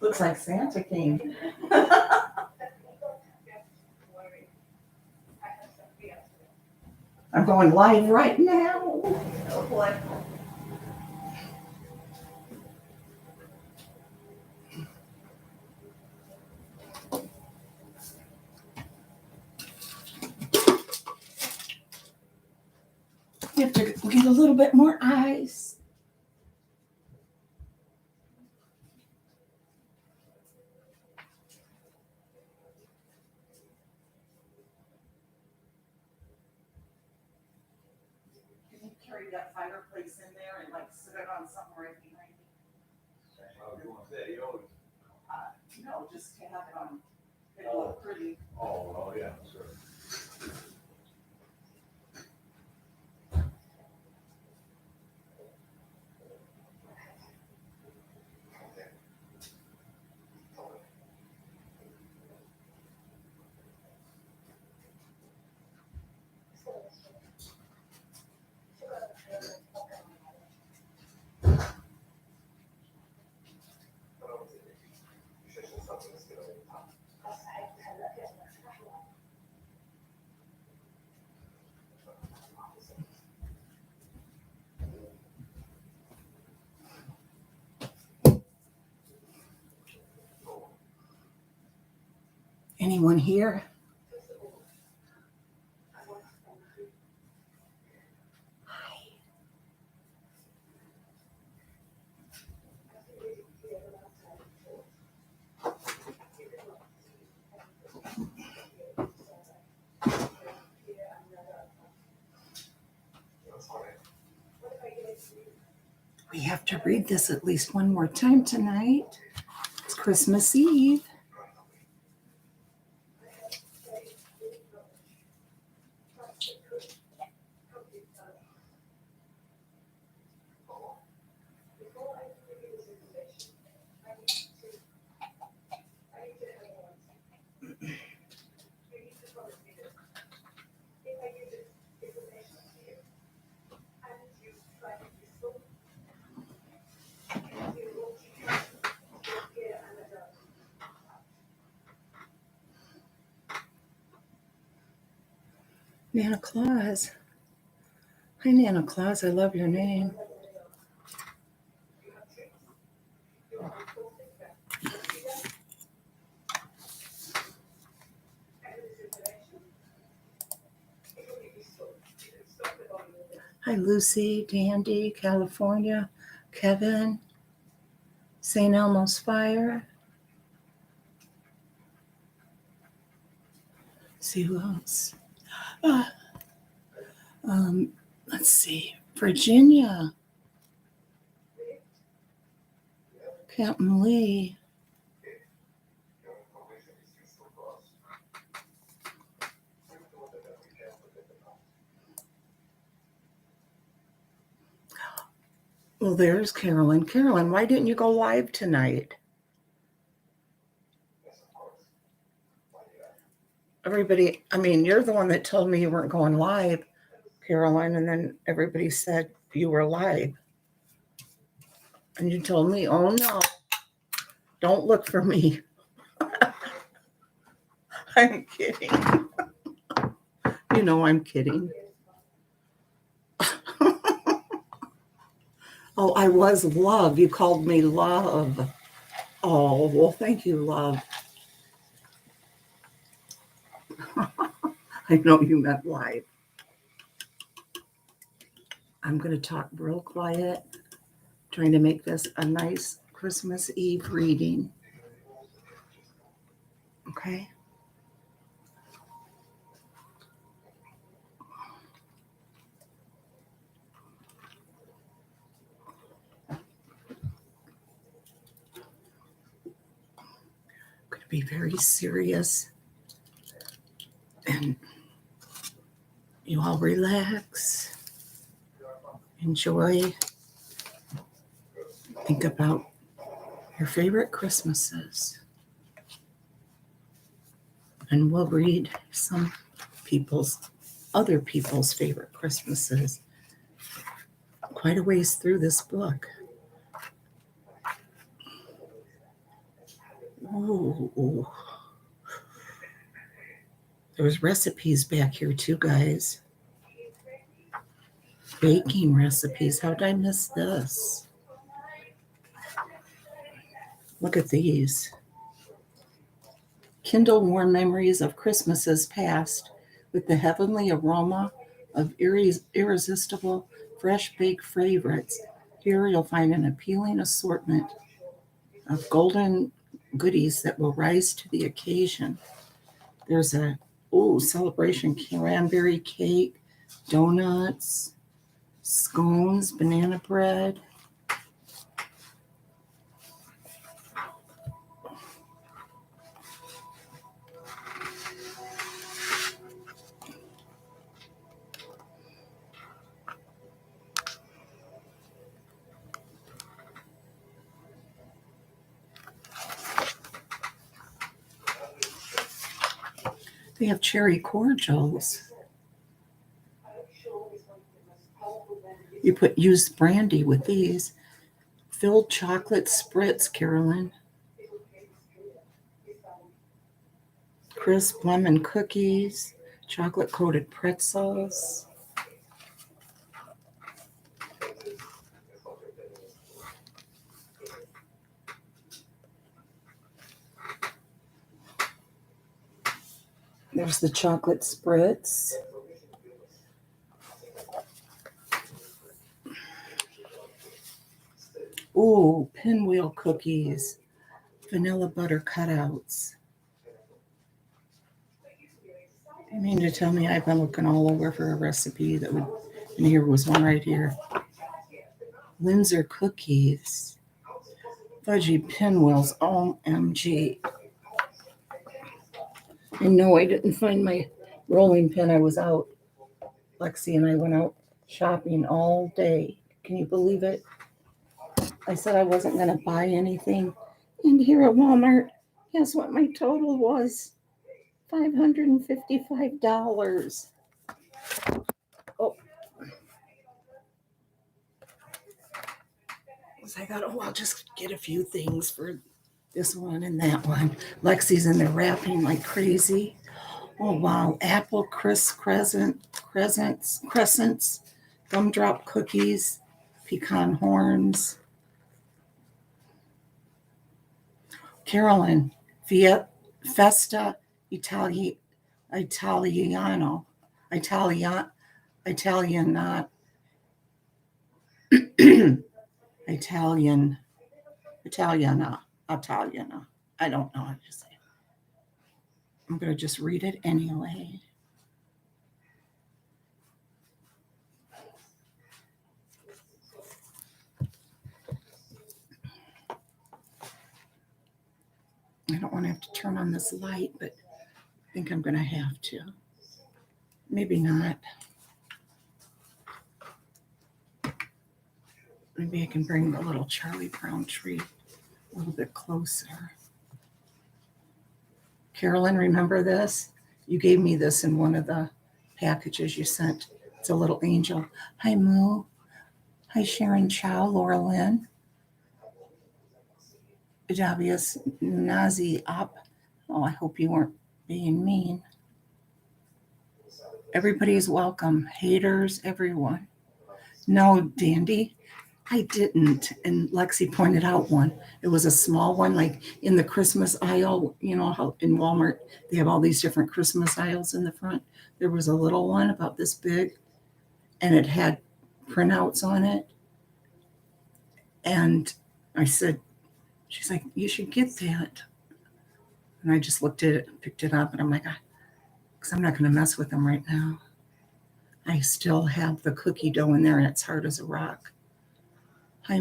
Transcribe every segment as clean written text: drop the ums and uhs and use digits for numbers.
Looks like Santa came. I'm going live right now. Oh boy. We have to get a little bit more ice. Can you carry that fireplace in there and like sit it on something right behind you? Oh, you want that? You always. No, just to have it on. It'll look pretty. Oh, yeah, sure. Anyone here? We have to read this at least one more time tonight. It's Christmas Eve. Nana Claus. Hi, Nana Claus. I love your name. Hi, Lucy, Dandy, California, Kevin, St. Elmo's Fire. See who else? Let's see. Virginia. Captain Lee. Well, there's Carolyn. Carolyn, why didn't you go live tonight? Everybody, I mean, you're the one that told me you weren't going live, Carolyn, and then everybody said you were live. And you told me, oh no, don't look for me. I'm kidding. You know I'm kidding. Oh, I was Love. You called me Love. Oh, well, thank you, Love. I know you meant live. I'm going to talk real quiet, trying to make this a nice Christmas Eve reading. Okay? Going to be very serious and, you all relax, enjoy, think about your favorite Christmases. And we'll read some other people's favorite Christmases quite a ways through this book. Ooh. There was recipes back here too, guys. Baking recipes. How did I miss this? Look at these. Kindle warm memories of Christmases past with the heavenly aroma of irresistible fresh baked favorites. Here you'll find an appealing assortment of golden goodies that will rise to the occasion. There's a celebration cranberry cake, donuts, scones, banana bread. They have cherry cordials. You use brandy with these. Filled chocolate spritz, Carolyn. Crisp lemon cookies, chocolate coated pretzels. There's the chocolate spritz. Ooh, pinwheel cookies, vanilla butter cutouts. You mean to tell me I've been looking all over for a recipe that would, and here was one right here. Windsor cookies, fudgy pinwheels, OMG. I know I didn't find my rolling pin. I was out. Lexi and I went out shopping all day. Can you believe it? I said I wasn't going to buy anything. And here at Walmart, guess what my total was? $555. Oh. So I thought, I'll just get a few things for this one and that one. Lexi's in there wrapping like crazy. Oh, wow. Apple crescents, gumdrop cookies, pecan horns. Carolyn, Festa Italiana, Italiana, Italiana. I don't know how to say it. I'm going to just read it anyway. I don't want to have to turn on this light, but I think I'm going to have to. Maybe not. Maybe I can bring the little Charlie Brown tree a little bit closer. Carolyn, remember this? You gave me this in one of the packages you sent. It's a little angel. Hi, Moo. Hi, Sharon Chow, Laura Lynn. Javius Nazi up. Oh, I hope you weren't being mean. Everybody's welcome. Haters, everyone. No, Dandy, I didn't. And Lexi pointed out one. It was a small one, like in the Christmas aisle. You know how in Walmart they have all these different Christmas aisles in the front. There was a little one about this big, and it had printouts on it. And I said, she's like, you should get that. And I just looked at it, picked it up, and I'm like, because I'm not going to mess with them right now. I still have the cookie dough in there, and it's hard as a rock. Hi,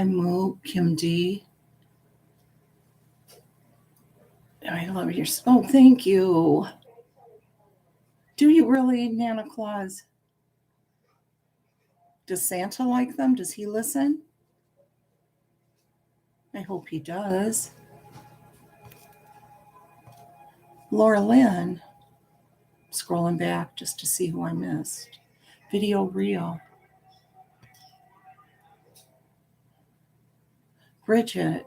Moo, Kim D. I love your. Oh, thank you. Do you really, Nana Claus? Does Santa like them? Does he listen? I hope he does. Laura Lynn, scrolling back just to see who I missed. Video reel. Bridget.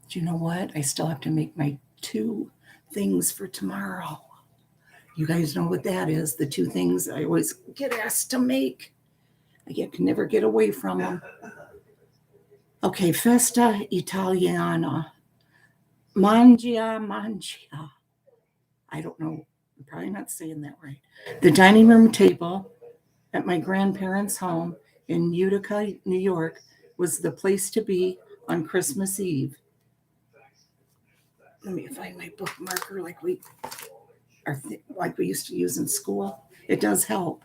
Do you know what? I still have to make my 2 things for tomorrow. You guys know what that is. The 2 things I always get asked to make. I can never get away from them. Okay, Festa Italiana. Mangia. I don't know. I'm probably not saying that right. The dining room table at my grandparents' home in Utica, New York, was the place to be on Christmas Eve. Let me find my bookmarker like we used to use in school. It does help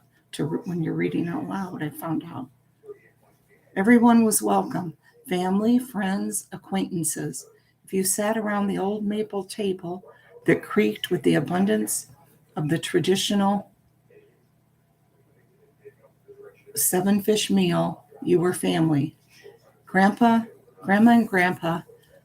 when you're reading out loud, I found out. Everyone was welcome. Family, friends, acquaintances. If you sat around the old maple table that creaked with the abundance of the traditional 7-fish meal, you were family. Grandma, and Grandpa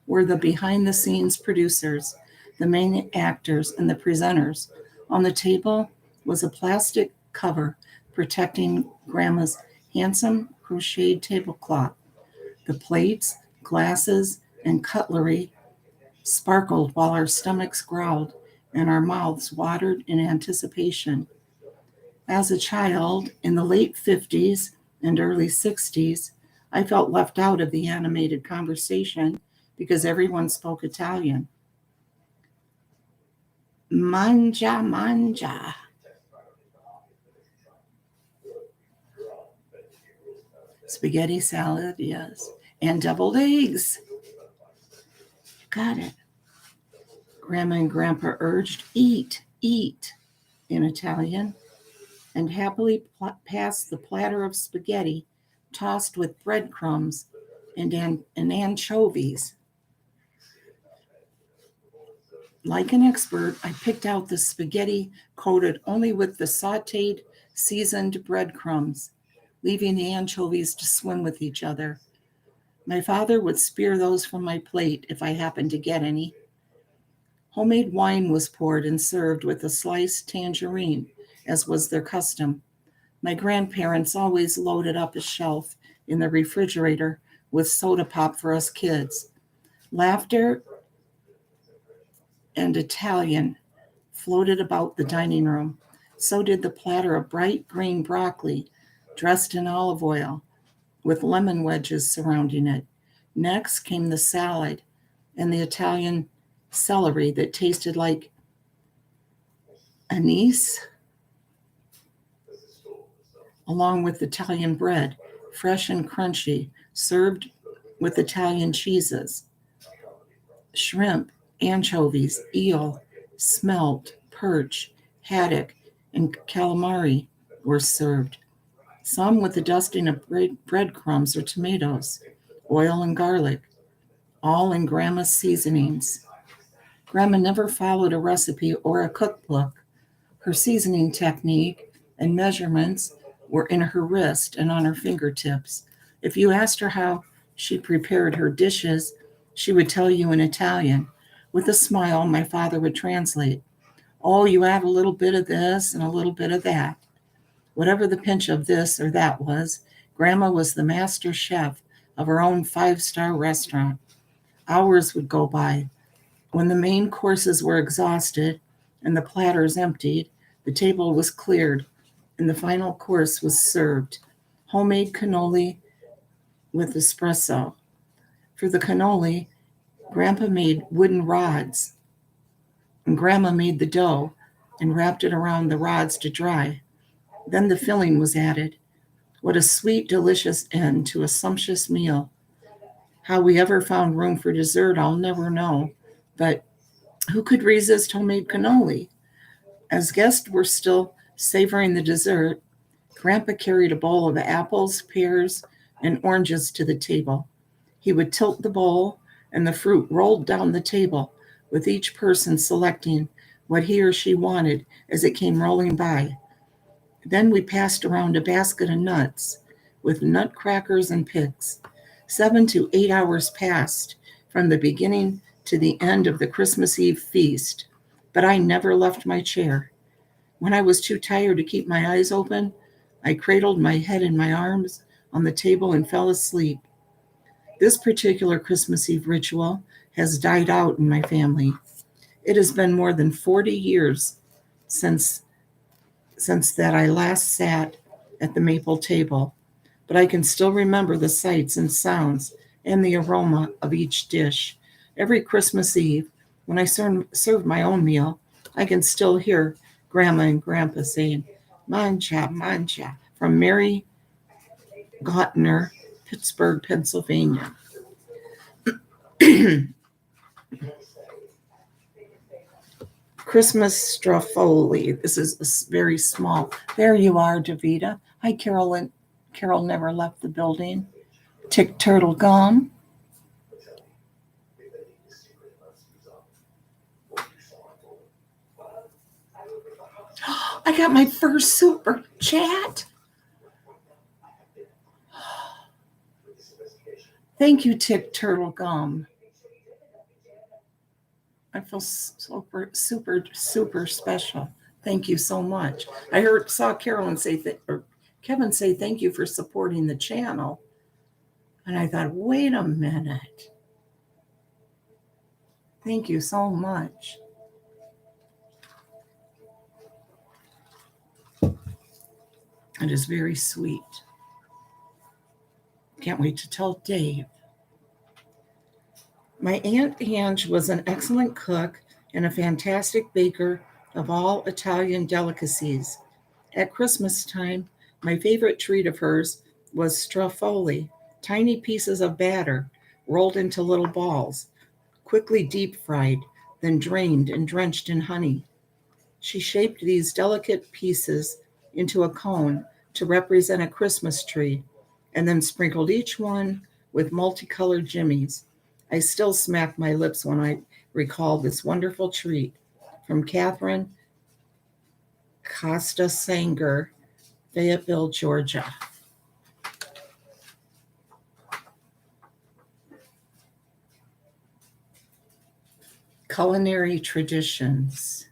were the behind-the-scenes producers, the main actors, and the presenters. On the table was a plastic cover protecting Grandma's handsome crocheted tablecloth. The plates, glasses, and cutlery sparkled while our stomachs growled and our mouths watered in anticipation. As a child in the late 50s and early 60s, I felt left out of the animated conversation because everyone spoke Italian. Mangia. Spaghetti salad, yes. And deviled eggs. Got it. Grandma and Grandpa urged, eat in Italian, and happily passed the platter of spaghetti tossed with breadcrumbs and anchovies. Like an expert, I picked out the spaghetti coated only with the sautéed, seasoned breadcrumbs, leaving the anchovies to swim with each other. My father would spear those from my plate if I happened to get any. Homemade wine was poured and served with a sliced tangerine, as was their custom. My grandparents always loaded up a shelf in the refrigerator with soda pop for us kids. Laughter and Italian floated about the dining room. So did the platter of bright green broccoli dressed in olive oil with lemon wedges surrounding it. Next came the salad and the Italian celery that tasted like anise, along with Italian bread, fresh and crunchy, served with Italian cheeses. Shrimp, anchovies, eel, smelt, perch, haddock, and calamari were served, some with a dusting of breadcrumbs or tomatoes, oil and garlic, all in Grandma's seasonings. Grandma never followed a recipe or a cookbook. Her seasoning technique and measurements were in her wrist and on her fingertips. If you asked her how she prepared her dishes, she would tell you in Italian. With a smile, my father would translate. Oh, you add a little bit of this and a little bit of that. Whatever the pinch of this or that was, Grandma was the master chef of her own 5-star restaurant. Hours would go by. When the main courses were exhausted and the platters emptied, the table was cleared and the final course was served. Homemade cannoli with espresso. For the cannoli, Grandpa made wooden rods, and Grandma made the dough and wrapped it around the rods to dry. Then the filling was added. What a sweet, delicious end to a sumptuous meal. How we ever found room for dessert, I'll never know. But who could resist homemade cannoli? As guests were still savoring the dessert, Grandpa carried a bowl of apples, pears, and oranges to the table. He would tilt the bowl and the fruit rolled down the table, with each person selecting what he or she wanted as it came rolling by. Then we passed around a basket of nuts with nutcrackers and picks. 7 to 8 hours passed from the beginning to the end of the Christmas Eve feast, but I never left my chair. When I was too tired to keep my eyes open, I cradled my head in my arms on the table and fell asleep. This particular Christmas Eve ritual has died out in my family. It has been more than 40 years since that I last sat at the maple table, but I can still remember the sights and sounds and the aroma of each dish. Every Christmas Eve, when I serve my own meal, I can still hear Grandma and Grandpa saying, "Mancha, mancha," from Mary Gautner, Pittsburgh, Pennsylvania. Christmas Strafoli. This is very small. There you are, Davita. Hi, Carolyn. Carol never left the building. Tick Turtle Gum. I got my first super chat. Thank you, Tick Turtle Gum. I feel super, super, super special. Thank you so much. I saw Carolyn say or Kevin say thank you for supporting the channel, and I thought, wait a minute. Thank you so much. It is very sweet. Can't wait to tell Dave. My Aunt Ange was an excellent cook and a fantastic baker of all Italian delicacies. At Christmas time, my favorite treat of hers was strafoli, tiny pieces of batter rolled into little balls, quickly deep fried, then drained and drenched in honey. She shaped these delicate pieces into a cone to represent a Christmas tree, and then sprinkled each one with multicolored jimmies. I still smack my lips when I recall this wonderful treat. From Catherine Costa Sanger, Fayetteville, Georgia. Culinary traditions.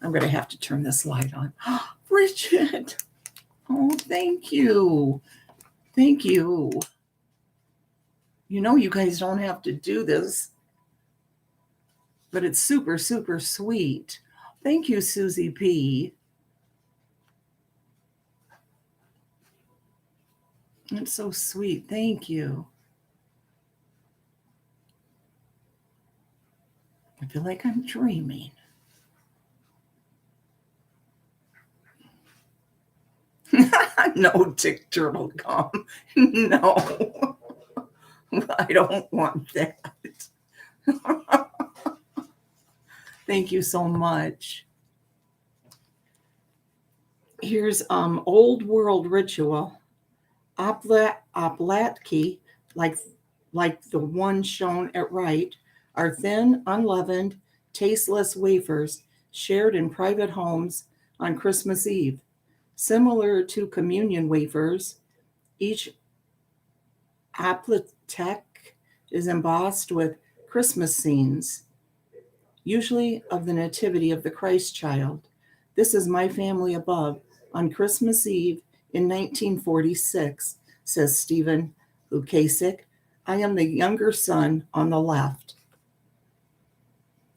I'm going to have to turn this light on. Bridget. Oh, thank you. Thank you. You know, you guys don't have to do this, but it's super, super sweet. Thank you, Susie P. It's so sweet. Thank you. I feel like I'm dreaming. No, Tick Turtle Gum. No. I don't want that. Thank you so much. Here's old world ritual. Oplatki, like the one shown at right, are thin, unleavened, tasteless wafers shared in private homes on Christmas Eve. Similar to communion wafers, each aplatek is embossed with Christmas scenes, usually of the Nativity of the Christ child. This is my family above on Christmas Eve in 1946, says Stephen Lukasik. I am the younger son on the left.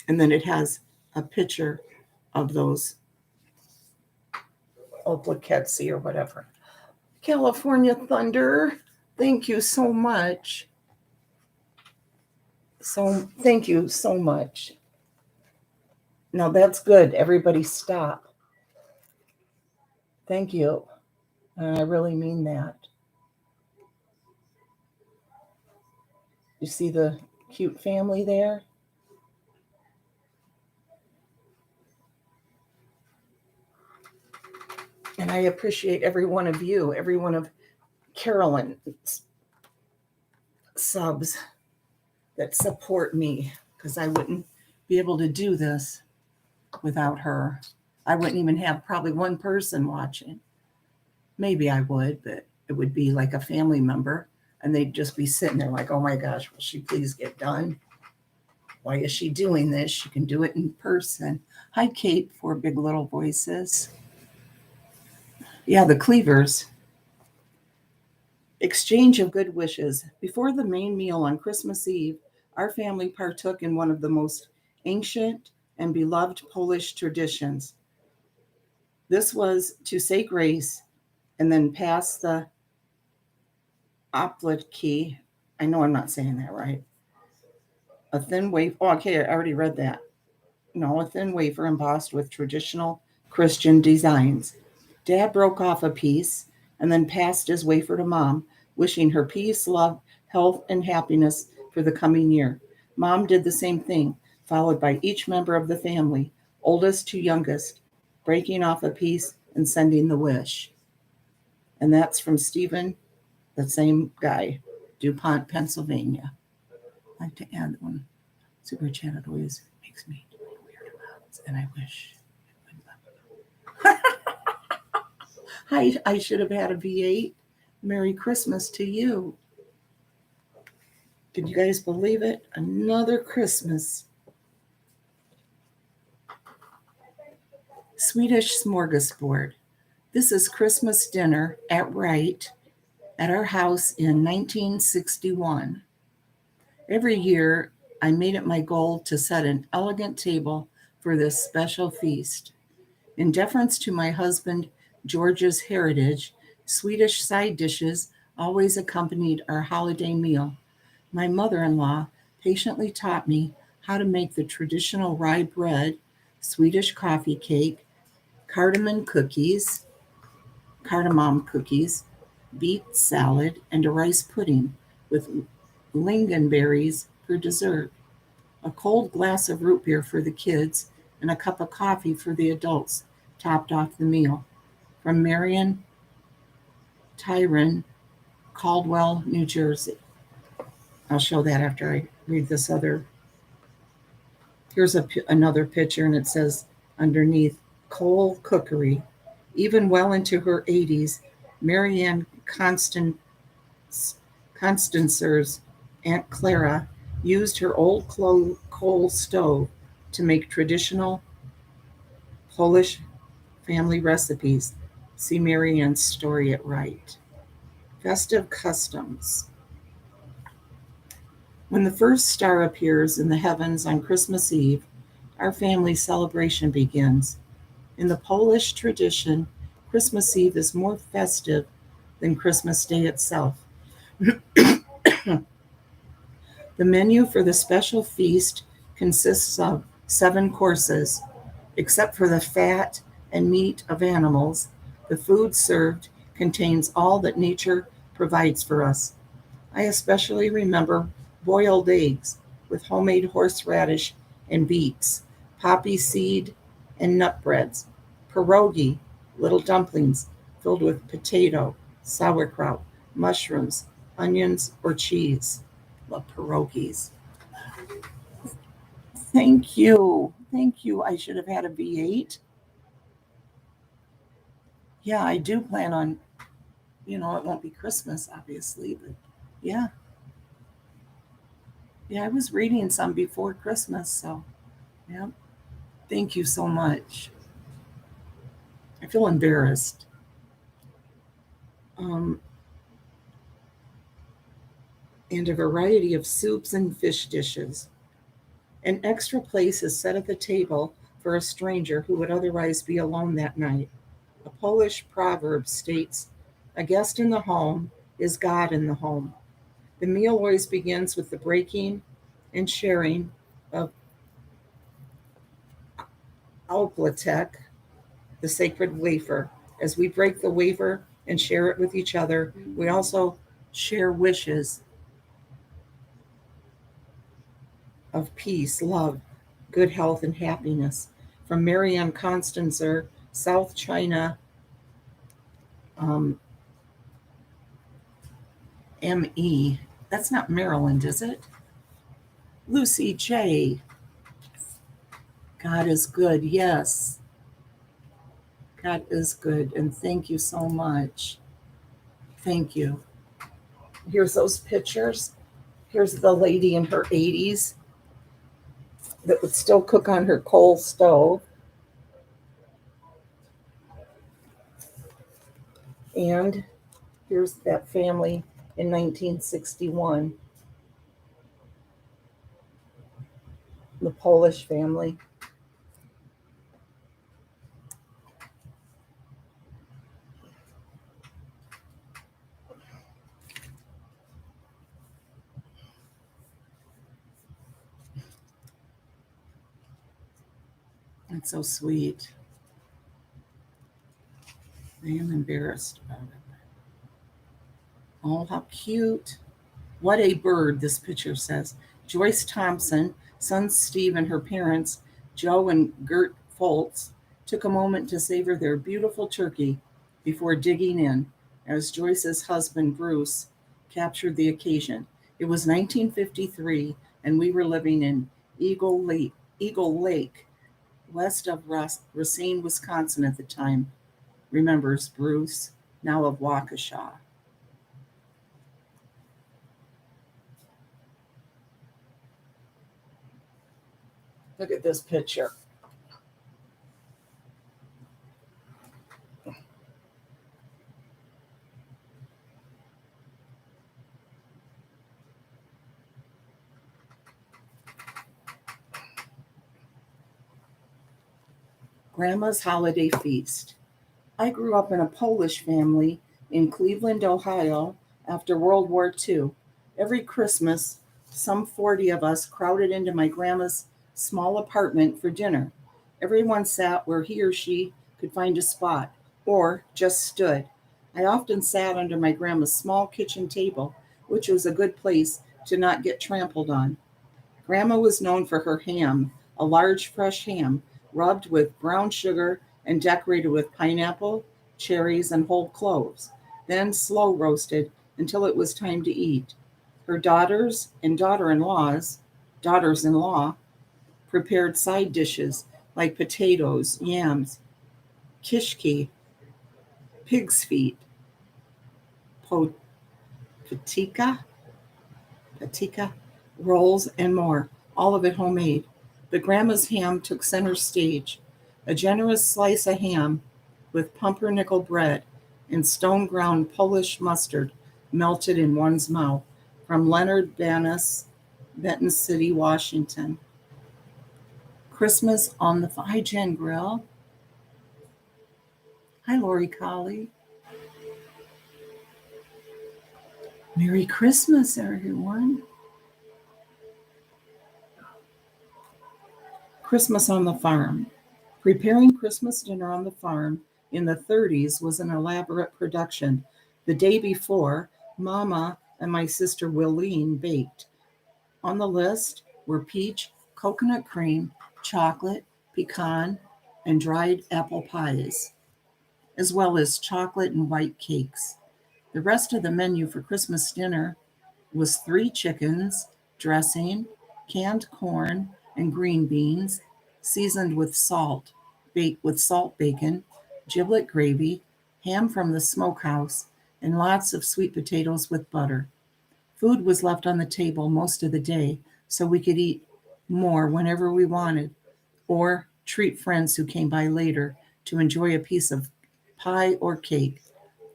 And then it has a picture of those Oplaketsi or whatever. California Thunder, thank you so much. So thank you so much. Now that's good. Everybody stop. Thank you. I really mean that. You see the cute family there? And I appreciate every one of you, every one of Carolyn's subs. that support me, because I wouldn't be able to do this without her. I wouldn't even have probably one person watching. Maybe I would, but it would be like a family member, and they'd just be sitting there like, oh my gosh, will she please get done? Why is she doing this? She can do it in person. Hi, Kate, for Big Little Voices. Yeah, the Cleavers. Exchange of good wishes. Before the main meal on Christmas Eve, our family partook in one of the most ancient and beloved Polish traditions. This was to say grace and then pass the oplitki. I know I'm not saying that right. A thin wafer. Oh, okay, I already read that. No, a thin wafer embossed with traditional Christian designs. Dad broke off a piece and then passed his wafer to Mom, wishing her peace, love, health, and happiness for the coming year. Mom did the same thing, followed by each member of the family, oldest to youngest, breaking off a piece and sending the wish. And that's from Stephen, the same guy, DuPont, Pennsylvania. I'd like to add one. Super chat, it always makes me weird amounts, and I wish it would. I should have had a V8. Merry Christmas to you. Can you guys believe it? Another Christmas. Swedish smorgasbord. This is Christmas dinner at Wright at our house in 1961. Every year, I made it my goal to set an elegant table for this special feast. In deference to my husband George's heritage, Swedish side dishes always accompanied our holiday meal. My mother-in-law patiently taught me how to make the traditional rye bread, Swedish coffee cake, cardamom cookies, beet salad, and a rice pudding with lingonberries for dessert, a cold glass of root beer for the kids, and a cup of coffee for the adults topped off the meal. From Marion Tyron, Caldwell, New Jersey. I'll show that after I read this other. Here's another picture, and it says underneath, Cole Cookery. Even well into her 80s, Marianne Constancer's Aunt Clara used her old coal stove to make traditional Polish family recipes. See Marianne's story at Wright. Festive customs. When the first star appears in the heavens on Christmas Eve, our family celebration begins. In the Polish tradition, Christmas Eve is more festive than Christmas Day itself. The menu for the special feast consists of 7 courses. Except for the fat and meat of animals, the food served contains all that nature provides for us. I especially remember boiled eggs with homemade horseradish and beets, poppy seed and nut breads, pierogi, little dumplings filled with potato, sauerkraut, mushrooms, onions, or cheese. Love pierogies. Thank you. Thank you. I should have had a V8. Yeah, I do plan on, it won't be Christmas, obviously, but yeah. Yeah, I was reading some before Christmas, so yeah. Thank you so much. I feel embarrassed. Um, and a variety of soups and fish dishes. An extra place is set at the table for a stranger who would otherwise be alone that night. A Polish proverb states, "A guest in the home is God in the home." The meal always begins with the breaking and sharing of Alplatek, the sacred wafer. As we break the wafer and share it with each other, we also share wishes of peace, love, good health, and happiness. From Marianne Constanzer, South China, um, ME. That's not Maryland, is it? Lucy J. God is good. Yes. God is good. And thank you so much. Thank you. Here's those pictures. Here's the lady in her 80s that would still cook on her coal stove. And here's that family in 1961, the Polish family. That's so sweet. I am embarrassed about it. Oh, how cute. What a bird, this picture says. Joyce Thompson, sons Steve and her parents, Joe and Gert Foltz, took a moment to savor their beautiful turkey before digging in as Joyce's husband, Bruce, captured the occasion. It was 1953, and we were living in Eagle Lake, west of Racine, Wisconsin at the time, remembers Bruce, now of Waukesha. Look at this picture. Grandma's Holiday Feast. I grew up in a Polish family in Cleveland, Ohio after World War II. Every Christmas, some 40 of us crowded into my grandma's small apartment for dinner. Everyone sat where he or she could find a spot, or just stood. I often sat under my grandma's small kitchen table, which was a good place to not get trampled on. Grandma was known for her ham, a large fresh ham, rubbed with brown sugar and decorated with pineapple, cherries, and whole cloves, then slow roasted until it was time to eat. Her daughters in law, prepared side dishes like potatoes, yams, kishki, pig's feet, patika, patika, rolls, and more, all of it homemade. But Grandma's ham took center stage. A generous slice of ham with pumpernickel bread and stone ground Polish mustard melted in one's mouth. From Leonard Banas, Benton City, Washington. Christmas on the Hi Jen Grill. Hi Lori Colley. Merry Christmas, everyone. Christmas on the farm. Preparing Christmas dinner on the farm in the 30s was an elaborate production. The day before, Mama and my sister Willeen baked. On the list were peach, coconut cream, chocolate, pecan, and dried apple pies, as well as chocolate and white cakes. The rest of the menu for Christmas dinner was 3 chickens, dressing, canned corn, and green beans, seasoned with salt, baked with salt bacon, giblet gravy, ham from the smokehouse, and lots of sweet potatoes with butter. Food was left on the table most of the day, so we could eat more whenever we wanted, or treat friends who came by later to enjoy a piece of pie or cake.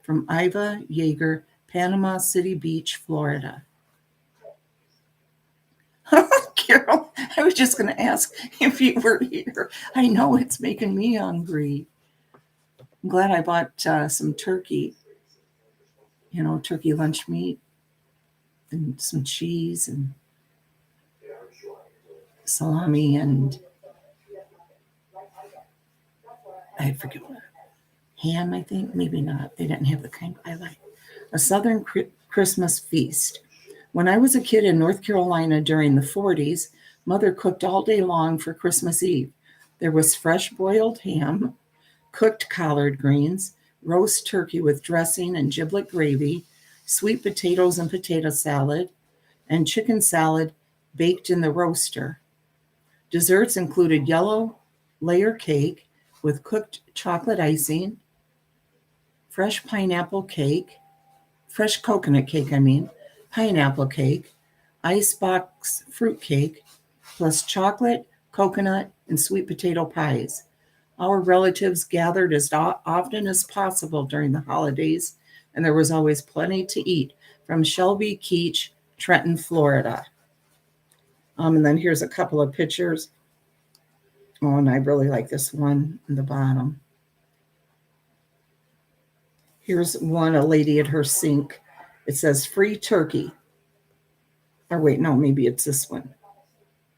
From Iva Yeager, Panama City Beach, Florida. Carol, I was just going to ask if you were here. I know it's making me hungry. I'm glad I bought some turkey, turkey lunch meat and some cheese and salami and I forget what, ham, I think, maybe not. They didn't have the kind I like. A Southern Christmas feast. When I was a kid in North Carolina during the 40s, Mother cooked all day long for Christmas Eve. There was fresh boiled ham, cooked collard greens, roast turkey with dressing and giblet gravy, sweet potatoes and potato salad, and chicken salad baked in the roaster. Desserts included yellow layer cake with cooked chocolate icing, fresh coconut cake, pineapple cake, icebox fruit cake, plus chocolate, coconut, and sweet potato pies. Our relatives gathered as often as possible during the holidays, and there was always plenty to eat from Shelby Keach, Trenton, Florida. And then here's a couple of pictures. Oh, and I really like this one in the bottom. Here's one, a lady at her sink. It says free turkey. Or wait, no, maybe it's this one.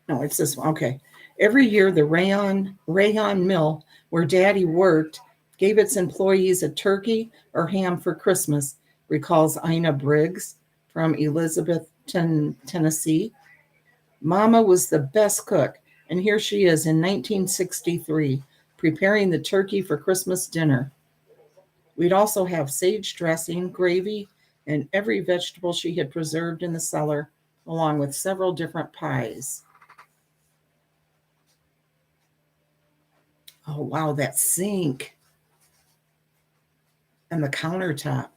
No, it's this one. Okay. Every year, the Rayon Mill, where Daddy worked, gave its employees a turkey or ham for Christmas, recalls Ina Briggs from Elizabethton, Tennessee. Mama was the best cook, and here she is in 1963, preparing the turkey for Christmas dinner. We'd also have sage dressing, gravy, and every vegetable she had preserved in the cellar, along with several different pies. Oh, wow, that sink and the countertop.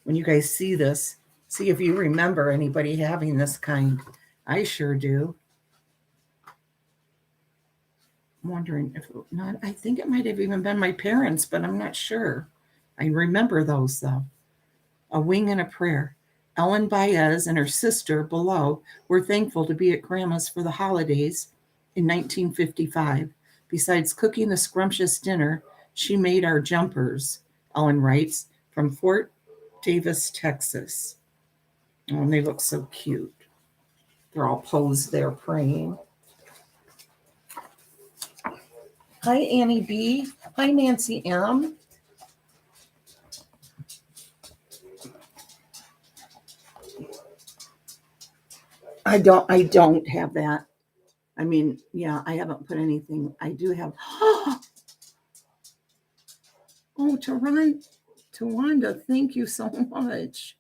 When you guys see this, see if you remember anybody having this kind. I sure do. I'm wondering if not, I think it might have even been my parents, but I'm not sure. I remember those though. A wing and a prayer. Ellen Baez and her sister below were thankful to be at Grandma's for the holidays in 1955. Besides cooking the scrumptious dinner, she made our jumpers, Ellen writes, from Fort Davis, Texas. Oh, and they look so cute. They're all posed there praying. Hi, Annie B. Hi, Nancy M. I don't have that. I mean, yeah, I haven't put anything. I do have. Oh, Tawanda, thank you so much.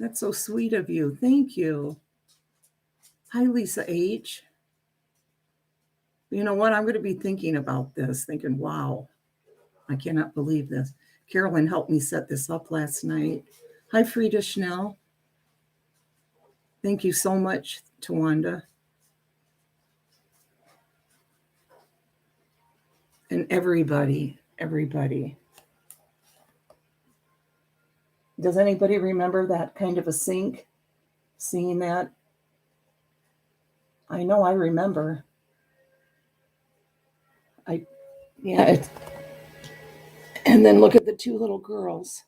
That's so sweet of you. Thank you. Hi, Lisa H. You know what? I'm going to be thinking about this, thinking, wow, I cannot believe this. Carolyn helped me set this up last night. Hi, Frida Schnell. Thank you so much, Tawanda. And everybody. Does anybody remember that kind of a sink? Seeing that? I know I remember. Yeah. And then look at the two little girls.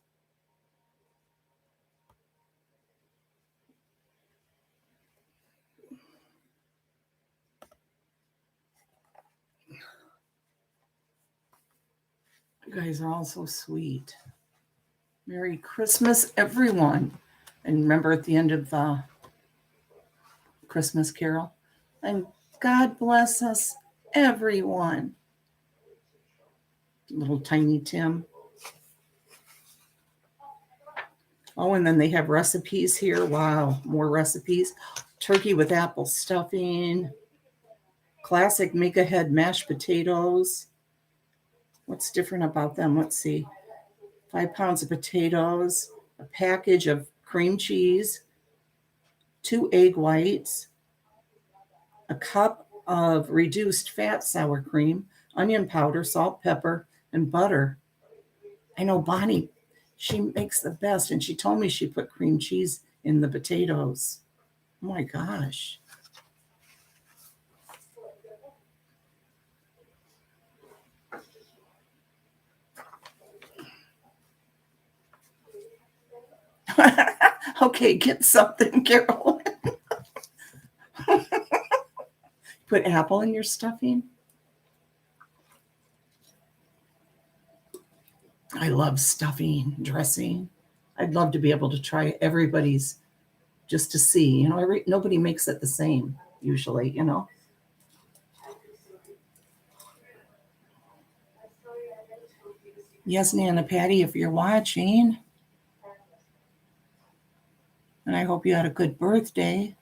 You guys are all so sweet. Merry Christmas, everyone. And remember at the end of the Christmas Carol, and God bless us, everyone. Little tiny Tim. Oh, and then they have recipes here. Wow, more recipes. Turkey with apple stuffing. Classic make-ahead mashed potatoes. What's different about them? Let's see. 5 pounds of potatoes, a package of cream cheese, 2 egg whites, a cup of reduced fat sour cream, onion powder, salt, pepper, and butter. I know Bonnie, she makes the best, and she told me she put cream cheese in the potatoes. Oh my gosh. Okay, get something, Carol. Put apple in your stuffing? I love stuffing, dressing. I'd love to be able to try everybody's just to see. Nobody makes it the same usually. Yes, Nana Patty, if you're watching, and I hope you had a good birthday.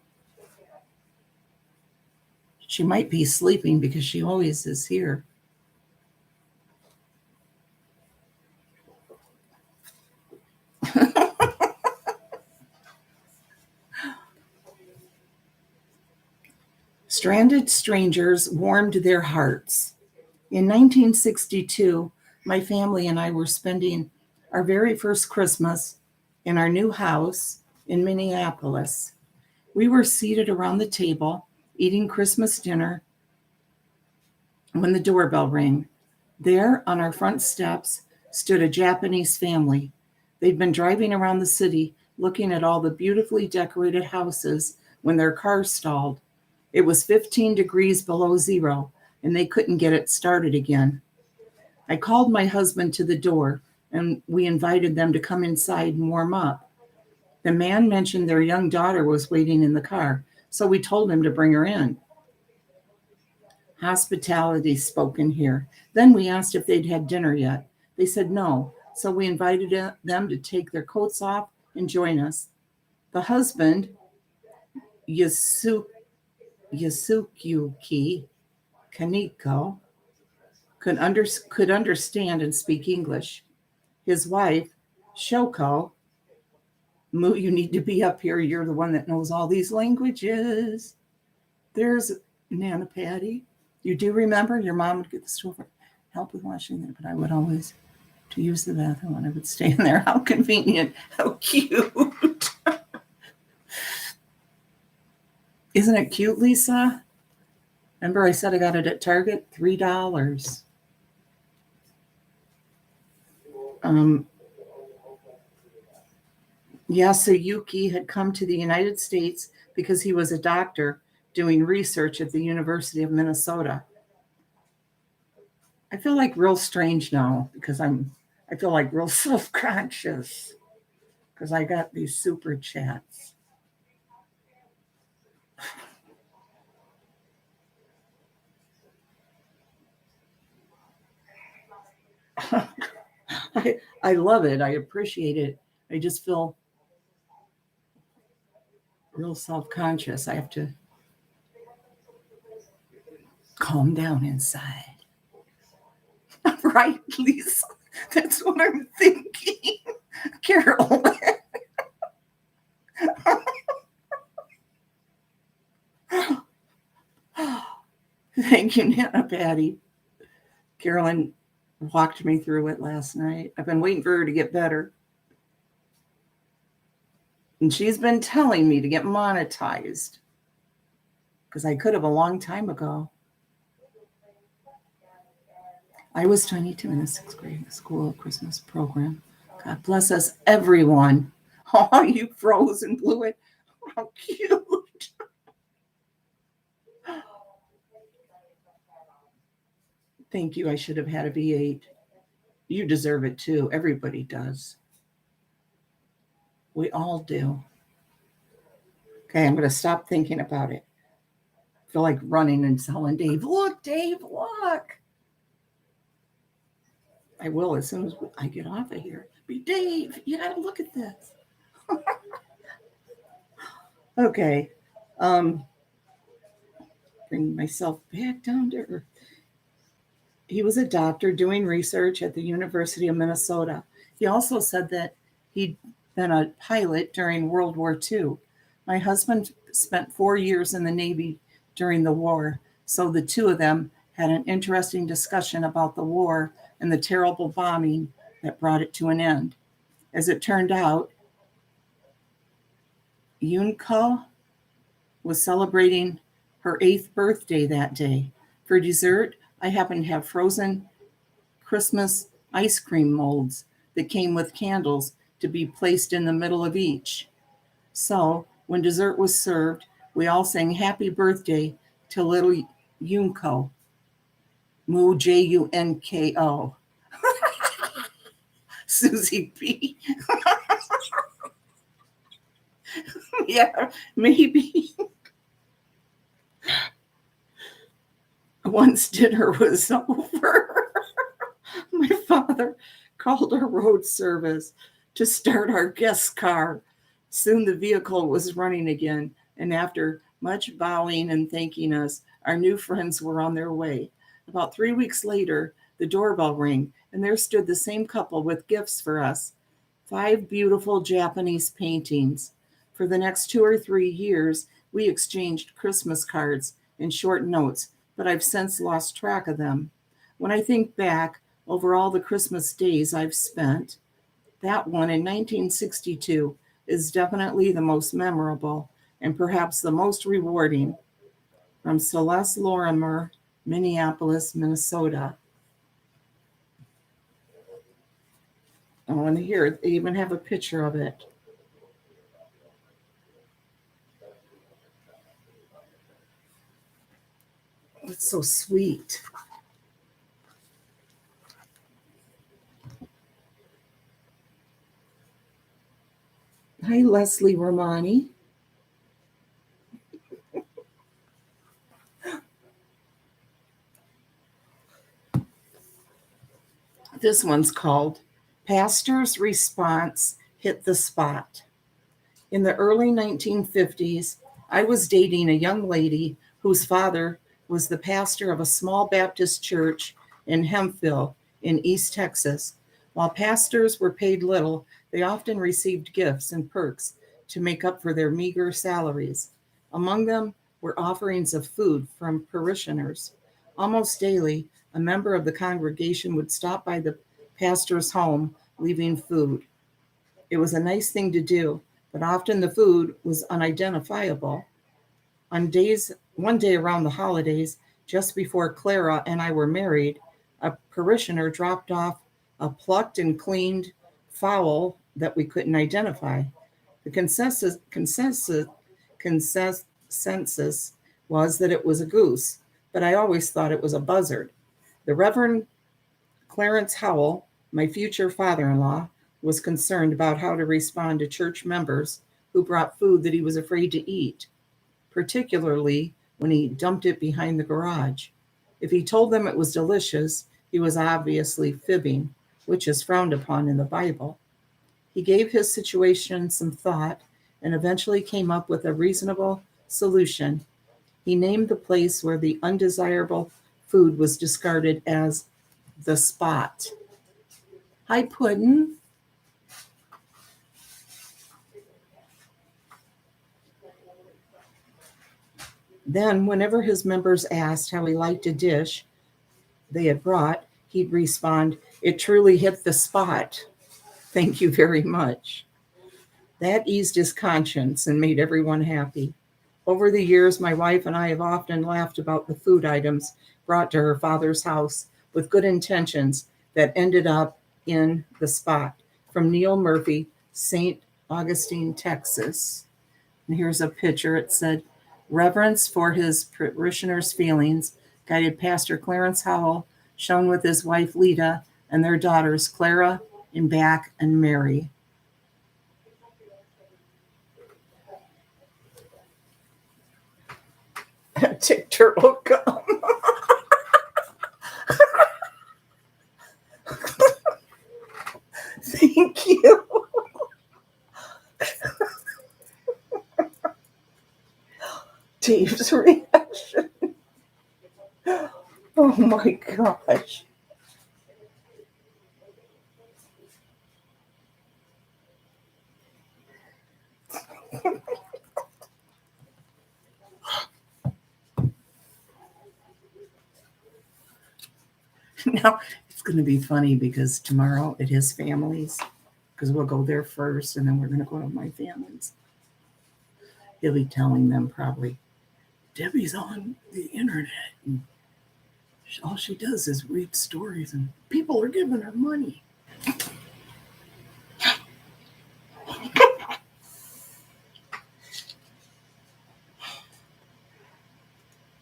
She might be sleeping because she always is here. Stranded strangers warmed their hearts. In 1962, my family and I were spending our very first Christmas in our new house in Minneapolis. We were seated around the table eating Christmas dinner when the doorbell rang. There on our front steps stood a Japanese family. They'd been driving around the city looking at all the beautifully decorated houses when their car stalled. It was 15 degrees below zero, and they couldn't get it started again. I called my husband to the door, and we invited them to come inside and warm up. The man mentioned their young daughter was waiting in the car, so we told him to bring her in. Hospitality spoken here. Then we asked if they'd had dinner yet. They said no, so we invited them to take their coats off and join us. The husband, Yasukyuki Kaneko, could understand and speak English. His wife, Shoko, Moo, you need to be up here. You're the one that knows all these languages. There's Nana Patty. You do remember your mom would get the stove help with washing there, but I would always to use the bathroom when I would stay in there. How convenient. How cute. Isn't it cute, Lisa? Remember I said I got it at Target? $3. Yasuyuki had come to the United States because he was a doctor doing research at the University of Minnesota. I feel like real strange now because I feel like real self-conscious because I got these super chats. I love it. I appreciate it. I just feel real self-conscious. I have to calm down inside. Right, Lisa? That's what I'm thinking. Carol. Thank you, Nana Patty. Carolyn walked me through it last night. I've been waiting for her to get better. And she's been telling me to get monetized because I could have a long time ago. I was 22 in the 6th grade school Christmas program. God bless us, everyone. Oh, you froze and blew it. How cute. Thank you. I should have had a V8. You deserve it too. Everybody does. We all do. Okay, I'm going to stop thinking about it. I feel like running and telling Dave, look, Dave, look. I will as soon as I get off of here. Be Dave, you got to look at this. Okay. Bring myself back down to earth. He was a doctor doing research at the University of Minnesota. He also said that he'd been a pilot during World War II. My husband spent 4 years in the Navy during the war, so the two of them had an interesting discussion about the war and the terrible bombing that brought it to an end. As it turned out, Yunko was celebrating her 8th birthday that day. For dessert, I happened to have frozen Christmas ice cream molds that came with candles to be placed in the middle of each. So when dessert was served, we all sang happy birthday to little Yunko. Moo, Junko. Susie B. Yeah, maybe. Once dinner was over, my father called our road service to start our guest car. Soon the vehicle was running again, and after Much bowing and thanking us, our new friends were on their way. About 3 weeks later, the doorbell rang, and there stood the same couple with gifts for us. 5 beautiful Japanese paintings. For the next 2 or 3 years, we exchanged Christmas cards and short notes, but I've since lost track of them. When I think back over all the Christmas days I've spent, that one in 1962 is definitely the most memorable and perhaps the most rewarding. From Celeste Lorimer, Minneapolis, Minnesota. I want to hear it. They even have a picture of it. It's so sweet. Hi, Leslie Romani. This one's called Pastor's Response Hit the Spot. In the early 1950s, I was dating a young lady whose father was the pastor of a small Baptist church in Hempville in East Texas. While pastors were paid little, they often received gifts and perks to make up for their meager salaries. Among them were offerings of food from parishioners. Almost daily, a member of the congregation would stop by the pastor's home, leaving food. It was a nice thing to do, but often the food was unidentifiable. One day around the holidays, just before Clara and I were married, a parishioner dropped off a plucked and cleaned fowl that we couldn't identify. The consensus was that it was a goose, but I always thought it was a buzzard. The Reverend Clarence Howell, my future father-in-law, was concerned about how to respond to church members who brought food that he was afraid to eat, particularly when he dumped it behind the garage. If he told them it was delicious, he was obviously fibbing, which is frowned upon in the Bible. He gave his situation some thought and eventually came up with a reasonable solution. He named the place where the undesirable food was discarded as the spot. Hi, Puddin'. Then, whenever his members asked how he liked a dish they had brought, he'd respond, "It truly hit the spot. Thank you very much." That eased his conscience and made everyone happy. Over the years, my wife and I have often laughed about the food items brought to her father's house with good intentions that ended up in the spot. From Neil Murphy, St. Augustine, Texas. And here's a picture. It said, "Reverence for his parishioners' feelings guided Pastor Clarence Howell, shown with his wife Lita and their daughters Clara, Back, and Mary." Tick turtle gum. Thank you. Dave's reaction. Oh my gosh. Now, it's going to be funny because tomorrow at his family's, because we'll go there first and then we're going to go to my family's. He'll be telling them probably, "Debbie's on the internet and all she does is read stories and people are giving her money."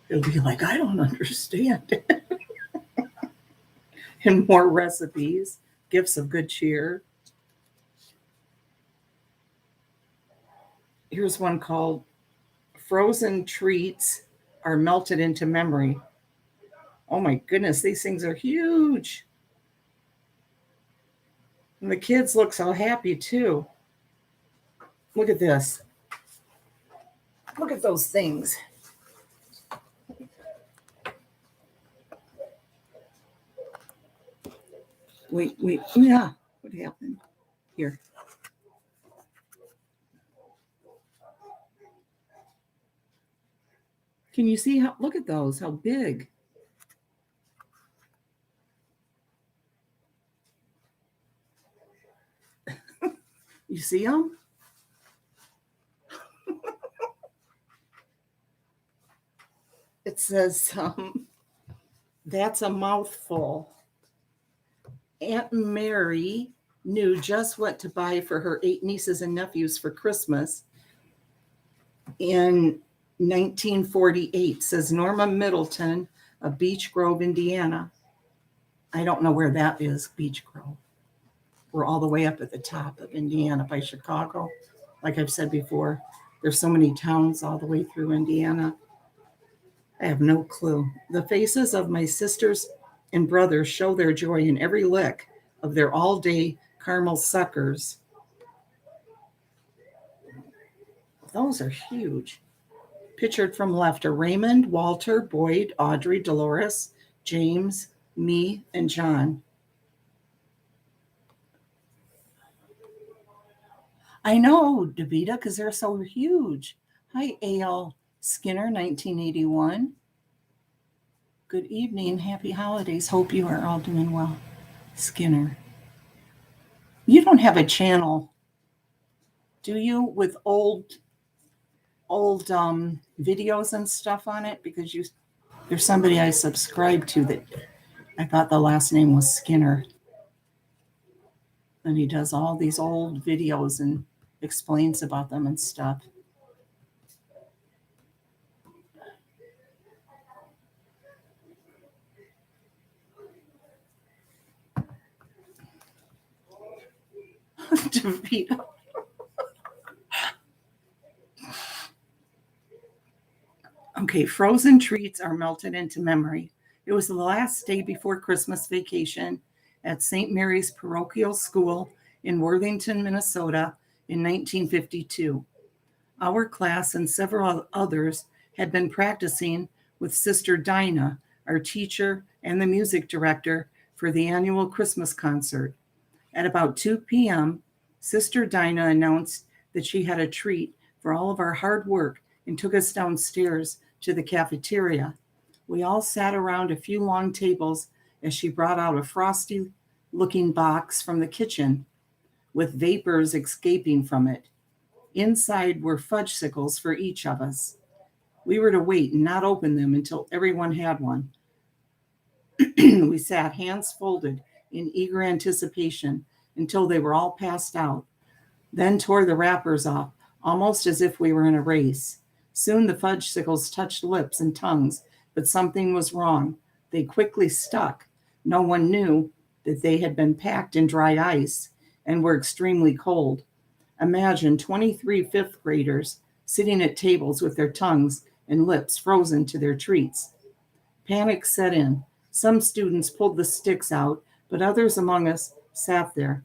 He'll be like, "I don't understand it." And more recipes, gifts of good cheer. Here's one called "Frozen Treats Are Melted into Memory." Oh my goodness, these things are huge. And the kids look so happy too. Look at this. Look at those things. Wait, yeah. What happened here? Can you see how, look at those, how big. You see them? It says, that's a mouthful. Aunt Mary knew just what to buy for her 8 nieces and nephews for Christmas in 1948, says Norma Middleton of Beech Grove, Indiana. I don't know where that is, Beech Grove. We're all the way up at the top of Indiana by Chicago. Like I've said before, there's so many towns all the way through Indiana. I have no clue. The faces of my sisters and brothers show their joy in every lick of their all-day caramel suckers. Those are huge. Pictured from left are Raymond, Walter, Boyd, Audrey, Dolores, James, me, and John. I know, Davita, because they're so huge. Hi, A.L. Skinner, 1981. Good evening. Happy holidays. Hope you are all doing well. Skinner. You don't have a channel, do you, with old videos and stuff on it? Because there's somebody I subscribe to that I thought the last name was Skinner. And he does all these old videos and explains about them and stuff. DeVito. Okay, frozen treats are melted into memory. It was the last day before Christmas vacation at St. Mary's Parochial School in Worthington, Minnesota in 1952. Our class and several others had been practicing with Sister Dinah, our teacher and the music director for the annual Christmas concert. At about 2 p.m., Sister Dinah announced that she had a treat for all of our hard work and took us downstairs to the cafeteria. We all sat around a few long tables as she brought out a frosty-looking box from the kitchen with vapors escaping from it. Inside were fudgesicles for each of us. We were to wait and not open them until everyone had one. We sat hands folded in eager anticipation until they were all passed out, then tore the wrappers off, almost as if we were in a race. Soon the fudgesicles touched lips and tongues, but something was wrong. They quickly stuck. No one knew that they had been packed in dry ice and were extremely cold. Imagine 23 fifth graders sitting at tables with their tongues and lips frozen to their treats. Panic set in. Some students pulled the sticks out, but others among us sat there,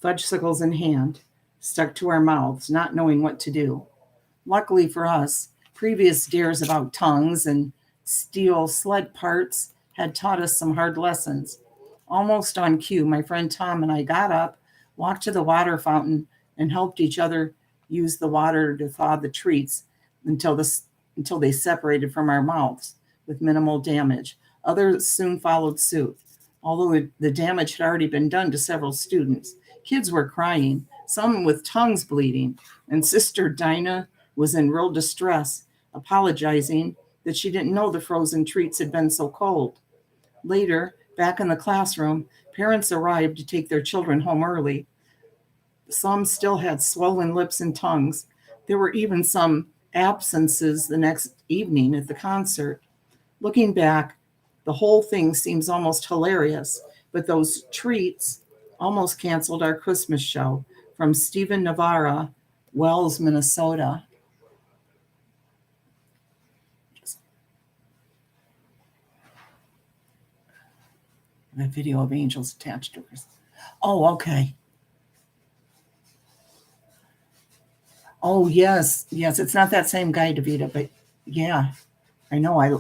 fudgesicles in hand, stuck to our mouths, not knowing what to do. Luckily for us, previous dares about tongues and steel sled parts had taught us some hard lessons. Almost on cue, my friend Tom and I got up, walked to the water fountain, and helped each other use the water to thaw the treats until they separated from our mouths with minimal damage. Others soon followed suit, although the damage had already been done to several students. Kids were crying, some with tongues bleeding, and Sister Dinah was in real distress, apologizing that she didn't know the frozen treats had been so cold. Later, back in the classroom, parents arrived to take their children home early. Some still had swollen lips and tongues. There were even some absences the next evening at the concert. Looking back, the whole thing seems almost hilarious, but those treats almost canceled our Christmas show. From Stephen Navarra, Wells, Minnesota. A video of angels attached to her. Oh, okay. Oh, yes. Yes. It's not that same guy, Davita, but yeah, I know. I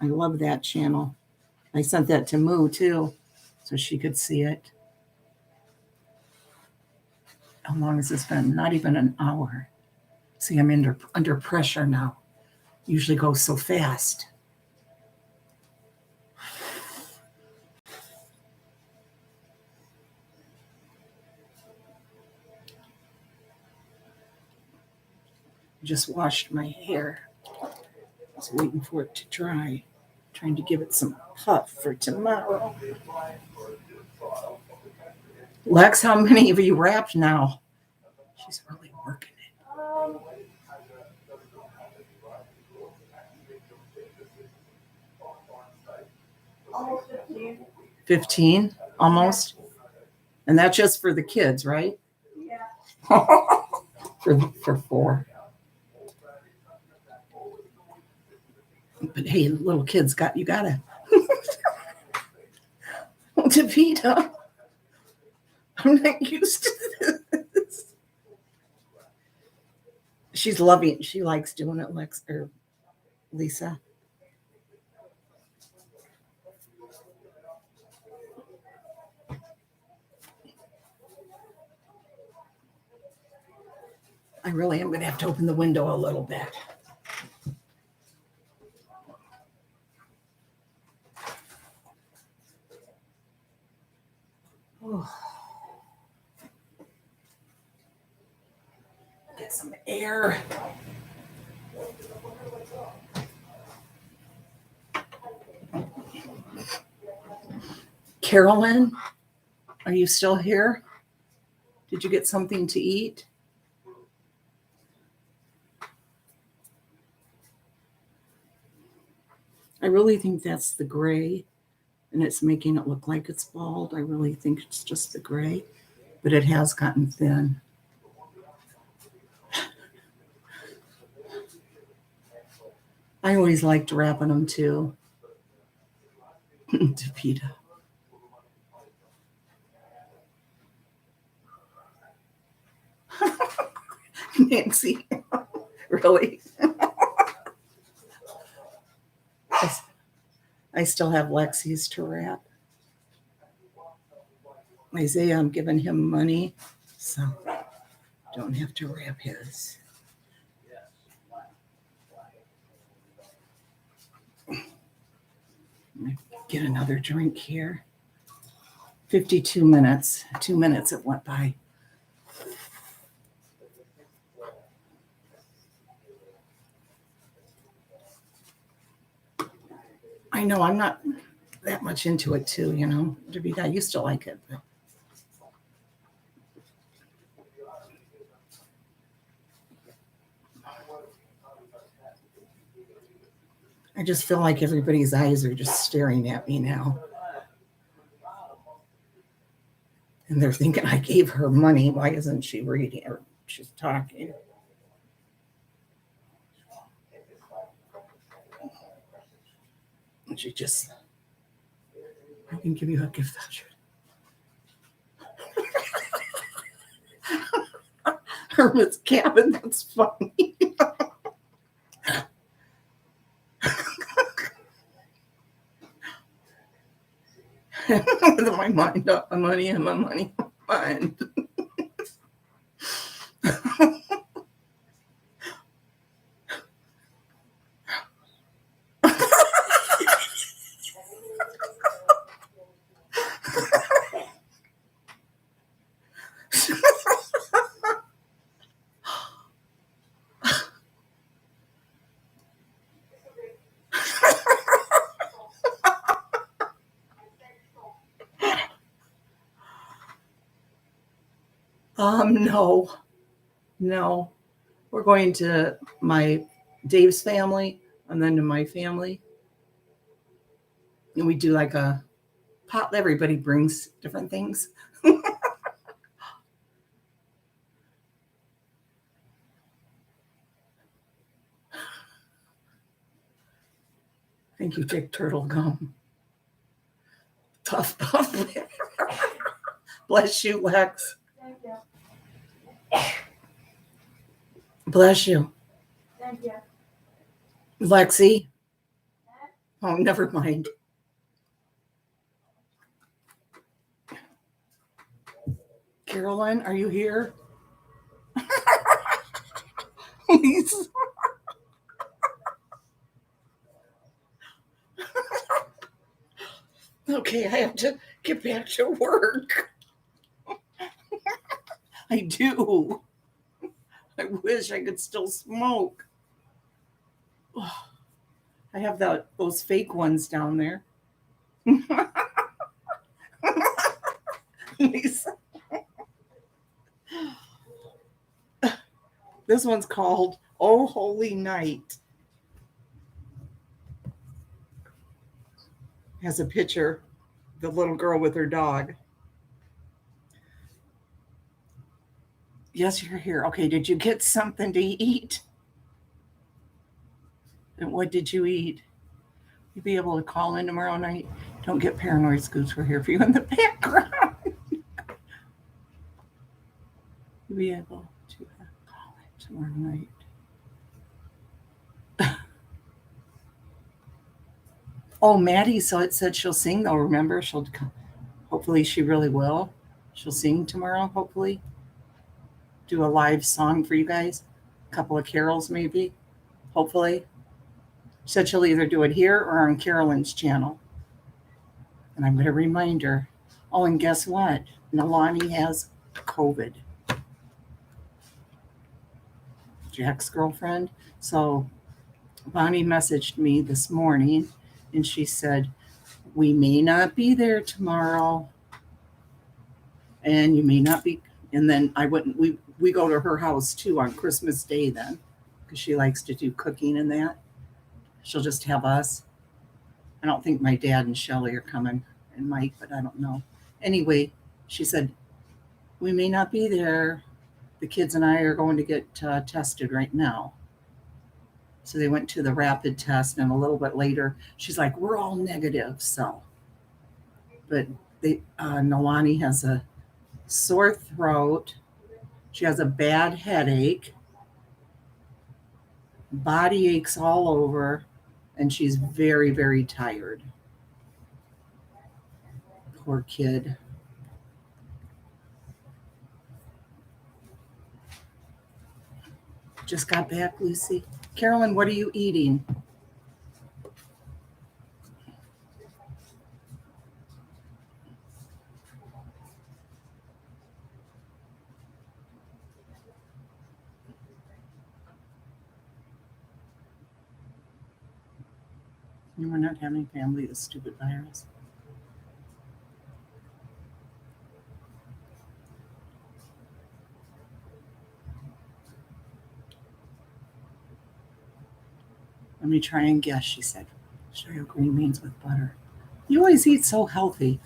love that channel. I sent that to Moo too, so she could see it. How long has this been? Not even an hour. See, I'm under pressure now. Usually goes so fast. Just washed my hair. I was waiting for it to dry. Trying to give it some puff for tomorrow. Lex, how many of you wrapped now? She's really working it. 15, almost. And that's just for the kids, right? Yeah. for 4. But hey, little kids you gotta Davita. I'm not used to this. She's loving it. She likes doing it, Lex or Lisa. I really am gonna have to open the window a little bit. Oh. Get some air. Carolyn, are you still here? Did you get something to eat? I really think that's the gray, and it's making it look like it's bald. I really think it's just the gray, but it has gotten thin. I always liked wrapping them too. Davita. Nancy, really? I still have Lexi's to wrap. Isaiah, I'm giving him money, so don't have to wrap his. Get another drink here. 52 minutes. 2 minutes it went by. I know I'm not that much into it too, you know. Davida, I used to like it, but I just feel like everybody's eyes are just staring at me now. And they're thinking I gave her money. Why isn't she reading or she's talking? And she just, I can give you a gift voucher. Hermit's cabin, that's funny. My mind up, my money and my money mind. No. We're going to my Dave's family and then to my family. And we do like a pot. Everybody brings different things. Thank you, Jake Turtle Gum. Tough puff. Bless you, Lex. Bless you. Thank you. Lexi. Oh, never mind. Caroline, are you here? Please. Okay, I have to get back to work. I do. I wish I could still smoke. I have those fake ones down there. Lisa. This one's called Oh Holy Night. Has a picture, the little girl with her dog. Yes, you're here. Okay, did you get something to eat? And what did you eat? You'll be able to call in tomorrow night. Don't get paranoid, Scoots. We're here for you in the background. You'll be able to call in tomorrow night. Oh, Maddie, so it said she'll sing though. Remember, she'll hopefully she really will. She'll sing tomorrow, hopefully. Do a live song for you guys. A couple of carols, maybe. Hopefully. She said she'll either do it here or on Carolyn's channel. And I'm going to remind her. Oh, and guess what? Nalani has COVID. Jack's girlfriend. So Bonnie messaged me this morning and she said, we may not be there tomorrow. And you may not be. And then we go to her house too on Christmas Day then, because she likes to do cooking and that. She'll just have us. I don't think my dad and Shelly are coming and Mike, but I don't know. Anyway, she said, we may not be there. The kids and I are going to get tested right now. So they went to the rapid test and a little bit later, she's like, we're all negative. So, but Nalani has a sore throat. She has a bad headache, body aches all over, and she's very, very tired. Poor kid. Just got back, Lucy. Carolyn, what are you eating? You were not having family, the stupid virus. Let me try and guess, she said. Cereal green beans with butter. You always eat so healthy.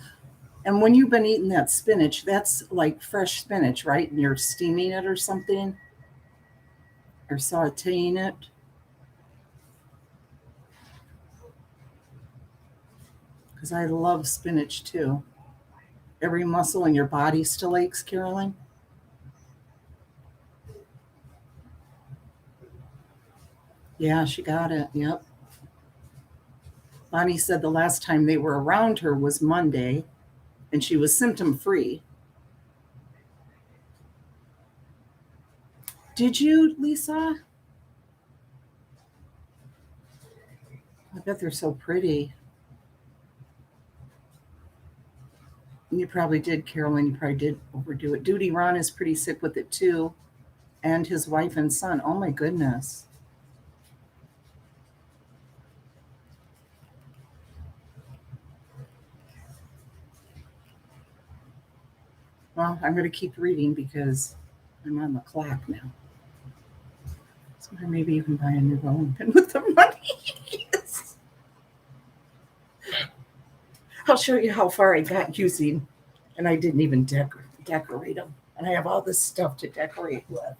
And when you've been eating that spinach, that's like fresh spinach, right? And you're steaming it or something? Or sauteing it? Because I love spinach too. Every muscle in your body still aches, Carolyn? Yeah, she got it. Yep. Bonnie said the last time they were around her was Monday, and she was symptom-free. Did you, Lisa? I bet they're so pretty. You probably did, Carolyn. You probably did overdo it. Duty Ron is pretty sick with it too, and his wife and son. Oh my goodness. Well, I'm going to keep reading because I'm on the clock now. So maybe you can buy a new rolling pin with the money. I'll show you how far I got using, and I didn't even decorate them. And I have all this stuff to decorate with.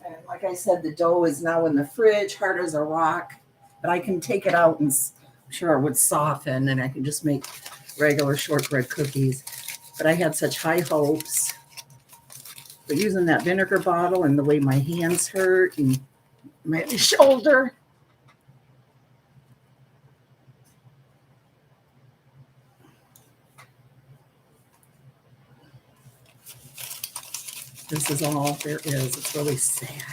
And like I said, the dough is now in the fridge, hard as a rock, but I can take it out and I'm sure it would soften and I can just make regular shortbread cookies. But I had such high hopes. But using that vinegar bottle and the way my hands hurt and my shoulder. This is all there is. It's really sad.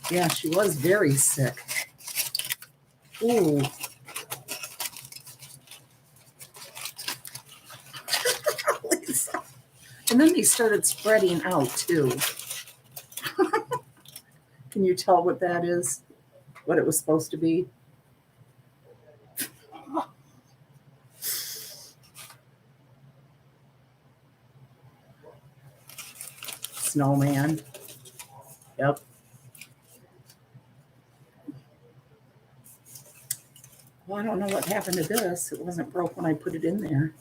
Yeah, she was very sick. Ooh. And then they started spreading out too. Can you tell what that is? What it was supposed to be? Snowman. Yep. Well, I don't know what happened to this. It wasn't broke when I put it in there.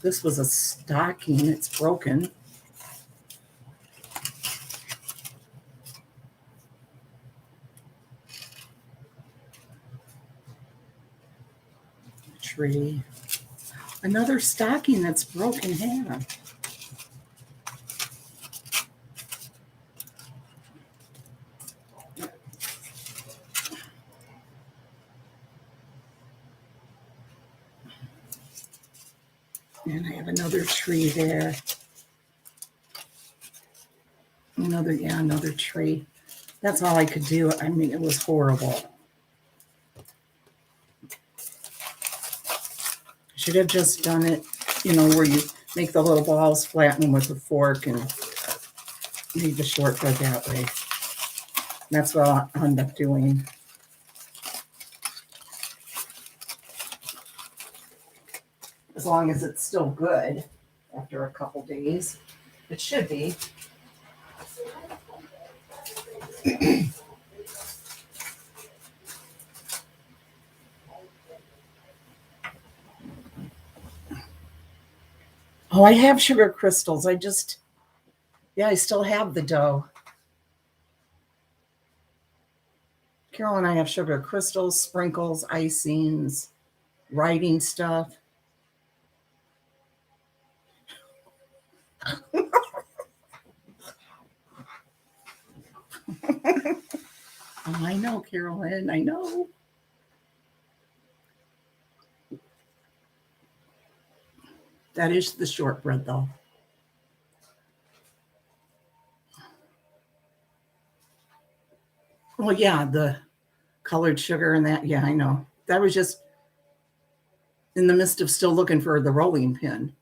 This was a stocking. It's broken. Tree. Another stocking that's broken half. And I have another tree there. Another tree. That's all I could do. I mean, it was horrible. Should have just done it, where you make the little balls, flatten them with a fork, and made the shortbread that way. That's what I'll end up doing. As long as it's still good after a couple days. It should be. Oh, I have sugar crystals. I still have the dough. Carol and I have sugar crystals, sprinkles, icings, writing stuff. Oh, I know, Carolyn. I know. That is the shortbread, though. Well, yeah, the colored sugar and that. Yeah, I know. That was just in the midst of still looking for the rolling pin.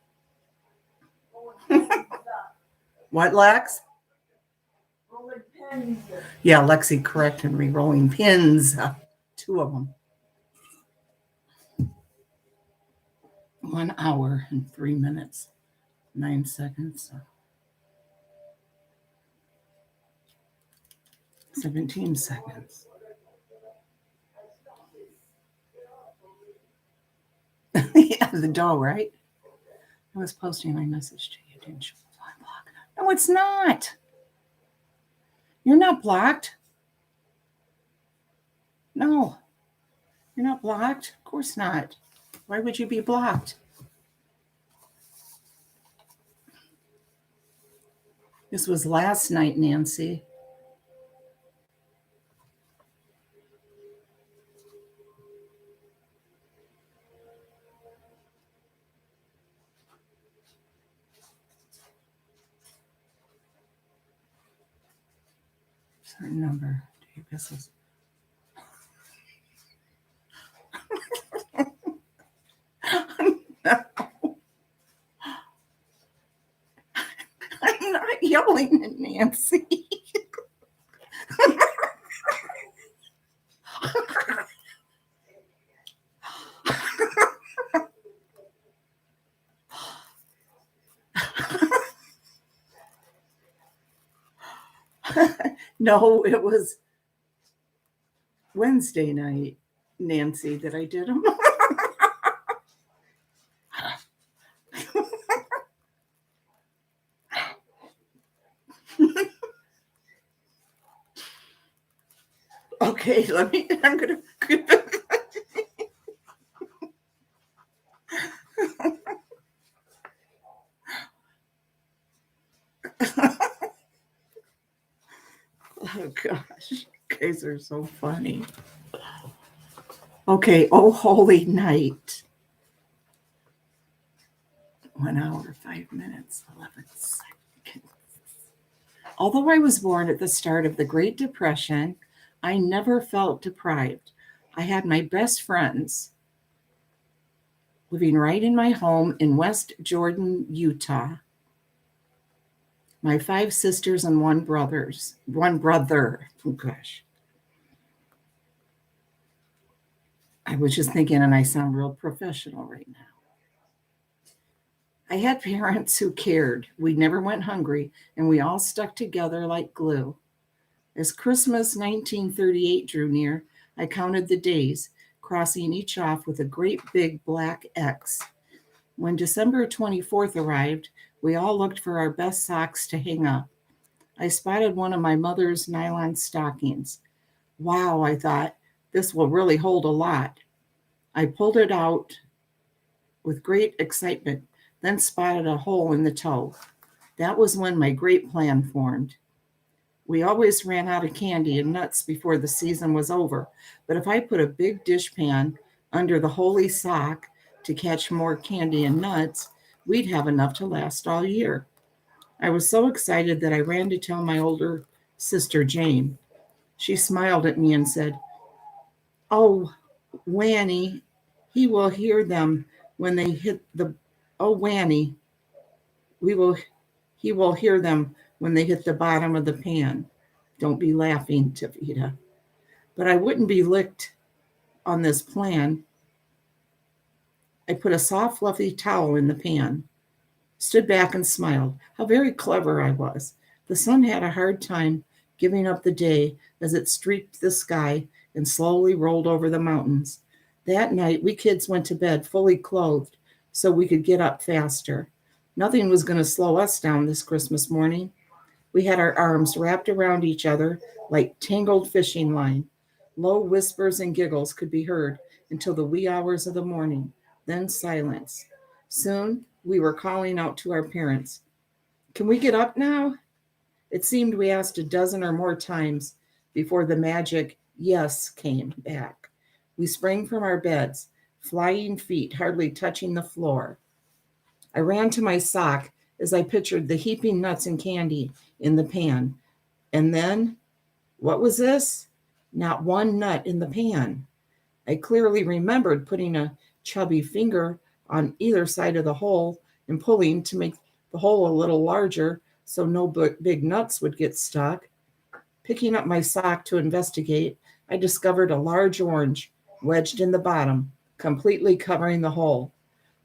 What, Lex? Rolling pins. Yeah, Lexi corrected me. Rolling pins. 2 of them. 1 hour and 3 minutes, 9 seconds. 17 seconds. Yeah, the dough, right? I was posting my message to you, didn't you? I'm blocked. No, it's not. You're not blocked. No, you're not blocked. Of course not. Why would you be blocked? This was last night, Nancy. Certain number. Do you business? No. I'm not yelling at Nancy. No, it was Wednesday night, Nancy, that I did them. Okay, I'm gonna Oh gosh, you guys are so funny. Okay, oh holy night. 1 hour, 5 minutes, 11 seconds. Although I was born at the start of the Great Depression, I never felt deprived. I had my best friends living right in my home in West Jordan, Utah. My 5 sisters and one brother. Oh gosh. I was just thinking, and I sound real professional right now. I had parents who cared. We never went hungry, and we all stuck together like glue. As Christmas 1938 drew near, I counted the days, crossing each off with a great big black X. When December 24th arrived, we all looked for our best socks to hang up. I spotted one of my mother's nylon stockings. Wow, I thought, this will really hold a lot. I pulled it out with great excitement, then spotted a hole in the toe. That was when my great plan formed. We always ran out of candy and nuts before the season was over, but if I put a big dishpan under the holy sock to catch more candy and nuts, we'd have enough to last all year. I was so excited that I ran to tell my older sister, Jane. She smiled at me and said, "Oh, Wanny, he will hear them when they hit the, oh, Wanny, he will hear them when they hit the bottom of the pan." Don't be laughing, Tavita. But I wouldn't be licked on this plan. I put a soft, fluffy towel in the pan, stood back and smiled. How very clever I was. The sun had a hard time giving up the day as it streaked the sky and slowly rolled over the mountains. That night, we kids went to bed fully clothed so we could get up faster. Nothing was going to slow us down this Christmas morning. We had our arms wrapped around each other like tangled fishing line. Low whispers and giggles could be heard until the wee hours of the morning, then silence. Soon, we were calling out to our parents, "Can we get up now?" It seemed we asked a dozen or more times before the magic yes came back. We sprang from our beds, flying feet hardly touching the floor. I ran to my sock as I pictured the heaping nuts and candy in the pan. And then, what was this? Not one nut in the pan. I clearly remembered putting a chubby finger on either side of the hole and pulling to make the hole a little larger so no big nuts would get stuck. Picking up my sock to investigate, I discovered a large orange wedged in the bottom, completely covering the hole.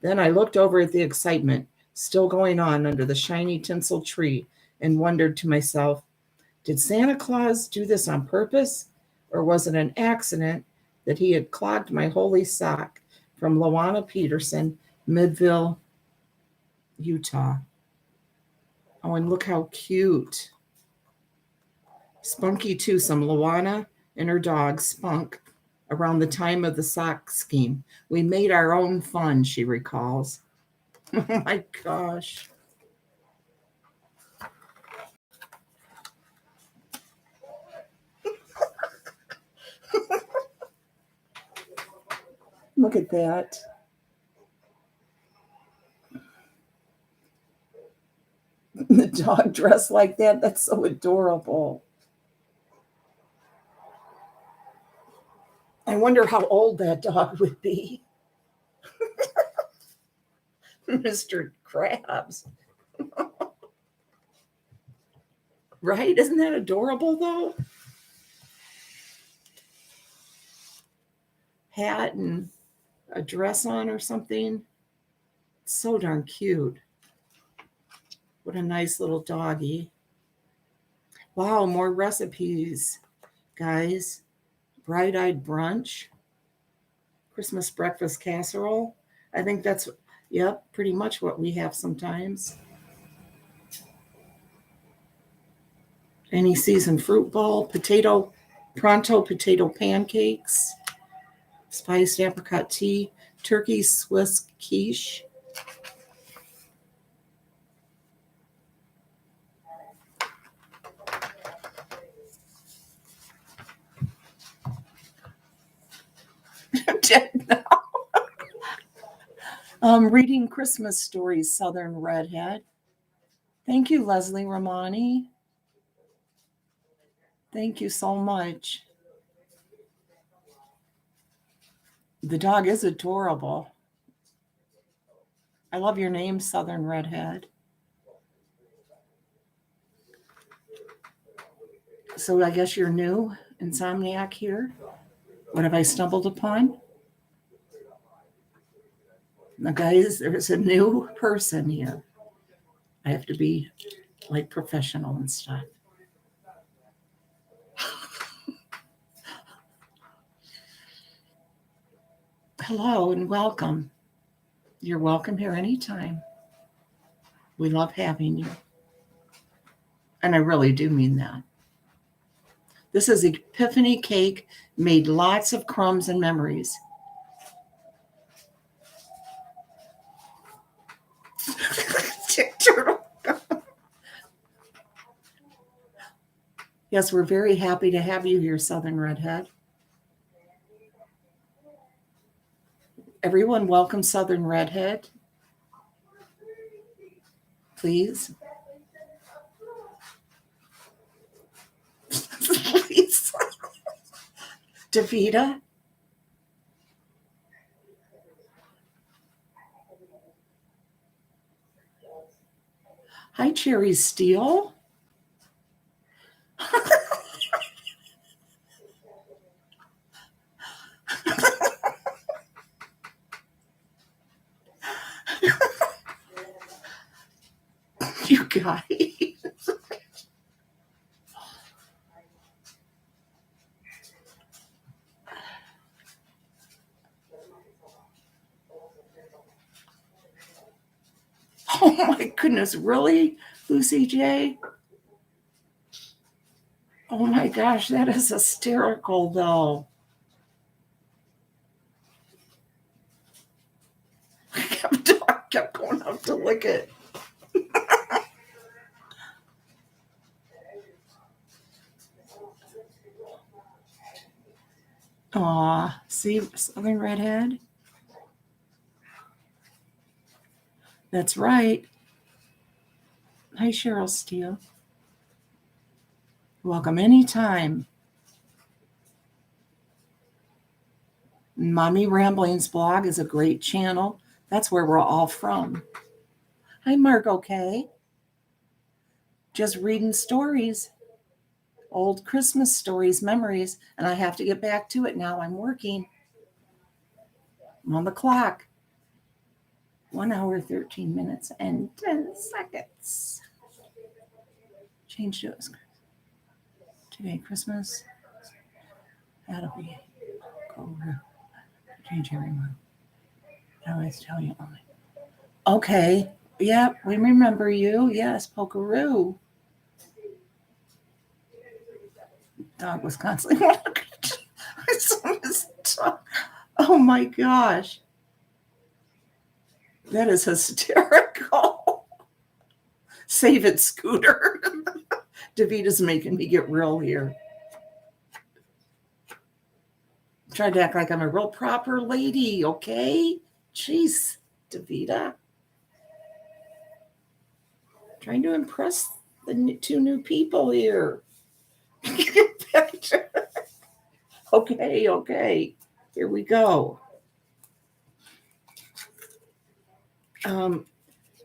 Then I looked over at the excitement still going on under the shiny tinsel tree and wondered to myself, did Santa Claus do this on purpose, or was it an accident that he had clogged my holy sock? From Luana Peterson, Midville, Utah. Oh, and look how cute. Spunky Twosome, Luana and her dog, Spunk, around the time of the sock scheme. We made our own fun, she recalls. Oh my gosh. Look at that. The dog dressed like that, that's so adorable. I wonder how old that dog would be. Mr. Krabs. Right? Isn't that adorable, though? Hat and a dress on or something. It's so darn cute. What a nice little doggy. Wow, more recipes, guys. Bright-eyed brunch. Christmas breakfast casserole. I think that's, yep, pretty much what we have sometimes. Any seasoned fruit bowl, pronto potato pancakes, spiced apricot tea, turkey Swiss quiche. did now. Reading Christmas stories, Southern Redhead. Thank you, Leslie Romani. Thank you so much. The dog is adorable. I love your name, Southern Redhead. So I guess you're new, Insomniac here. What have I stumbled upon? Now, guys, there's a new person here. I have to be like professional and stuff. Hello and welcome. You're welcome here anytime. We love having you. And I really do mean that. This is Epiphany cake, made lots of crumbs and memories. Yes, we're very happy to have you here, Southern Redhead. Everyone, welcome Southern Redhead. Please. Please. Davita. Hi, Cherry Steele. You guys. Oh my goodness, really, Lucy J? Oh my gosh, that is hysterical, though. I kept going up to lick it. Aw, see, Southern Redhead? That's right. Hi, Cheryl Steele. Welcome anytime. Mommy Ramblings blog is a great channel. That's where we're all from. Hi, Margot K. Just reading stories, old Christmas stories, memories, and I have to get back to it now. I'm working. I'm on the clock. 1 hour, 13 minutes, and 10 seconds. Change to today, Christmas. That'll be go change every month. I always tell you only. Okay. Yeah, we remember you. Yes, Pokeroo. Dog was constantly. Oh my gosh. That is hysterical. Save it, Scooter. Davita's making me get real here. Try to act like I'm a real proper lady, okay? Jeez, Davita. Trying to impress the two new people here. Okay. Here we go.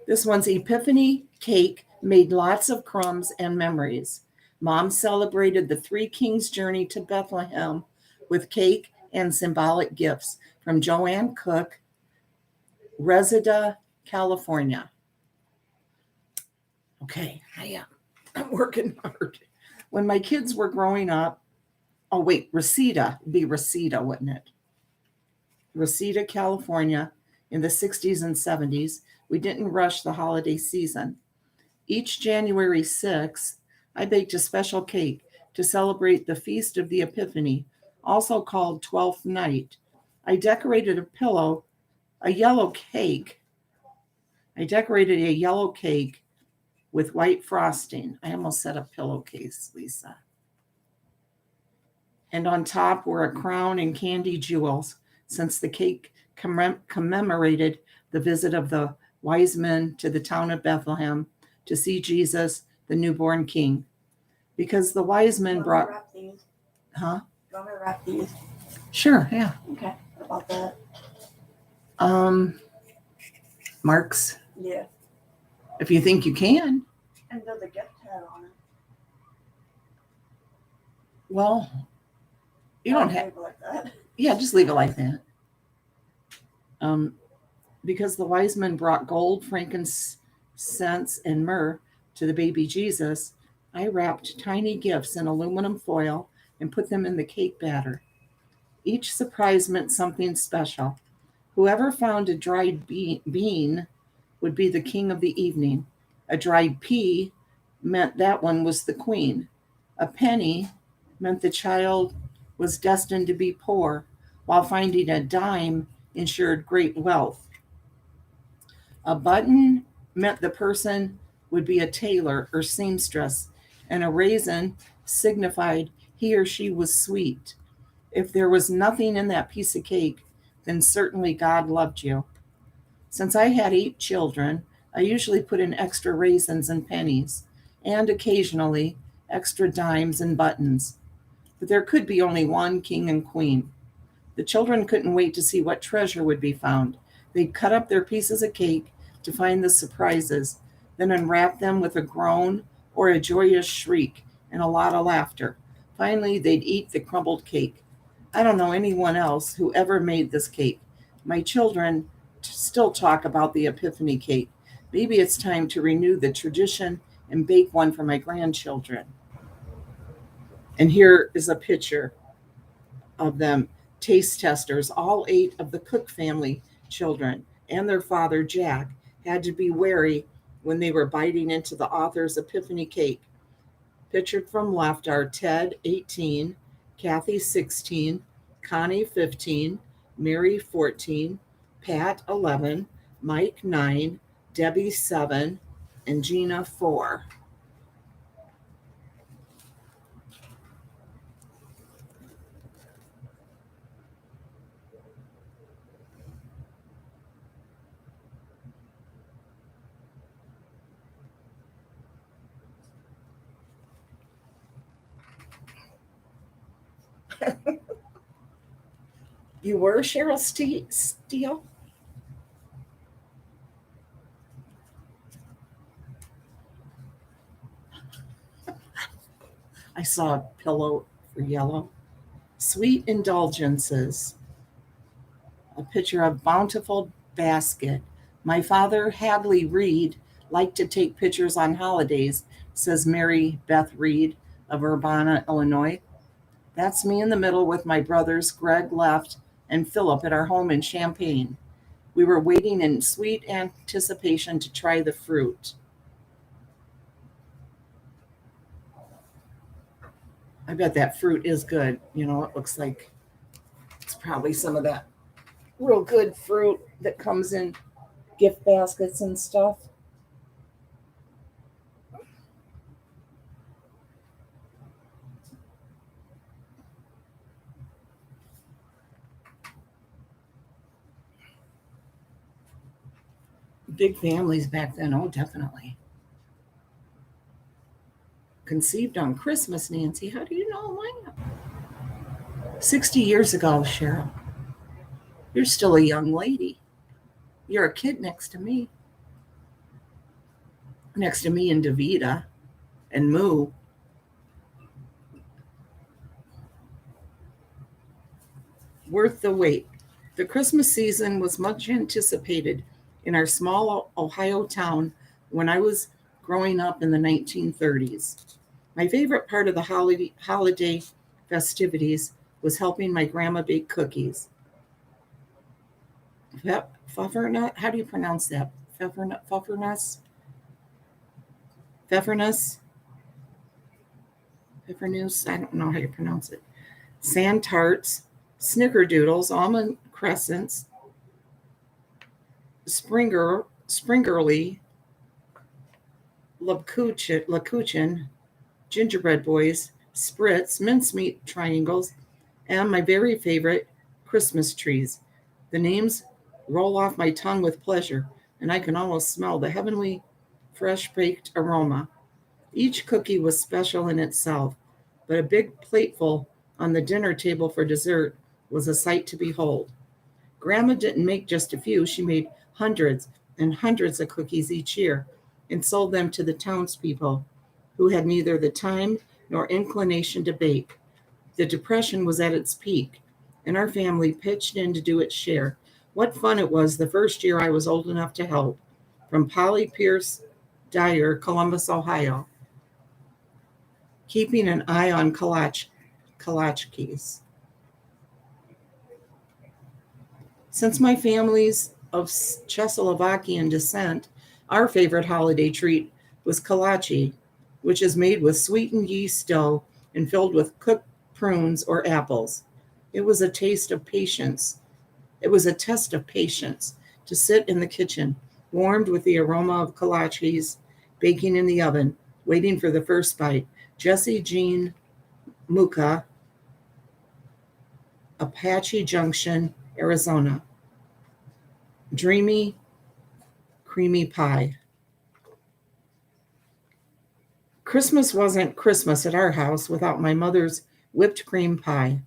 This one's Epiphany cake, made lots of crumbs and memories. Mom celebrated the Three Kings journey to Bethlehem with cake and symbolic gifts from Joanne Cook, Reseda, California. Okay, I'm working hard. When my kids were growing up, Reseda, it'd be Reseda, wouldn't it? Reseda, California, in the 60s and 70s, we didn't rush the holiday season. Each January 6th, I baked a special cake to celebrate the Feast of the Epiphany, also called Twelfth Night. I decorated a yellow cake with white frosting. I almost said a pillowcase, Lisa. And on top were a crown and candy jewels since the cake commemorated the visit of the wise men to the town of Bethlehem to see Jesus, the newborn king. Because the wise men brought... Wrap these. Huh? You want me to wrap these? Sure, yeah. Okay. What about that? Marks, Yeah. if you think you can. And there's a gift tag on it. Well, you don't have... Leave it like that. Yeah, just leave it like that. Because the wise men brought gold, frankincense, and myrrh to the baby Jesus, I wrapped tiny gifts in aluminum foil and put them in the cake batter. Each surprise meant something special. Whoever found a dried bean would be the king of the evening. A dried pea meant that one was the queen. A penny meant the child was destined to be poor, while finding a dime ensured great wealth. A button meant the person would be a tailor or seamstress, and a raisin signified he or she was sweet. If there was nothing in that piece of cake, then certainly God loved you. Since I had 8 children, I usually put in extra raisins and pennies, and occasionally extra dimes and buttons. But there could be only one king and queen. The children couldn't wait to see what treasure would be found. They'd cut up their pieces of cake to find the surprises, then unwrap them with a groan or a joyous shriek and a lot of laughter. Finally, they'd eat the crumbled cake. I don't know anyone else who ever made this cake. My children still talk about the Epiphany cake. Maybe it's time to renew the tradition and bake one for my grandchildren. And here is a picture of them, taste testers. All 8 of the Cook family children and their father, Jack, had to be wary when they were biting into the author's Epiphany cake. Pictured from left are Ted, 18, Kathy, 16, Connie, 15, Mary, 14, Pat, 11, Mike, 9, Debbie, 7, and Gina, 4. You were Cheryl Steele? I saw a pillow for yellow. Sweet indulgences. A picture of bountiful basket. My father, Hadley Reed, liked to take pictures on holidays, says Mary Beth Reed of Urbana, Illinois. That's me in the middle with my brothers, Greg left, and Philip at our home in Champaign. We were waiting in sweet anticipation to try the fruit. I bet that fruit is good. You know, it looks like it's probably some of that real good fruit that comes in gift baskets and stuff. Big families back then. Oh, definitely. Conceived on Christmas, Nancy. How do you know mine? 60 years ago, Cheryl. You're still a young lady. You're a kid next to me. Next to me and Davita and Moo. Worth the wait. The Christmas season was much anticipated in our small Ohio town when I was growing up in the 1930s. My favorite part of the holiday festivities was helping my grandma bake cookies. Pfeffernut? How do you pronounce that? Pfeffernus? Pfeffernus? Pfeffernus? I don't know how you pronounce it. Sand tarts, snickerdoodles, almond crescents, springerly, lakuchen, gingerbread boys, spritz, mincemeat triangles, and my very favorite, Christmas trees. The names roll off my tongue with pleasure, and I can almost smell the heavenly, fresh baked aroma. Each cookie was special in itself, but a big plateful on the dinner table for dessert was a sight to behold. Grandma didn't make just a few, she made hundreds and hundreds of cookies each year and sold them to the townspeople who had neither the time nor inclination to bake. The Depression was at its peak, and our family pitched in to do its share. What fun it was the first year I was old enough to help. From Polly Pierce Dyer, Columbus, Ohio, keeping an eye on kolaches. Since my family's of Czechoslovakian descent, our favorite holiday treat was kolache, which is made with sweetened yeast dough and filled with cooked prunes or apples. It was a taste of patience. It was a test of patience to sit in the kitchen, warmed with the aroma of kolaches baking in the oven, waiting for the first bite. Jessie Jean Muka, Apache Junction, Arizona. Dreamy, creamy pie. Christmas wasn't Christmas at our house without my mother's whipped cream pie.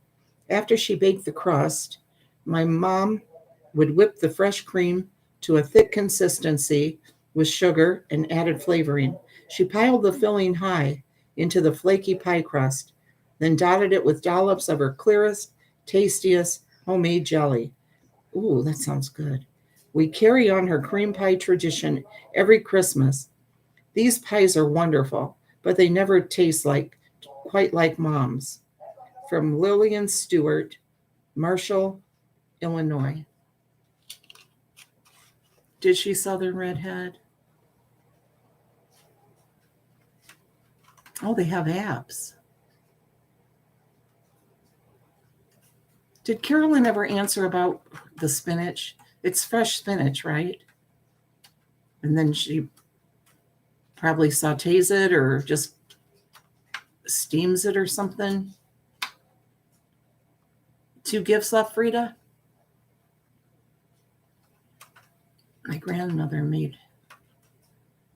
After she baked the crust, my mom would whip the fresh cream to a thick consistency with sugar and added flavoring. She piled the filling high into the flaky pie crust, then dotted it with dollops of her clearest, tastiest homemade jelly. Ooh, that sounds good. We carry on her cream pie tradition every Christmas. These pies are wonderful, but they never taste quite like Mom's. From Lillian Stewart, Marshall, Illinois. Did she Southern Redhead? Oh, they have apps. Did Carolyn ever answer about the spinach? It's fresh spinach, right? And then she probably sautés it or just steams it or something. 2 gifts left, Frida? My grandmother made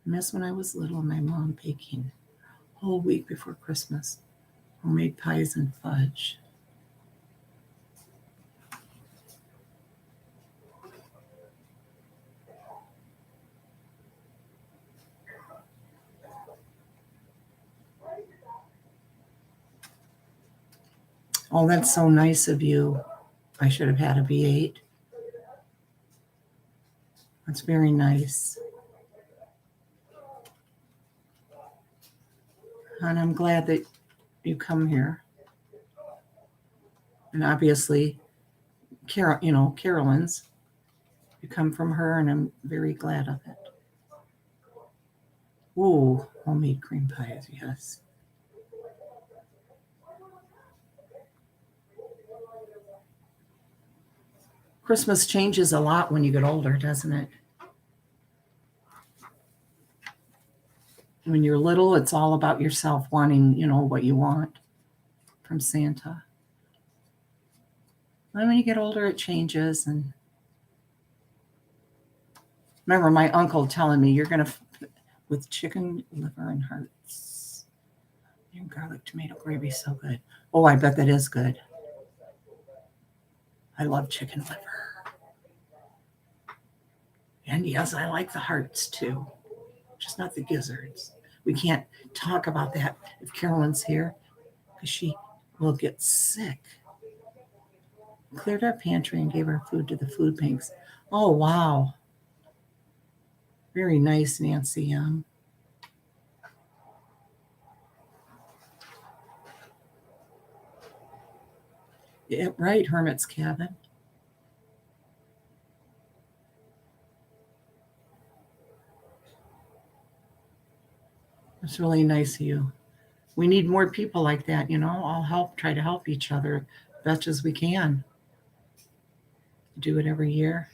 mess when I was little, my mom baking whole week before Christmas. Homemade pies and fudge. Oh, that's so nice of you. I should have had a V8. That's very nice. And I'm glad that you come here. And obviously, Carolyn's. You come from her, and I'm very glad of it. Ooh, homemade cream pies, yes. Christmas changes a lot when you get older, doesn't it? When you're little, it's all about yourself wanting, what you want from Santa. Then when you get older, it changes. And remember my uncle telling me, you're going to, with chicken liver and hearts, and garlic tomato gravy, so good. Oh, I bet that is good. I love chicken liver. And yes, I like the hearts too, just not the gizzards. We can't talk about that if Carolyn's here because she will get sick. Cleared our pantry and gave our food to the food banks. Oh, wow. Very nice, Nancy Young. Yeah, right, Hermit's Cabin. It's really nice of you. We need more people like that, I'll try to help each other as best as we can. Do it every year.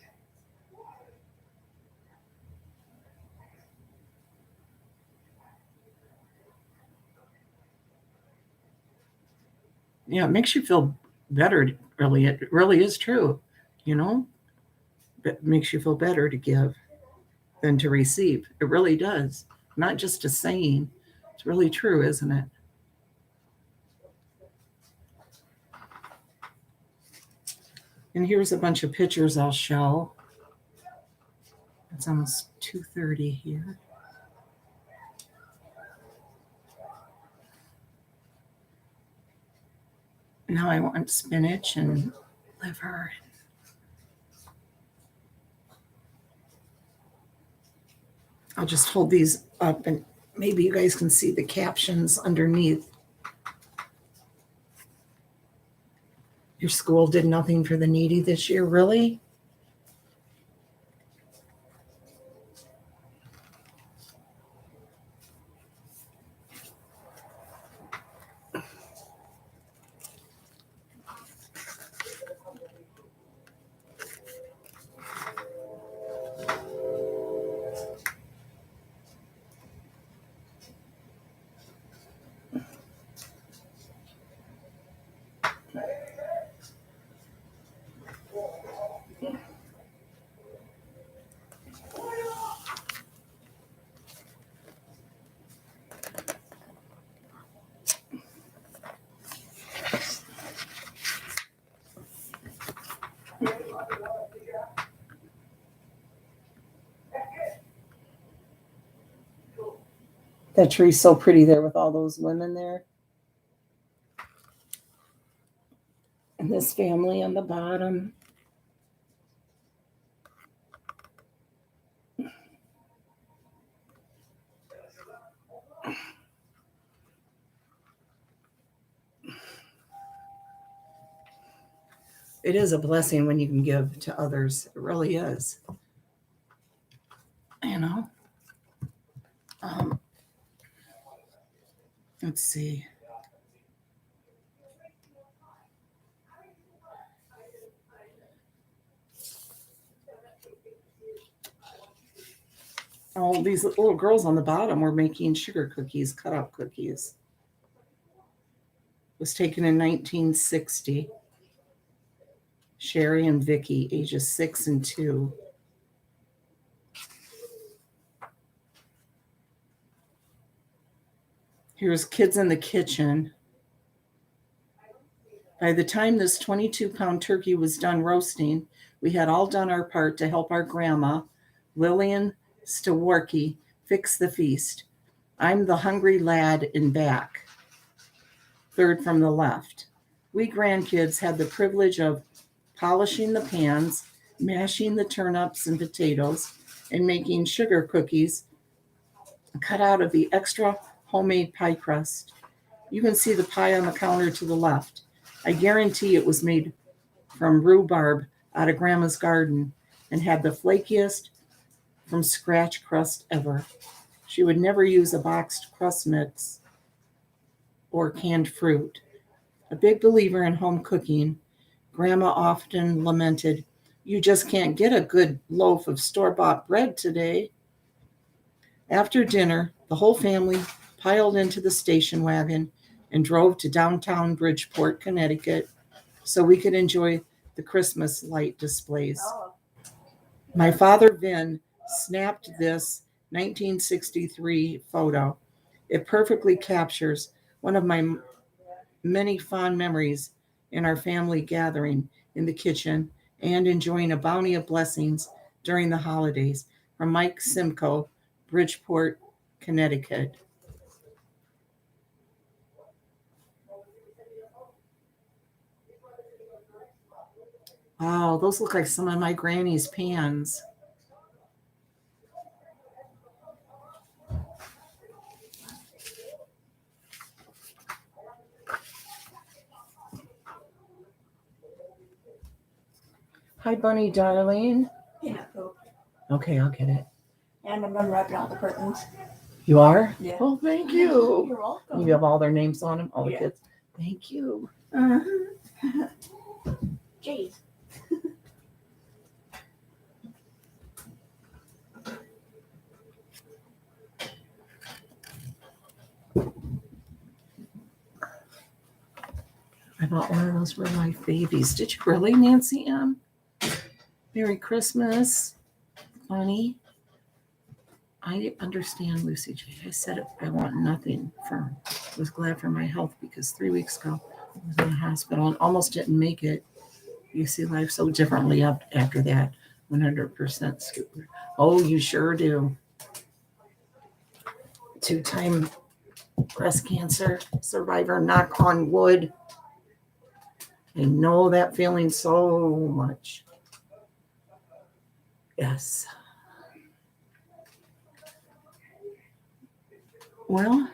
Yeah, it makes you feel better It really is true, you know? It makes you feel better to give than to receive. It really does. Not just a saying. It's really true, isn't it? And here's a bunch of pictures I'll show. It's almost 2:30 here. Now I want spinach and liver. I'll just hold these up and maybe you guys can see the captions underneath. Your school did nothing for the needy this year, really? That tree's so pretty there with all those women there. And this family on the bottom. It is a blessing when you can give to others. It really is. You know? Let's see. Oh, these little girls on the bottom were making sugar cookies, cut up cookies. It was taken in 1960. Sherry and Vicky, ages 6 and 2. Here's kids in the kitchen. By the time this 22-pound turkey was done roasting, we had all done our part to help our grandma, Lillian Stewarkey, fix the feast. I'm the hungry lad in back, third from the left. We grandkids had the privilege of polishing the pans, mashing the turnips and potatoes, and making sugar cookies cut out of the extra homemade pie crust. You can see the pie on the counter to the left. I guarantee it was made from rhubarb out of Grandma's garden and had the flakiest from scratch crust ever. She would never use a boxed crust mix or canned fruit. A big believer in home cooking, Grandma often lamented, "You just can't get a good loaf of store-bought bread today." After dinner, the whole family piled into the station wagon and drove to downtown Bridgeport, Connecticut, so we could enjoy the Christmas light displays. Oh, My father, Vin, snapped this 1963 photo. It perfectly captures one of my many fond memories in our family gathering in the kitchen and enjoying a bounty of blessings during the holidays. From Mike Simcoe, Bridgeport, Connecticut. Wow, those look like some of my granny's pans. Hi, Bunny, darling. peanut poop. Okay, I'll get it. And I'm unwrapping all the curtains. You are? Yeah. Oh, thank you. You're welcome. You have all their names on them, all the Yeah. kids. Thank you. Uh-huh. Jeez. I I bought one of those real life babies. Did you really, Nancy M? Merry Christmas, honey. I understand, Lucy J. I said I want nothing firm. I was glad for my health because 3 weeks ago I was in the hospital and almost didn't make it. You see life so differently up after that. 100% super. Oh, you sure do. 2-time breast cancer survivor, knock on wood. I know that feeling so much. Yes. Well,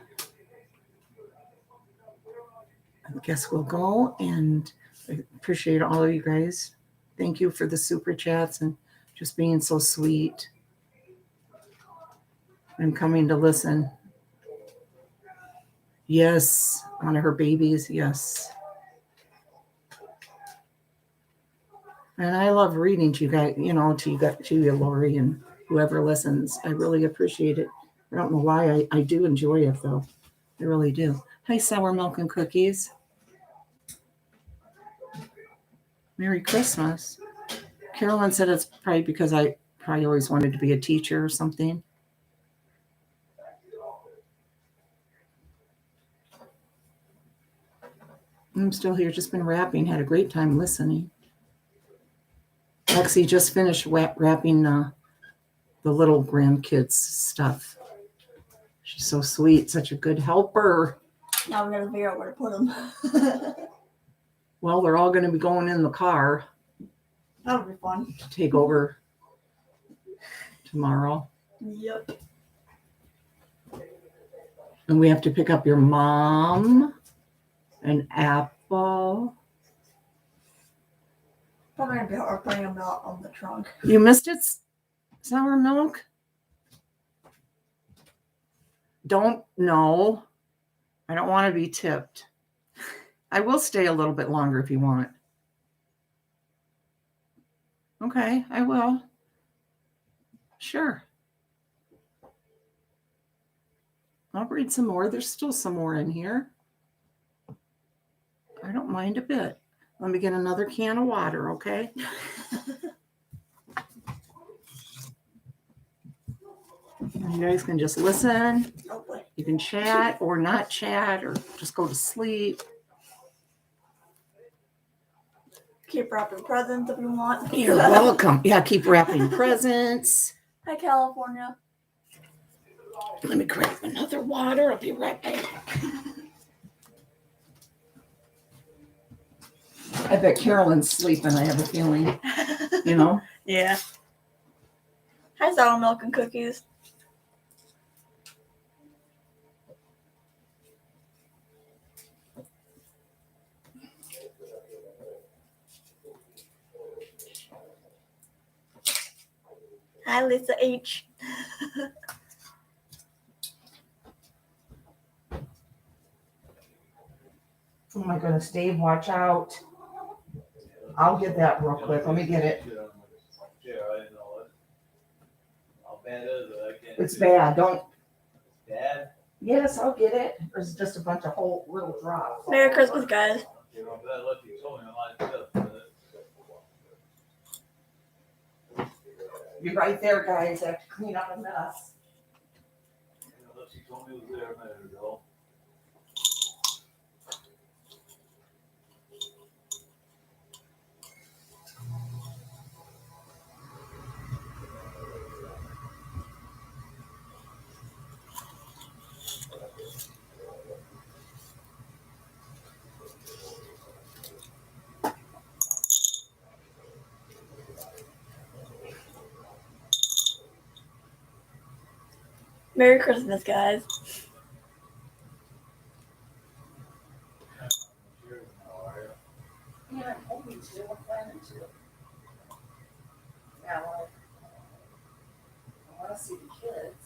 I guess we'll go, and I appreciate all of you guys. Thank you for the super chats and just being so sweet and coming to listen. Yes, one of her babies, yes. And I love reading to you guys, to you, Lori, and whoever listens. I really appreciate it. I don't know why I do enjoy it, though. I really do. Hi, Sour Milk and Cookies. Merry Christmas. Carolyn said it's probably because I probably always wanted to be a teacher or something. I'm still here, just been wrapping. Had a great time listening. Lexi just finished wrapping the little grandkids stuff. She's so sweet, such a good helper. Now we're gonna figure out where to put them. Well, they're all going to be going in the car That'll be fun. to take over tomorrow. Yep. And we have to pick up your mom, an apple. Probably gonna be hard putting them out on the trunk. You missed it, Sour Milk? Don't know. I don't want to be tipped. I will stay a little bit longer if you want. Okay, I will. Sure. I'll read some more. There's still some more in here. I don't mind a bit. Let me get another can of water, okay? You guys can just listen. Hopefully. You can chat or not chat or just go to sleep. Keep wrapping presents if you want. You're welcome. Yeah, keep wrapping presents. Hi, California. Let me grab another water. I'll be right back. I bet Carolyn's sleeping. I have a feeling, Yeah. Hi, Sour Milk and Cookies. Hi, Lisa H. Oh my goodness, Dave, watch out. I'll get that real quick. Let me get it. Yeah, I didn't know it. How bad is it? I can't. It's see. bad. Don't. Bad? Yes, I'll get it. There's just a bunch of whole little drops. Merry Christmas, guys. You know, that lucky you told me a lot of stuff. You're right there, guys. I have to clean up a mess. Unless you told me it was there a minute ago. Merry Christmas, guys. Yeah, I'm hoping to. I'm planning to. Yeah, well, I want to see the kids.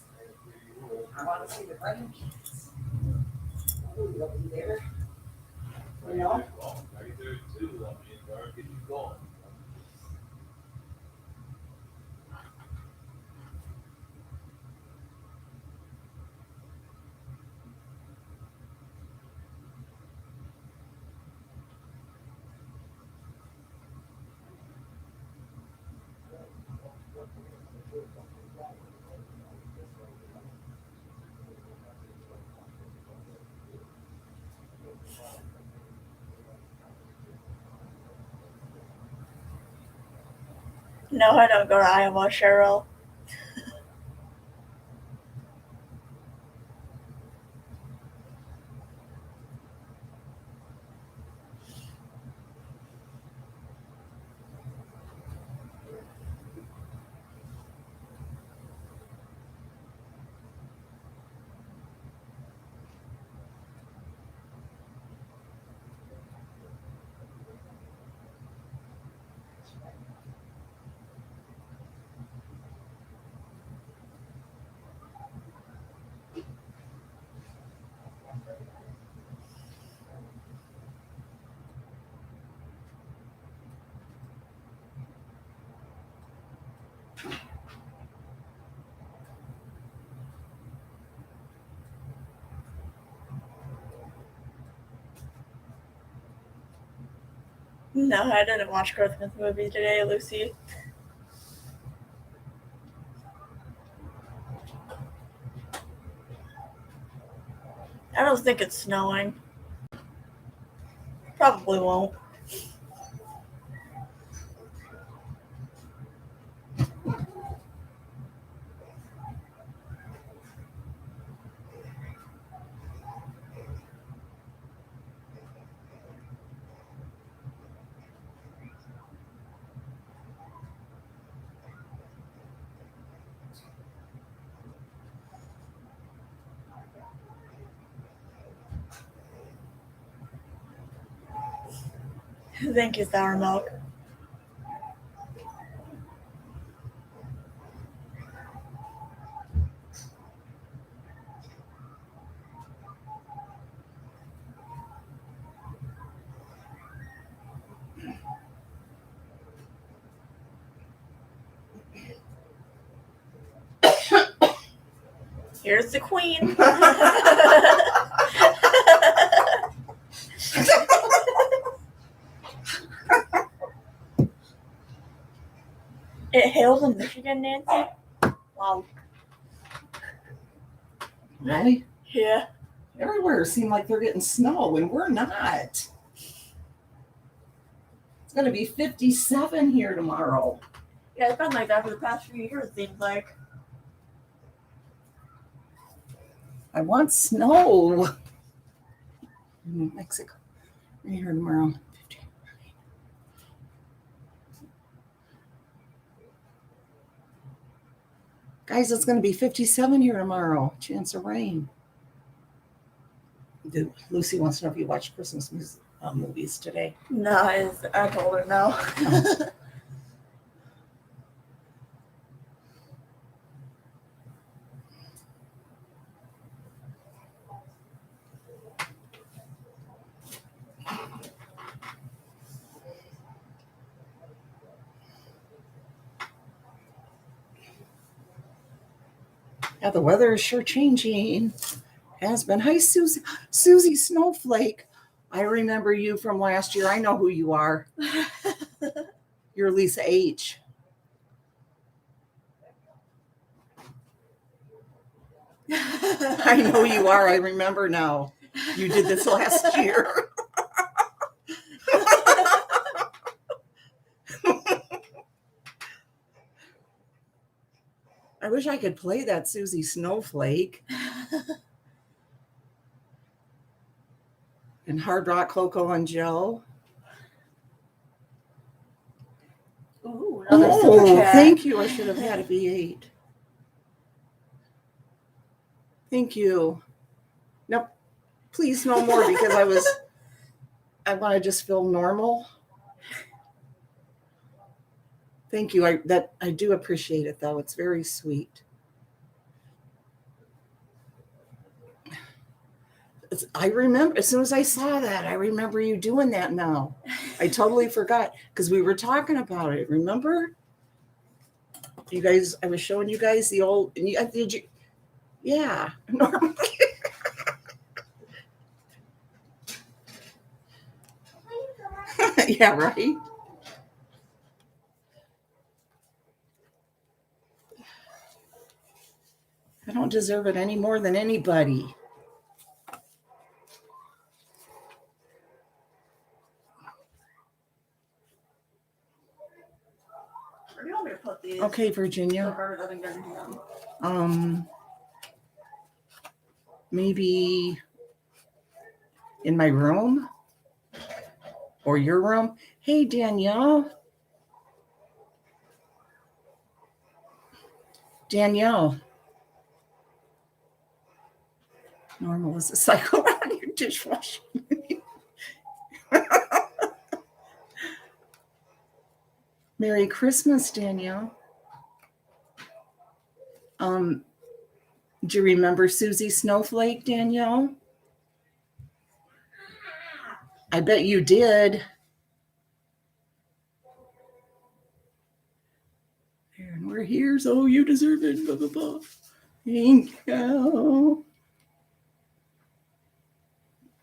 I want to see the grandkids. Oh, you'll be there. You know? Right there too. I mean, where can you go? No, I don't go to Iowa, Cheryl. No, I didn't watch Christmas movie today, Lucy. I don't think it's snowing. Probably won't. Thank you, Sour Milk. Here's the queen. It hails in Michigan, Nancy? Wow. Really? Yeah. Everywhere seem like they're getting snow, and we're not. It's going to be 57 here tomorrow. Yeah, it's been like that for the past few years, it seems like. I want snow. Mexico. Right here tomorrow. 50. Guys, it's going to be 57 here tomorrow. Chance of rain. Lucy wants to know if you watched Christmas movies today. No, I told her no. Yeah, the weather is sure changing. Has been. Hi, Susie. Susie Snowflake. I remember you from last year. I know who you are. You're Lisa H. I know you are. I remember now. You did this last year. I wish I could play that Susie Snowflake. And Hard Rock Coco and Joe. Ooh, another super chat. Thank you. I should have had a V8. Thank you. Nope. Please no more because I want to just feel normal. Thank you. I do appreciate it though. It's very sweet. I remember as soon as I saw that, I remember you doing that now. I totally forgot because we were talking about it. Remember? You guys, I was showing you guys the old, and did you? Yeah. Yeah, right? I don't deserve it any more than anybody. You want me put these. Okay, So Virginia. Barbara doesn't get into them. Maybe in my room or your room. Hey, Danielle. Danielle. Normal is a cycle on your dishwasher. Merry Christmas, Danielle. Do you remember Susie Snowflake, Danielle? I bet you did. And we're here, so you deserve it. Blah, blah, blah. Thank you.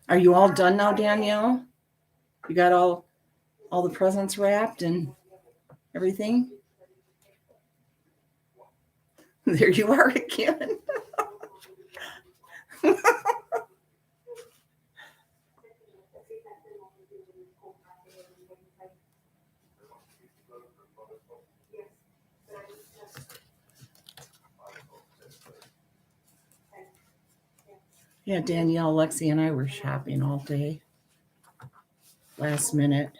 Are you all done now, Danielle? You got all the presents wrapped and everything? There you are again. Yeah, Danielle, Lexi, and I were shopping all day. Last minute.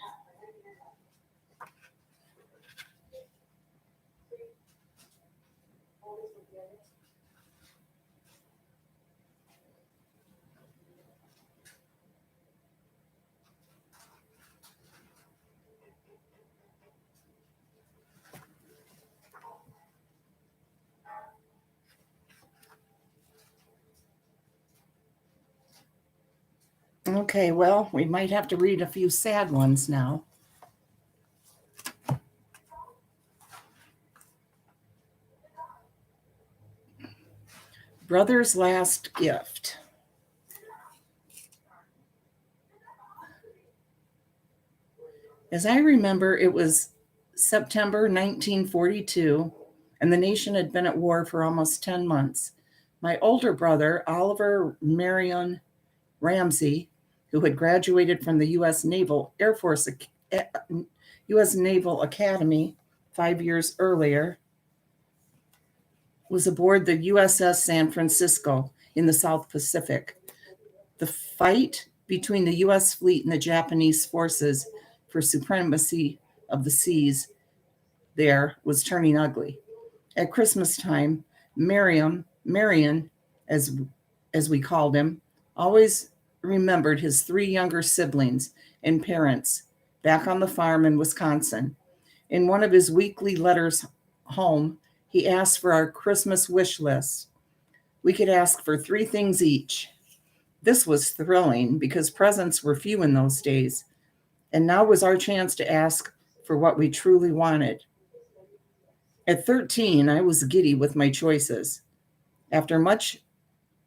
Okay, well, we might have to read a few sad ones now. Brother's last gift. As I remember, it was September 1942, and the nation had been at war for almost 10 months. My older brother, Oliver Marion Ramsey, who had graduated from the U.S. Naval Academy 5 years earlier, was aboard the USS San Francisco in the South Pacific. The fight between the U.S. fleet and the Japanese forces for supremacy of the seas there was turning ugly. At Christmas time, Marion, as we called him, always remembered his 3 younger siblings and parents back on the farm in Wisconsin. In one of his weekly letters home, he asked for our Christmas wish list. We could ask for 3 things each. This was thrilling because presents were few in those days, and now was our chance to ask for what we truly wanted. At 13, I was giddy with my choices. After much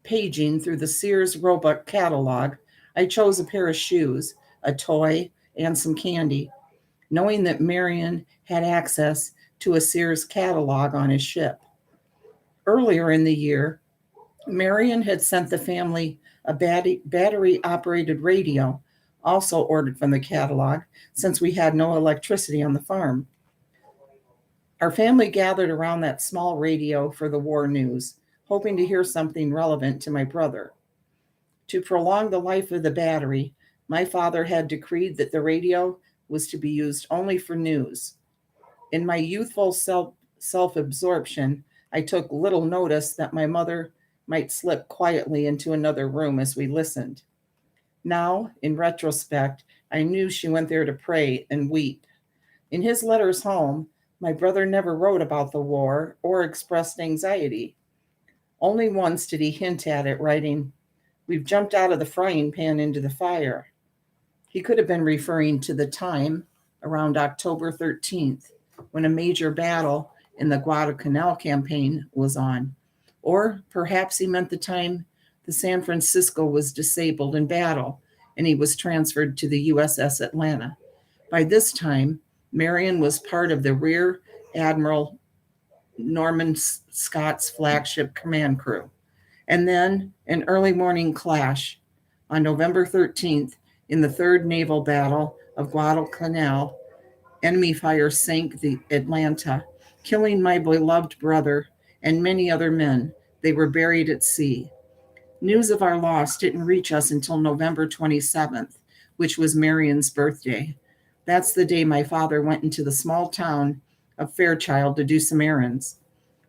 paging through the Sears Roebuck catalog, I chose a pair of shoes, a toy, and some candy, knowing that Marion had access to a Sears catalog on his ship. Earlier in the year, Marion had sent the family a battery-operated radio, also ordered from the catalog, since we had no electricity on the farm. Our family gathered around that small radio for the war news, hoping to hear something relevant to my brother. To prolong the life of the battery, my father had decreed that the radio was to be used only for news. In my youthful self-absorption, I took little notice that my mother might slip quietly into another room as we listened. Now, in retrospect, I knew she went there to pray and weep. In his letters home, my brother never wrote about the war or expressed anxiety. Only once did he hint at it, writing, "We've jumped out of the frying pan into the fire." He could have been referring to the time around October 13th, when a major battle in the Guadalcanal campaign was on. Or perhaps he meant the time the San Francisco was disabled in battle and he was transferred to the USS Atlanta. By this time, Marion was part of the Rear Admiral Norman Scott's flagship command crew. And then an early morning clash on November 13th in the Third Naval Battle of Guadalcanal. Enemy fire sank the Atlanta, killing my beloved brother and many other men. They were buried at sea. News of our loss didn't reach us until November 27th, which was Marion's birthday. That's the day my father went into the small town of Fairchild to do some errands.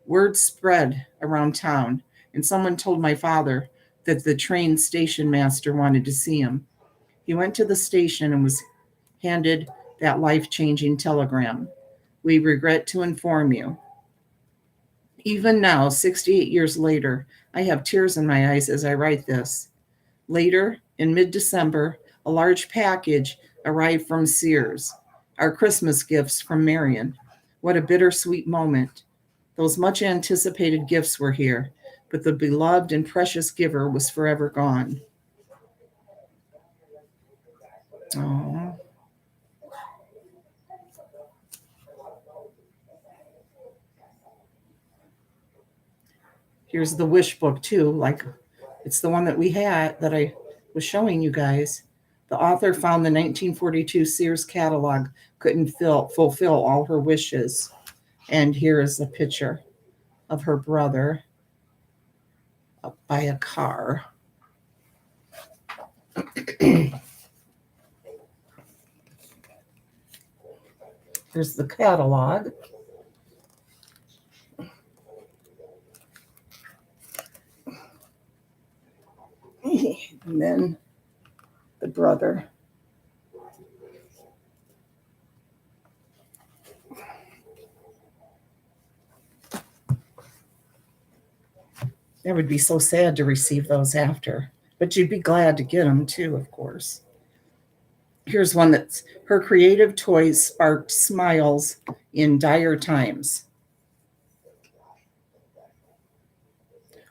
Word spread around town, and someone told my father that the train station master wanted to see him. He went to the station and was handed that life-changing telegram. We regret to inform you. Even now, 68 years later, I have tears in my eyes as I write this. Later, in mid-December, a large package arrived from Sears, our Christmas gifts from Marion. What a bittersweet moment. Those much anticipated gifts were here, but the beloved and precious giver was forever gone. Oh. Here's the wish book too, like it's the one that we had that I was showing you guys. The author found the 1942 Sears catalog couldn't fulfill all her wishes. And here is a picture of her brother up by a car. Here's the catalog. And then the brother. It would be so sad to receive those after, but you'd be glad to get them too, of course. Here's one that's her creative toys sparked smiles in dire times.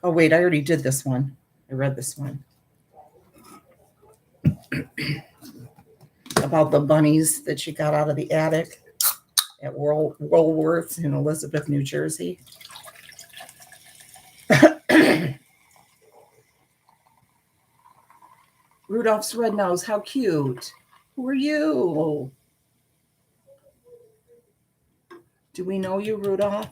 Oh, wait, I already did this one. I read this one. About the bunnies that she got out of the attic at Woolworth's in Elizabeth, New Jersey. Rudolph's red nose, how cute. Who are you? Do we know you, Rudolph?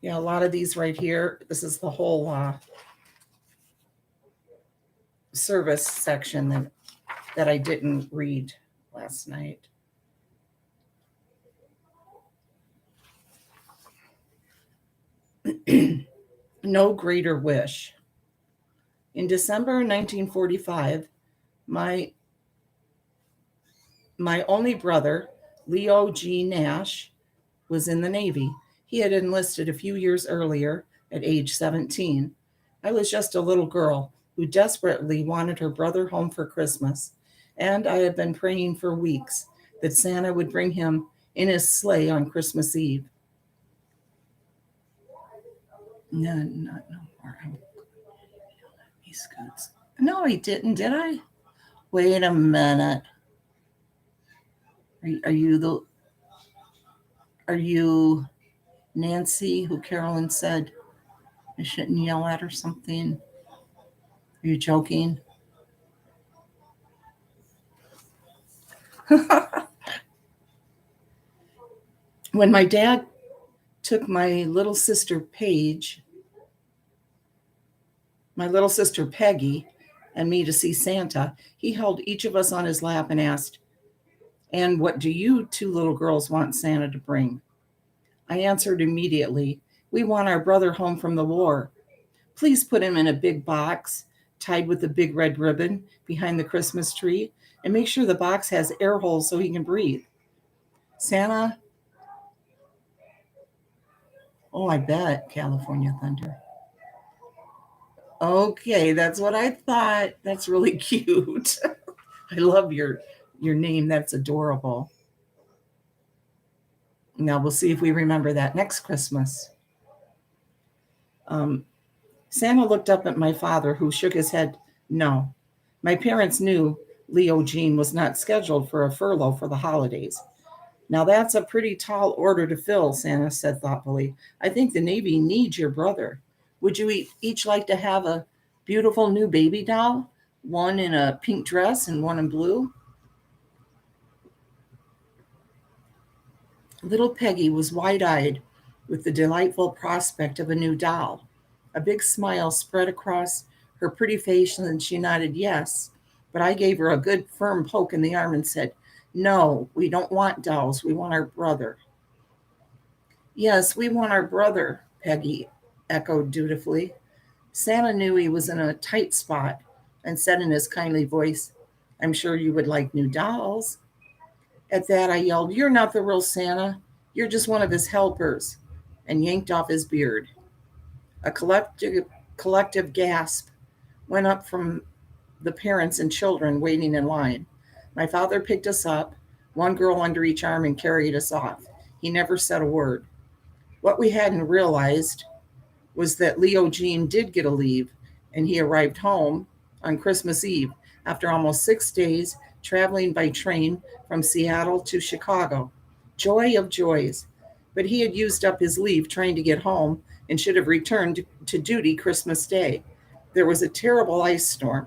Yeah, a lot of these right here. This is the whole service section that I didn't read last night. No greater wish. In December 1945, my only brother, Leo G. Nash, was in the Navy. He had enlisted a few years earlier at age 17. I was just a little girl who desperately wanted her brother home for Christmas, and I had been praying for weeks that Santa would bring him in his sleigh on Christmas Eve. No more. He scoots. No, I didn't, did I? Wait a minute. Are you Nancy, who Carolyn said I shouldn't yell at or something? Are you joking? When my dad took my little sister Peggy, and me to see Santa, he held each of us on his lap and asked, "And what do you two little girls want Santa to bring?" I answered immediately, "We want our brother home from the war. Please put him in a big box tied with a big red ribbon behind the Christmas tree, and make sure the box has air holes so he can breathe." Santa, oh, I bet, California Thunder. Okay, that's what I thought. That's really cute. I love your name. That's adorable. Now we'll see if we remember that next Christmas. Santa looked up at my father, who shook his head no. My parents knew Leo Jean was not scheduled for a furlough for the holidays. Now that's a pretty tall order to fill, Santa said thoughtfully. I think the Navy needs your brother. Would you each like to have a beautiful new baby doll? One in a pink dress and one in blue? Little Peggy was wide-eyed with the delightful prospect of a new doll. A big smile spread across her pretty face, and she nodded yes. But I gave her a good firm poke in the arm and said, "No, we don't want dolls. We want our brother." "Yes, we want our brother," Peggy echoed dutifully. Santa knew he was in a tight spot and said in his kindly voice, "I'm sure you would like new dolls." At that, I yelled, "You're not the real Santa. You're just one of his helpers," and yanked off his beard. A collective gasp went up from the parents and children waiting in line. My father picked us up, one girl under each arm, and carried us off. He never said a word. What we hadn't realized was that Leo Jean did get a leave, and he arrived home on Christmas Eve after almost 6 days traveling by train from Seattle to Chicago. Joy of joys. But he had used up his leave trying to get home and should have returned to duty Christmas Day. There was a terrible ice storm,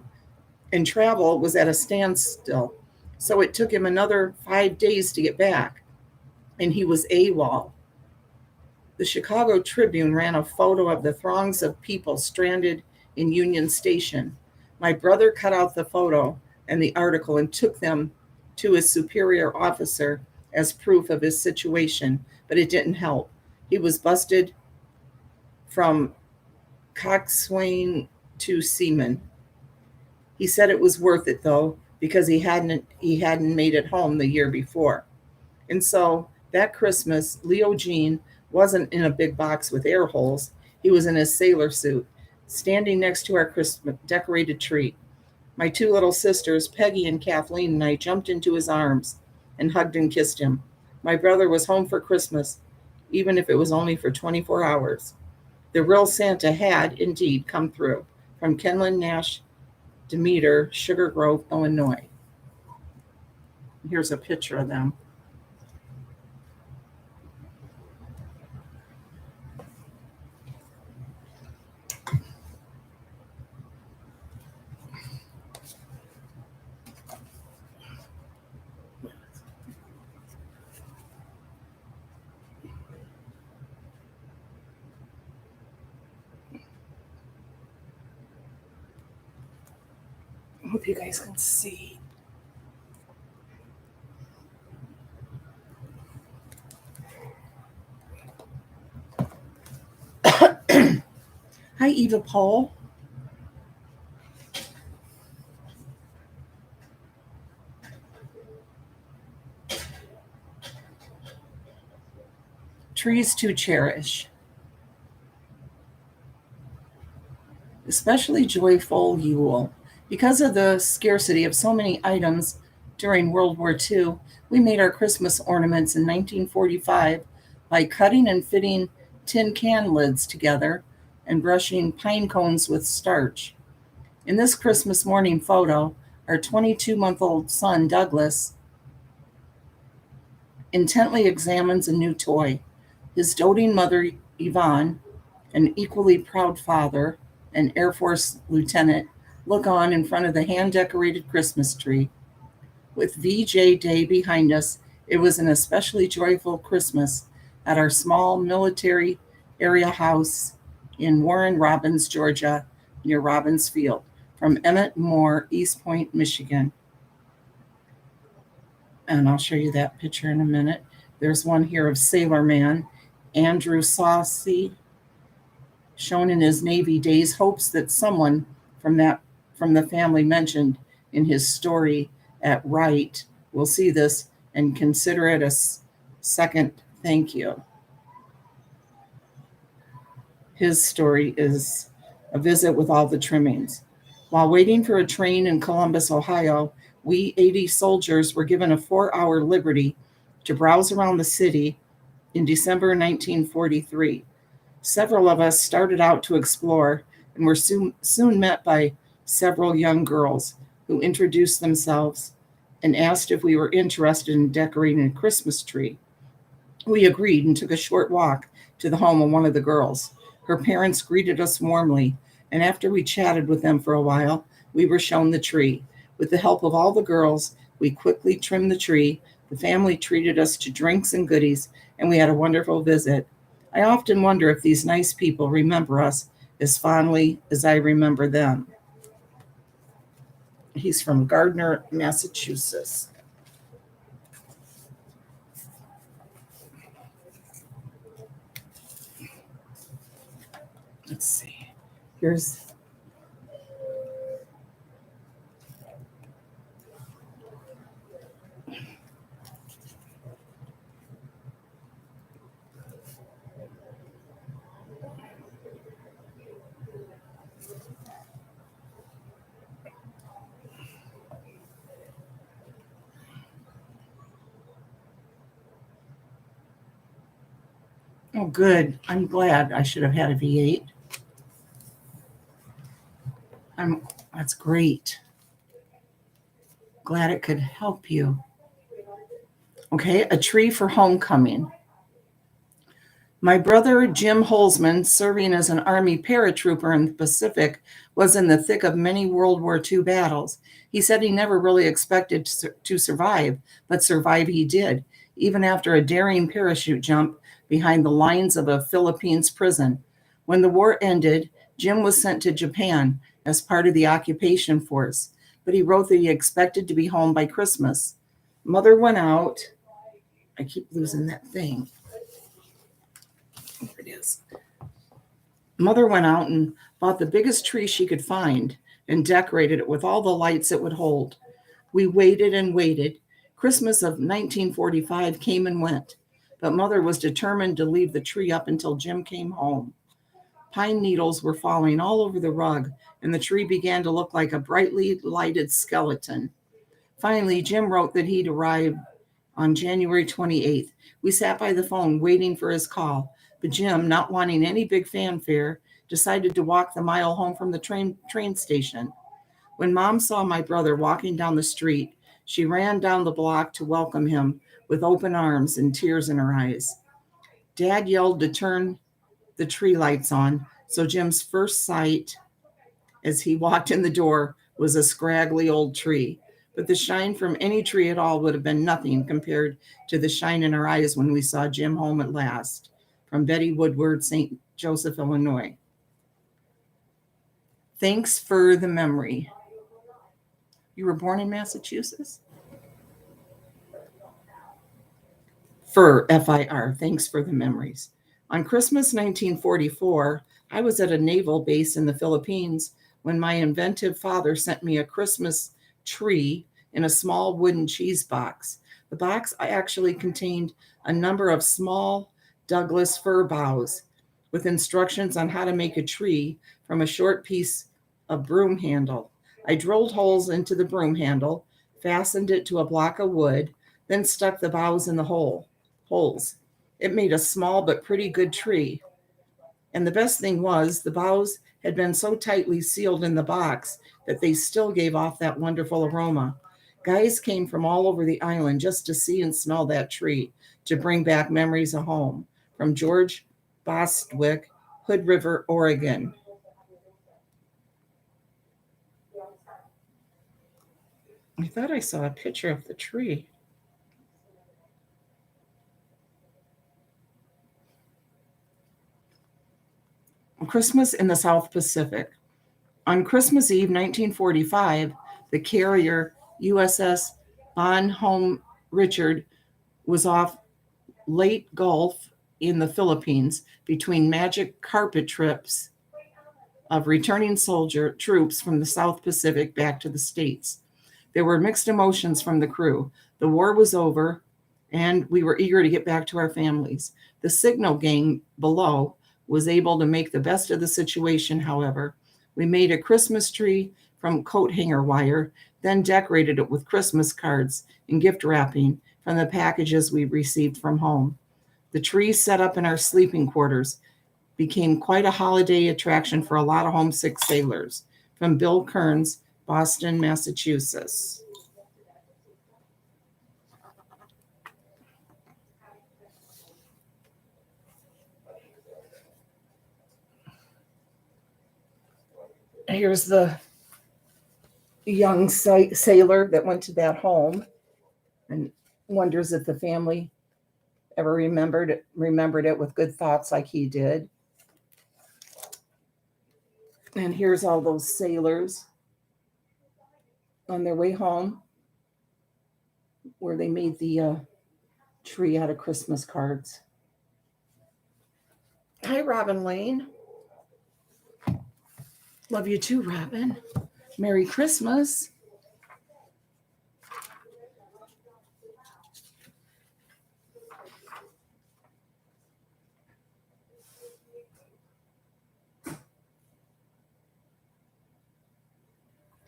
and travel was at a standstill, so it took him another 5 days to get back, and he was AWOL. The Chicago Tribune ran a photo of the throngs of people stranded in Union Station. My brother cut out the photo and the article and took them to his superior officer as proof of his situation, but it didn't help. He was busted from coxswain to seaman. He said it was worth it though, because he hadn't made it home the year before. And so that Christmas, Leo Jean wasn't in a big box with air holes. He was in his sailor suit, standing next to our Christmas decorated tree. My two little sisters, Peggy and Kathleen, and I jumped into his arms and hugged and kissed him. My brother was home for Christmas, even if it was only for 24 hours. The real Santa had indeed come through. From Kenlin Nash Demeter, Sugar Grove, Illinois. Here's a picture of them. I hope you guys can see. Hi, Eva Paul. Trees to cherish. Especially joyful Yule. Because of the scarcity of so many items during World War II, we made our Christmas ornaments in 1945 by cutting and fitting tin can lids together and brushing pine cones with starch. In this Christmas morning photo, our 22-month-old son, Douglas, intently examines a new toy. His doting mother, Yvonne, an equally proud father, an Air Force lieutenant, look on in front of the hand-decorated Christmas tree. With VJ Day behind us, it was an especially joyful Christmas at our small military area house in Warren Robins, Georgia, near Robbins Field. From Emmett Moore, East Point, Michigan. And I'll show you that picture in a minute. There's one here of Sailor Man, Andrew Saucy, shown in his Navy days, hopes that someone from the family mentioned in his story at Wright will see this and consider it a second thank you. His story is a visit with all the trimmings. While waiting for a train in Columbus, Ohio, we 80 soldiers were given a 4-hour liberty to browse around the city in December 1943. Several of us started out to explore and were soon met by several young girls. who introduced themselves and asked if we were interested in decorating a Christmas tree. We agreed and took a short walk to the home of one of the girls. Her parents greeted us warmly, and after we chatted with them for a while, we were shown the tree. With the help of all the girls, we quickly trimmed the tree. The family treated us to drinks and goodies, and we had a wonderful visit. I often wonder if these nice people remember us as fondly as I remember them. He's from Gardner, Massachusetts. Let's see. Here's oh, good. I'm glad. I should have had a V8. That's great. Glad it could help you. Okay, a tree for homecoming. My brother Jim Holzman, serving as an Army paratrooper in the Pacific, was in the thick of many World War II battles. He said he never really expected to survive, but survive he did, even after a daring parachute jump behind the lines of a Philippines prison. When the war ended, Jim was sent to Japan as part of the occupation force, but he wrote that he expected to be home by Christmas. Mother went out. I keep losing that thing. Here it is. Mother went out and bought the biggest tree she could find and decorated it with all the lights it would hold. We waited and waited. Christmas of 1945 came and went, but Mother was determined to leave the tree up until Jim came home. Pine needles were falling all over the rug, and the tree began to look like a brightly lighted skeleton. Finally, Jim wrote that he'd arrive on January 28th. We sat by the phone waiting for his call, but Jim, not wanting any big fanfare, decided to walk the mile home from the train station. When Mom saw my brother walking down the street, she ran down the block to welcome him with open arms and tears in her eyes. Dad yelled to turn the tree lights on, so Jim's first sight as he walked in the door was a scraggly old tree. But the shine from any tree at all would have been nothing compared to the shine in our eyes when we saw Jim home at last. From Betty Woodward, St. Joseph, Illinois. Thanks for the memory. You were born in Massachusetts? F-I-R. Thanks for the memories. On Christmas 1944, I was at a naval base in the Philippines when my inventive father sent me a Christmas tree in a small wooden cheese box. The box actually contained a number of small Douglas fir boughs with instructions on how to make a tree from a short piece of broom handle. I drilled holes into the broom handle, fastened it to a block of wood, then stuck the boughs in the holes. It made a small but pretty good tree. And the best thing was the boughs had been so tightly sealed in the box that they still gave off that wonderful aroma. Guys came from all over the island just to see and smell that tree, to bring back memories of home. From George Bostwick, Hood River, Oregon. I thought I saw a picture of the tree. Christmas in the South Pacific. On Christmas Eve, 1945, the carrier USS Bonhomme Richard was off Leyte Gulf in the Philippines between magic carpet trips of returning troops from the South Pacific back to the States. There were mixed emotions from the crew. The war was over, and we were eager to get back to our families. The signal gang below was able to make the best of the situation, however. We made a Christmas tree from coat hanger wire, then decorated it with Christmas cards and gift wrapping from the packages we received from home. The tree set up in our sleeping quarters became quite a holiday attraction for a lot of homesick sailors. From Bill Kearns, Boston, Massachusetts. Here's the young sailor that went to that home and wonders if the family ever remembered it with good thoughts like he did. And here's all those sailors on their way home where they made the tree out of Christmas cards. Hi, Robin Lane. Love you too, Robin. Merry Christmas.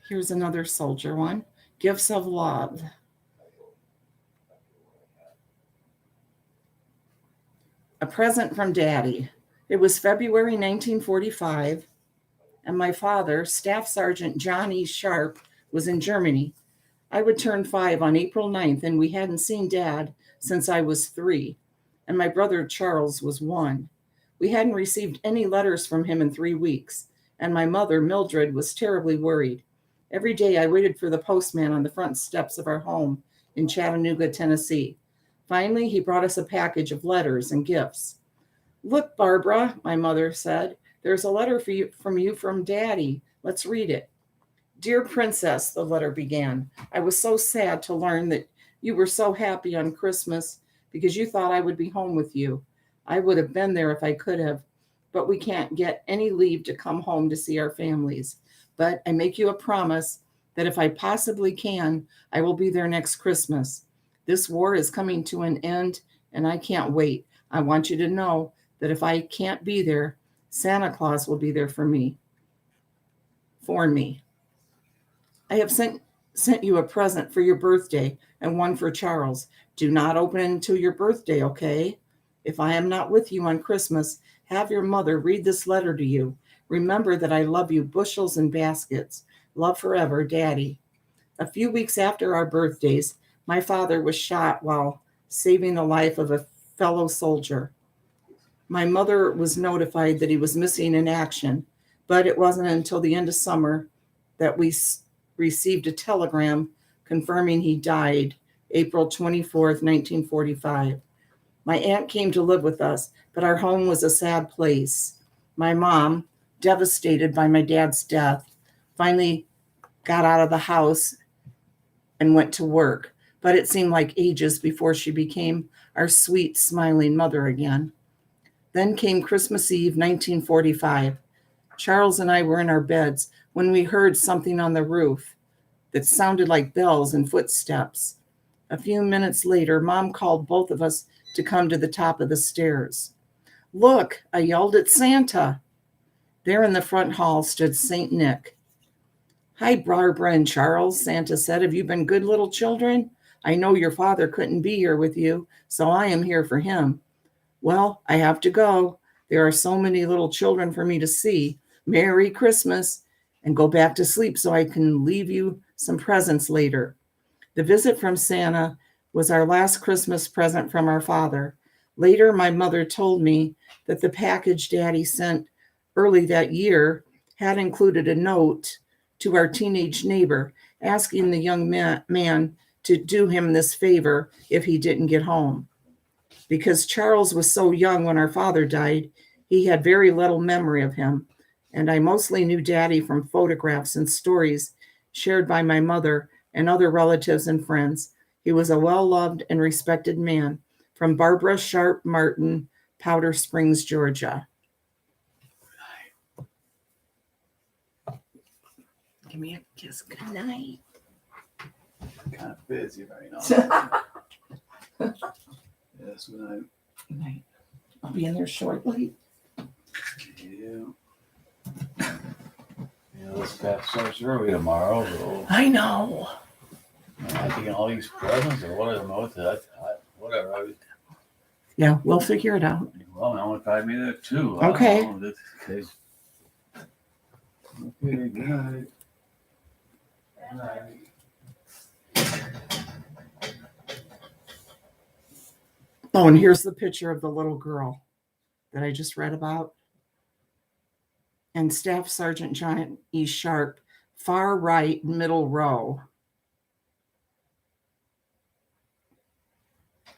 Here's another soldier one. Gifts of love. A present from Daddy. It was February 1945, and my father, Staff Sergeant John E. Sharp, was in Germany. I would turn 5 on April 9th, and we hadn't seen Dad since I was 3, and my brother Charles was 1. We hadn't received any letters from him in 3 weeks, and my mother, Mildred, was terribly worried. Every day I waited for the postman on the front steps of our home in Chattanooga, Tennessee. Finally, he brought us a package of letters and gifts. Look, Barbara, my mother said, there's a letter from you from Daddy. Let's read it. Dear Princess, the letter began, I was so sad to learn that you were so happy on Christmas because you thought I would be home with you. I would have been there if I could have, but we can't get any leave to come home to see our families. But I make you a promise that if I possibly can, I will be there next Christmas. This war is coming to an end, and I can't wait. I want you to know that if I can't be there, Santa Claus will be there for me. I have sent you a present for your birthday and one for Charles. Do not open it until your birthday, okay? If I am not with you on Christmas, have your mother read this letter to you. Remember that I love you bushels and baskets. Love forever, Daddy. A few weeks after our birthdays, my father was shot while saving the life of a fellow soldier. My mother was notified that he was missing in action, but it wasn't until the end of summer that we received a telegram confirming he died April 24th, 1945. My aunt came to live with us, but our home was a sad place. My mom, devastated by my dad's death, finally got out of the house and went to work, but it seemed like ages before she became our sweet, smiling mother again. Then came Christmas Eve, 1945. Charles and I were in our beds when we heard something on the roof that sounded like bells and footsteps. A few minutes later, Mom called both of us to come to the top of the stairs. Look, I yelled at Santa. There in the front hall stood St. Nick. Hi, Barbara and Charles, Santa said. Have you been good little children? I know your father couldn't be here with you, so I am here for him. Well, I have to go. There are so many little children for me to see. Merry Christmas, and go back to sleep so I can leave you some presents later. The visit from Santa was our last Christmas present from our father. Later, my mother told me that the package Daddy sent early that year had included a note to our teenage neighbor asking the young man to do him this favor if he didn't get home. Because Charles was so young when our father died, he had very little memory of him, and I mostly knew Daddy from photographs and stories shared by my mother and other relatives and friends. He was a well-loved and respected man. From Barbara Sharp Martin, Powder Springs, Georgia. Give me a kiss. Good night. Kind of busy right now. Yes, good night. Good night. I'll be in there shortly. Yeah. Yeah, this past starts early tomorrow, so I know. I think all these presents or whatever, whatever. Yeah, we'll figure it out. Well, I want to find me there too. Okay. Okay, good night. Oh, and here's the picture of the little girl that I just read about. And Staff Sergeant John E. Sharp, far right, middle row,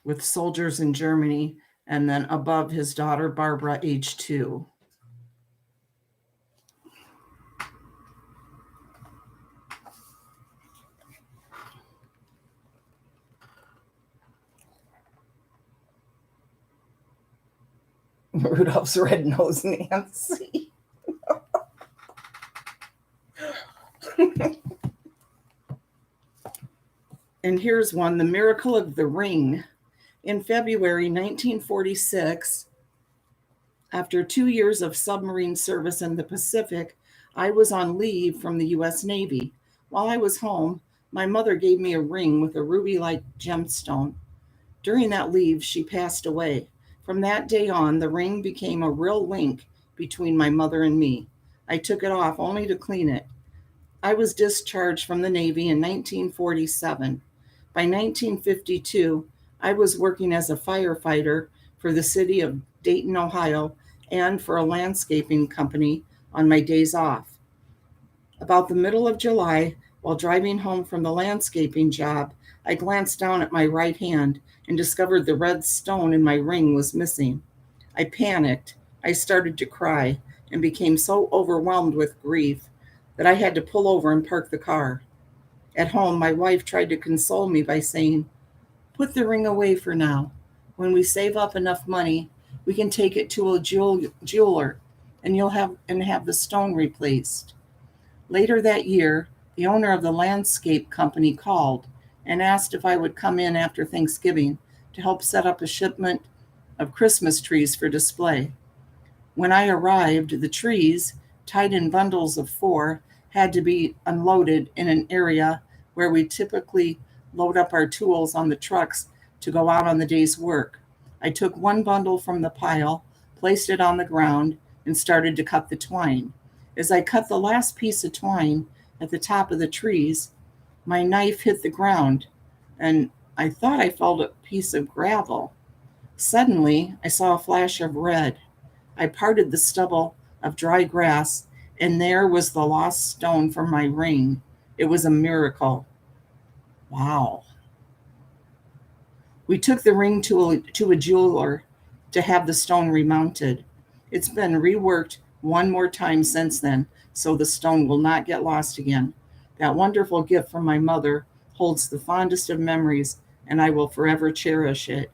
with soldiers in Germany, and then above his daughter, Barbara, age 2. Rudolph's red-nosed Nancy. And here's one, the miracle of the ring. In February 1946, after 2 years of submarine service in the Pacific, I was on leave from the U.S. Navy. While I was home, my mother gave me a ring with a ruby-like gemstone. During that leave, she passed away. From that day on, the ring became a real link between my mother and me. I took it off only to clean it. I was discharged from the Navy in 1947. By 1952, I was working as a firefighter for the city of Dayton, Ohio, and for a landscaping company on my days off. About the middle of July, while driving home from the landscaping job, I glanced down at my right hand and discovered the red stone in my ring was missing. I panicked. I started to cry and became so overwhelmed with grief that I had to pull over and park the car. At home, my wife tried to console me by saying, "Put the ring away for now. When we save up enough money, we can take it to a jeweler and you'll have the stone replaced." Later that year, the owner of the landscape company called and asked if I would come in after Thanksgiving to help set up a shipment of Christmas trees for display. When I arrived, the trees, tied in bundles of 4, had to be unloaded in an area where we typically load up our tools on the trucks to go out on the day's work. I took one bundle from the pile, placed it on the ground, and started to cut the twine. As I cut the last piece of twine at the top of the trees, my knife hit the ground, and I thought I felt a piece of gravel. Suddenly, I saw a flash of red. I parted the stubble of dry grass, and there was the lost stone from my ring. It was a miracle. Wow. We took the ring to a jeweler to have the stone remounted. It's been reworked one more time since then, so the stone will not get lost again. That wonderful gift from my mother holds the fondest of memories, and I will forever cherish it.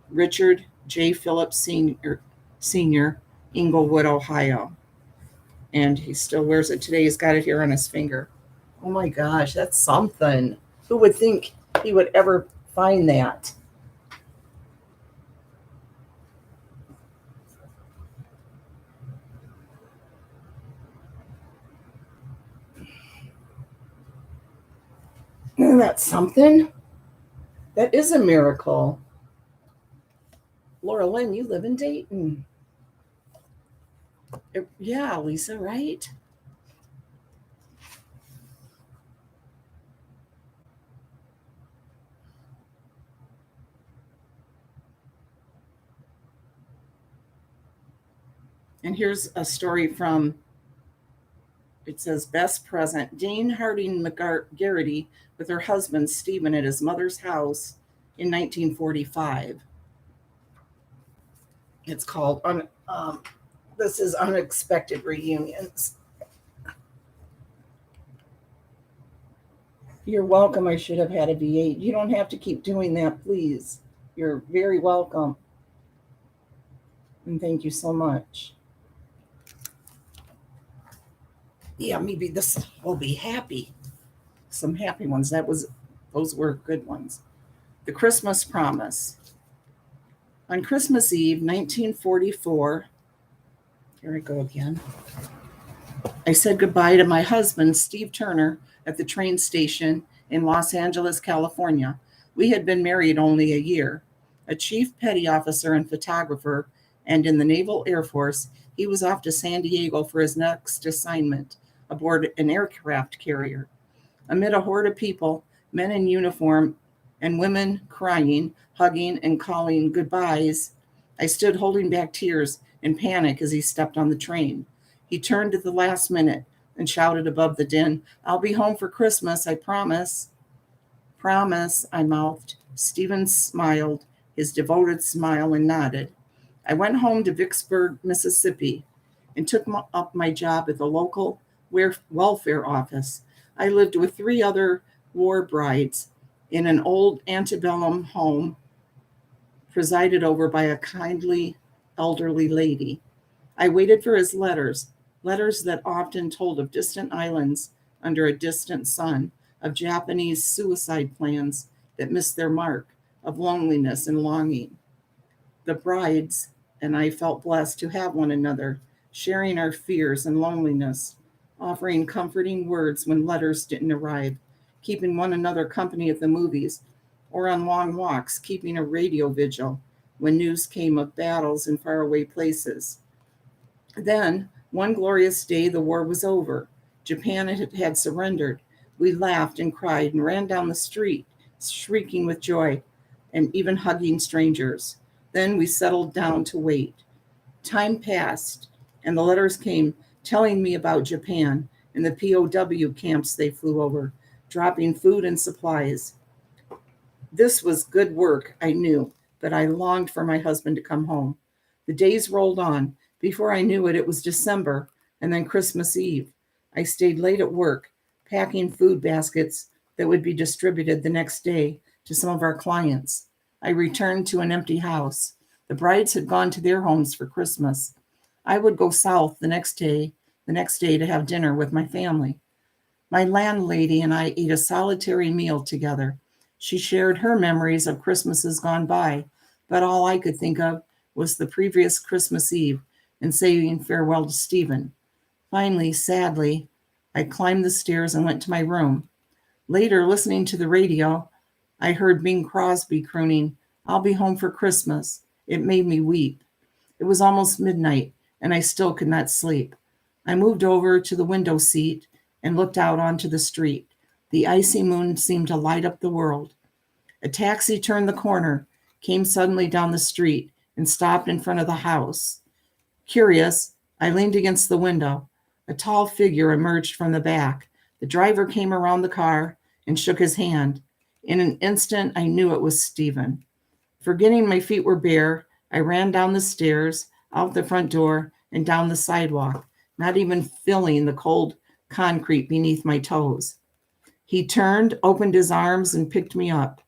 Richard J. Phillips Sr., Englewood, Ohio. And he still wears it today. He's got it here on his finger. Oh my gosh, that's something. Who would think he would ever find that? Isn't that something? That is a miracle. Laura Lynn, you live in Dayton. Yeah, Lisa, right? And here's a story from, it says, Best Present. Dean Harding McGarity with her husband, Stephen, at his mother's house in 1945. It's called, this is Unexpected Reunions. You're welcome. I should have had a V8. You don't have to keep doing that, please. You're very welcome. And thank you so much. Yeah, maybe this will be happy. Some happy ones. Those were good ones. The Christmas Promise. On Christmas Eve, 1944, here I go again. I said goodbye to my husband, Steve Turner, at the train station in Los Angeles, California. We had been married only a year. A chief petty officer and photographer, and in the Naval Air Force, he was off to San Diego for his next assignment aboard an aircraft carrier. Amid a horde of people, men in uniform and women crying, hugging, and calling goodbyes, I stood holding back tears in panic as he stepped on the train. He turned at the last minute and shouted above the din, "I'll be home for Christmas, I promise." "Promise," I mouthed. Stephen smiled, his devoted smile, and nodded. I went home to Vicksburg, Mississippi, and took up my job at the local welfare office. I lived with 3 other war brides in an old antebellum home presided over by a kindly elderly lady. I waited for his letters that often told of distant islands under a distant sun, of Japanese suicide plans that missed their mark, of loneliness and longing. The brides and I felt blessed to have one another, sharing our fears and loneliness, offering comforting words when letters didn't arrive, keeping one another company at the movies, or on long walks, keeping a radio vigil when news came of battles in faraway places. Then, one glorious day, the war was over. Japan had surrendered. We laughed and cried and ran down the street, shrieking with joy and even hugging strangers. Then we settled down to wait. Time passed, and the letters came telling me about Japan and the POW camps they flew over, dropping food and supplies. This was good work, I knew, but I longed for my husband to come home. The days rolled on. Before I knew it, it was December and then Christmas Eve. I stayed late at work, packing food baskets that would be distributed the next day to some of our clients. I returned to an empty house. The brides had gone to their homes for Christmas. I would go south the next day to have dinner with my family. My landlady and I ate a solitary meal together. She shared her memories of Christmases gone by, but all I could think of was the previous Christmas Eve and saying farewell to Stephen. Finally, sadly, I climbed the stairs and went to my room. Later, listening to the radio, I heard Bing Crosby crooning, "I'll be home for Christmas." It made me weep. It was almost midnight, and I still could not sleep. I moved over to the window seat and looked out onto the street. The icy moon seemed to light up the world. A taxi turned the corner, came suddenly down the street, and stopped in front of the house. Curious, I leaned against the window. A tall figure emerged from the back. The driver came around the car and shook his hand. In an instant, I knew it was Stephen. Forgetting my feet were bare, I ran down the stairs, out the front door, and down the sidewalk, not even feeling the cold concrete beneath my toes. He turned, opened his arms, and picked me up.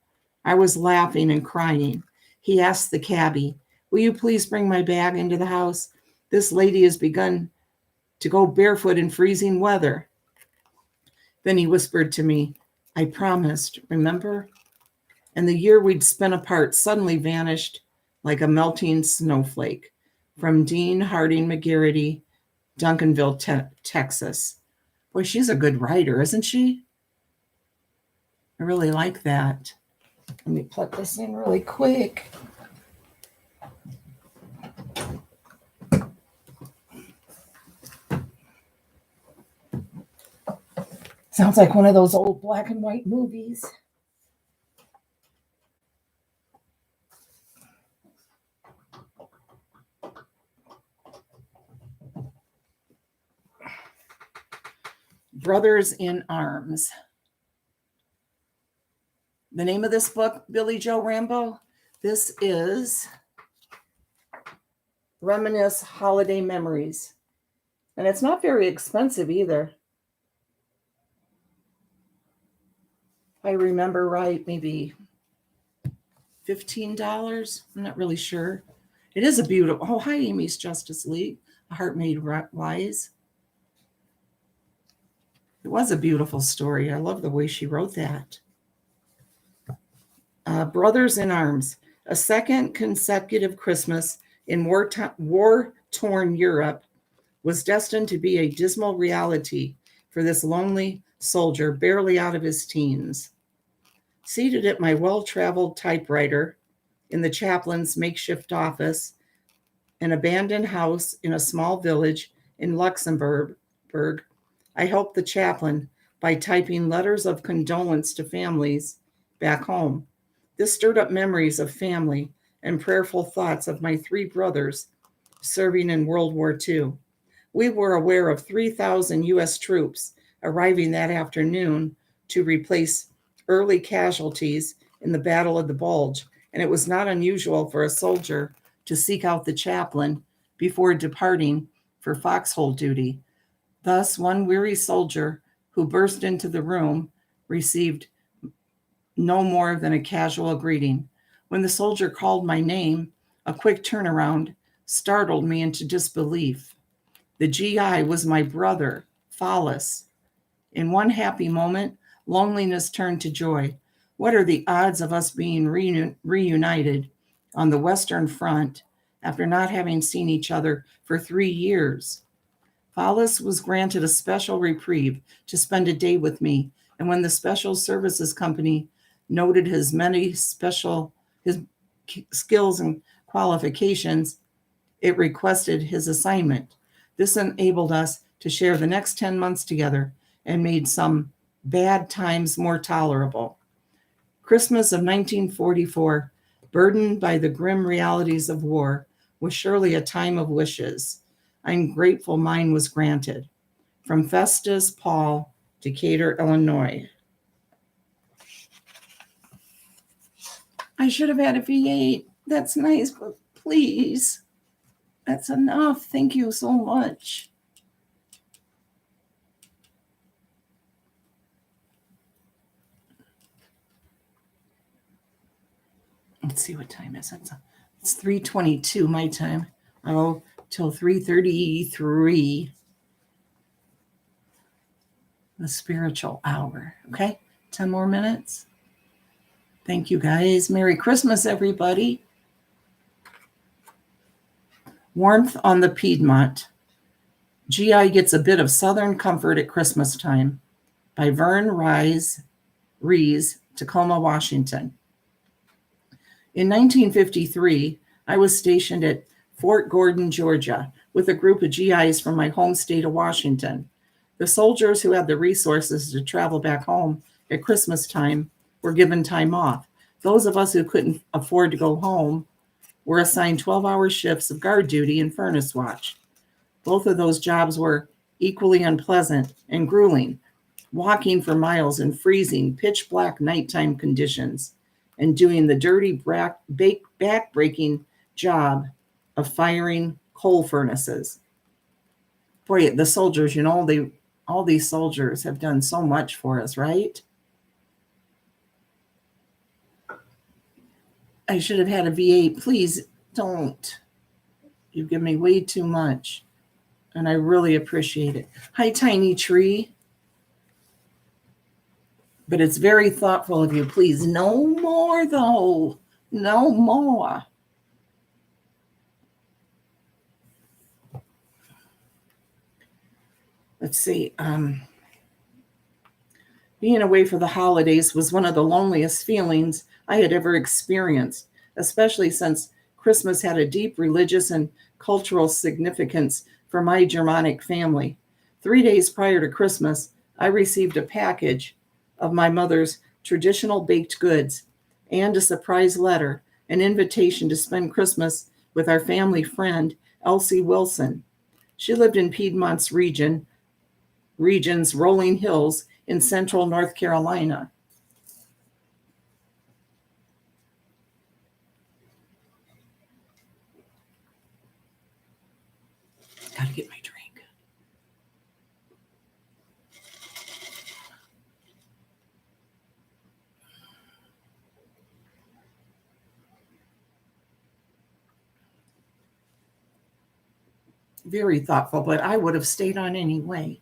I was laughing and crying. He asked the cabbie, "Will you please bring my bag into the house? This lady has begun to go barefoot in freezing weather." Then he whispered to me, "I promised, remember?" And the year we'd spent apart suddenly vanished like a melting snowflake. From Dean Harding McGarity, Duncanville, Texas. Boy, she's a good writer, isn't she? I really like that. Let me put this in really quick. Sounds like one of those old black and white movies. Brothers in Arms. The name of this book, Billy Joe Rambo, this is Reminisce Holiday Memories. And it's not very expensive either. If I remember right, maybe $15. I'm not really sure. It is a beautiful, oh, hi, Amy's Justice League, A Heart Made Wise. It was a beautiful story. I love the way she wrote that. Brothers in Arms, a second consecutive Christmas in war-torn Europe was destined to be a dismal reality for this lonely soldier barely out of his teens. Seated at my well-traveled typewriter in the chaplain's makeshift office, an abandoned house in a small village in Luxembourg, I helped the chaplain by typing letters of condolence to families back home. This stirred up memories of family and prayerful thoughts of my 3 brothers serving in World War II. We were aware of 3,000 U.S. troops arriving that afternoon to replace early casualties in the Battle of the Bulge, and it was not unusual for a soldier to seek out the chaplain before departing for foxhole duty. Thus, one weary soldier who burst into the room received no more than a casual greeting. When the soldier called my name, a quick turnaround startled me into disbelief. The GI was my brother, Follis. In one happy moment, loneliness turned to joy. What are the odds of us being reunited on the Western Front after not having seen each other for 3 years? Follis was granted a special reprieve to spend a day with me, and when the Special Services Company noted his skills and qualifications, it requested his assignment. This enabled us to share the next 10 months together and made some bad times more tolerable. Christmas of 1944, burdened by the grim realities of war, was surely a time of wishes. I'm grateful mine was granted. From Festus Paul, Decatur, Illinois. I should have had a V8. That's nice, but please. That's enough. Thank you so much. Let's see what time is it. It's 3:22 my time. Oh, till 3:33. The spiritual hour. Okay, 10 more minutes. Thank you, guys. Merry Christmas, everybody. Warmth on the Piedmont. GI gets a bit of southern comfort at Christmas time. By Vern Rees, Tacoma, Washington. In 1953, I was stationed at Fort Gordon, Georgia, with a group of GIs from my home state of Washington. The soldiers who had the resources to travel back home at Christmas time were given time off. Those of us who couldn't afford to go home were assigned 12-hour shifts of guard duty and furnace watch. Both of those jobs were equally unpleasant and grueling, walking for miles in freezing, pitch-black nighttime conditions and doing the dirty, back-breaking job of firing coal furnaces. Boy, the soldiers, all these soldiers have done so much for us, right? I should have had a V8. Please don't. You give me way too much, and I really appreciate it. Hi, Tiny Tree. But it's very thoughtful of you. Please, no more, though. No more. Let's see. Being away for the holidays was one of the loneliest feelings I had ever experienced, especially since Christmas had a deep religious and cultural significance for my Germanic family. 3 days prior to Christmas, I received a package of my mother's traditional baked goods and a surprise letter, an invitation to spend Christmas with our family friend, Elsie Wilson. She lived in Piedmont's region's rolling hills in central North Carolina. Gotta get my drink. Very thoughtful, but I would have stayed on anyway.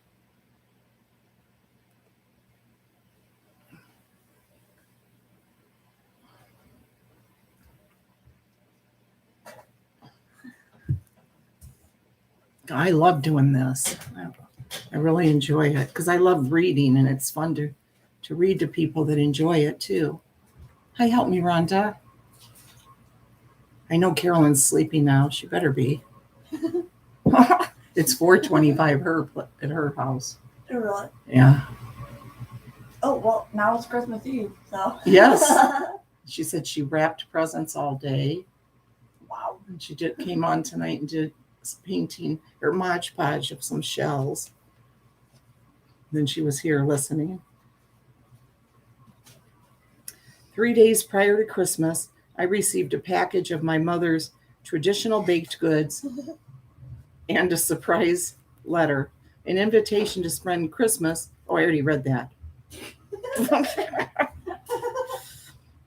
I love doing this. I really enjoy it because I love reading, and it's fun to read to people that enjoy it too. Hi, help me, Rhonda. I know Carolyn's sleeping now. She better be. It's 4:25 at her house. Really? Yeah. Oh, well, now it's Christmas Eve, so. Yes. She said she wrapped presents all day. Wow. And she came on tonight and did some painting or Mod Podge of some shells. Then she was here listening. 3 days prior to Christmas, I received a package of my mother's traditional baked goods and a surprise letter, an invitation to spend Christmas. Oh, I already read that.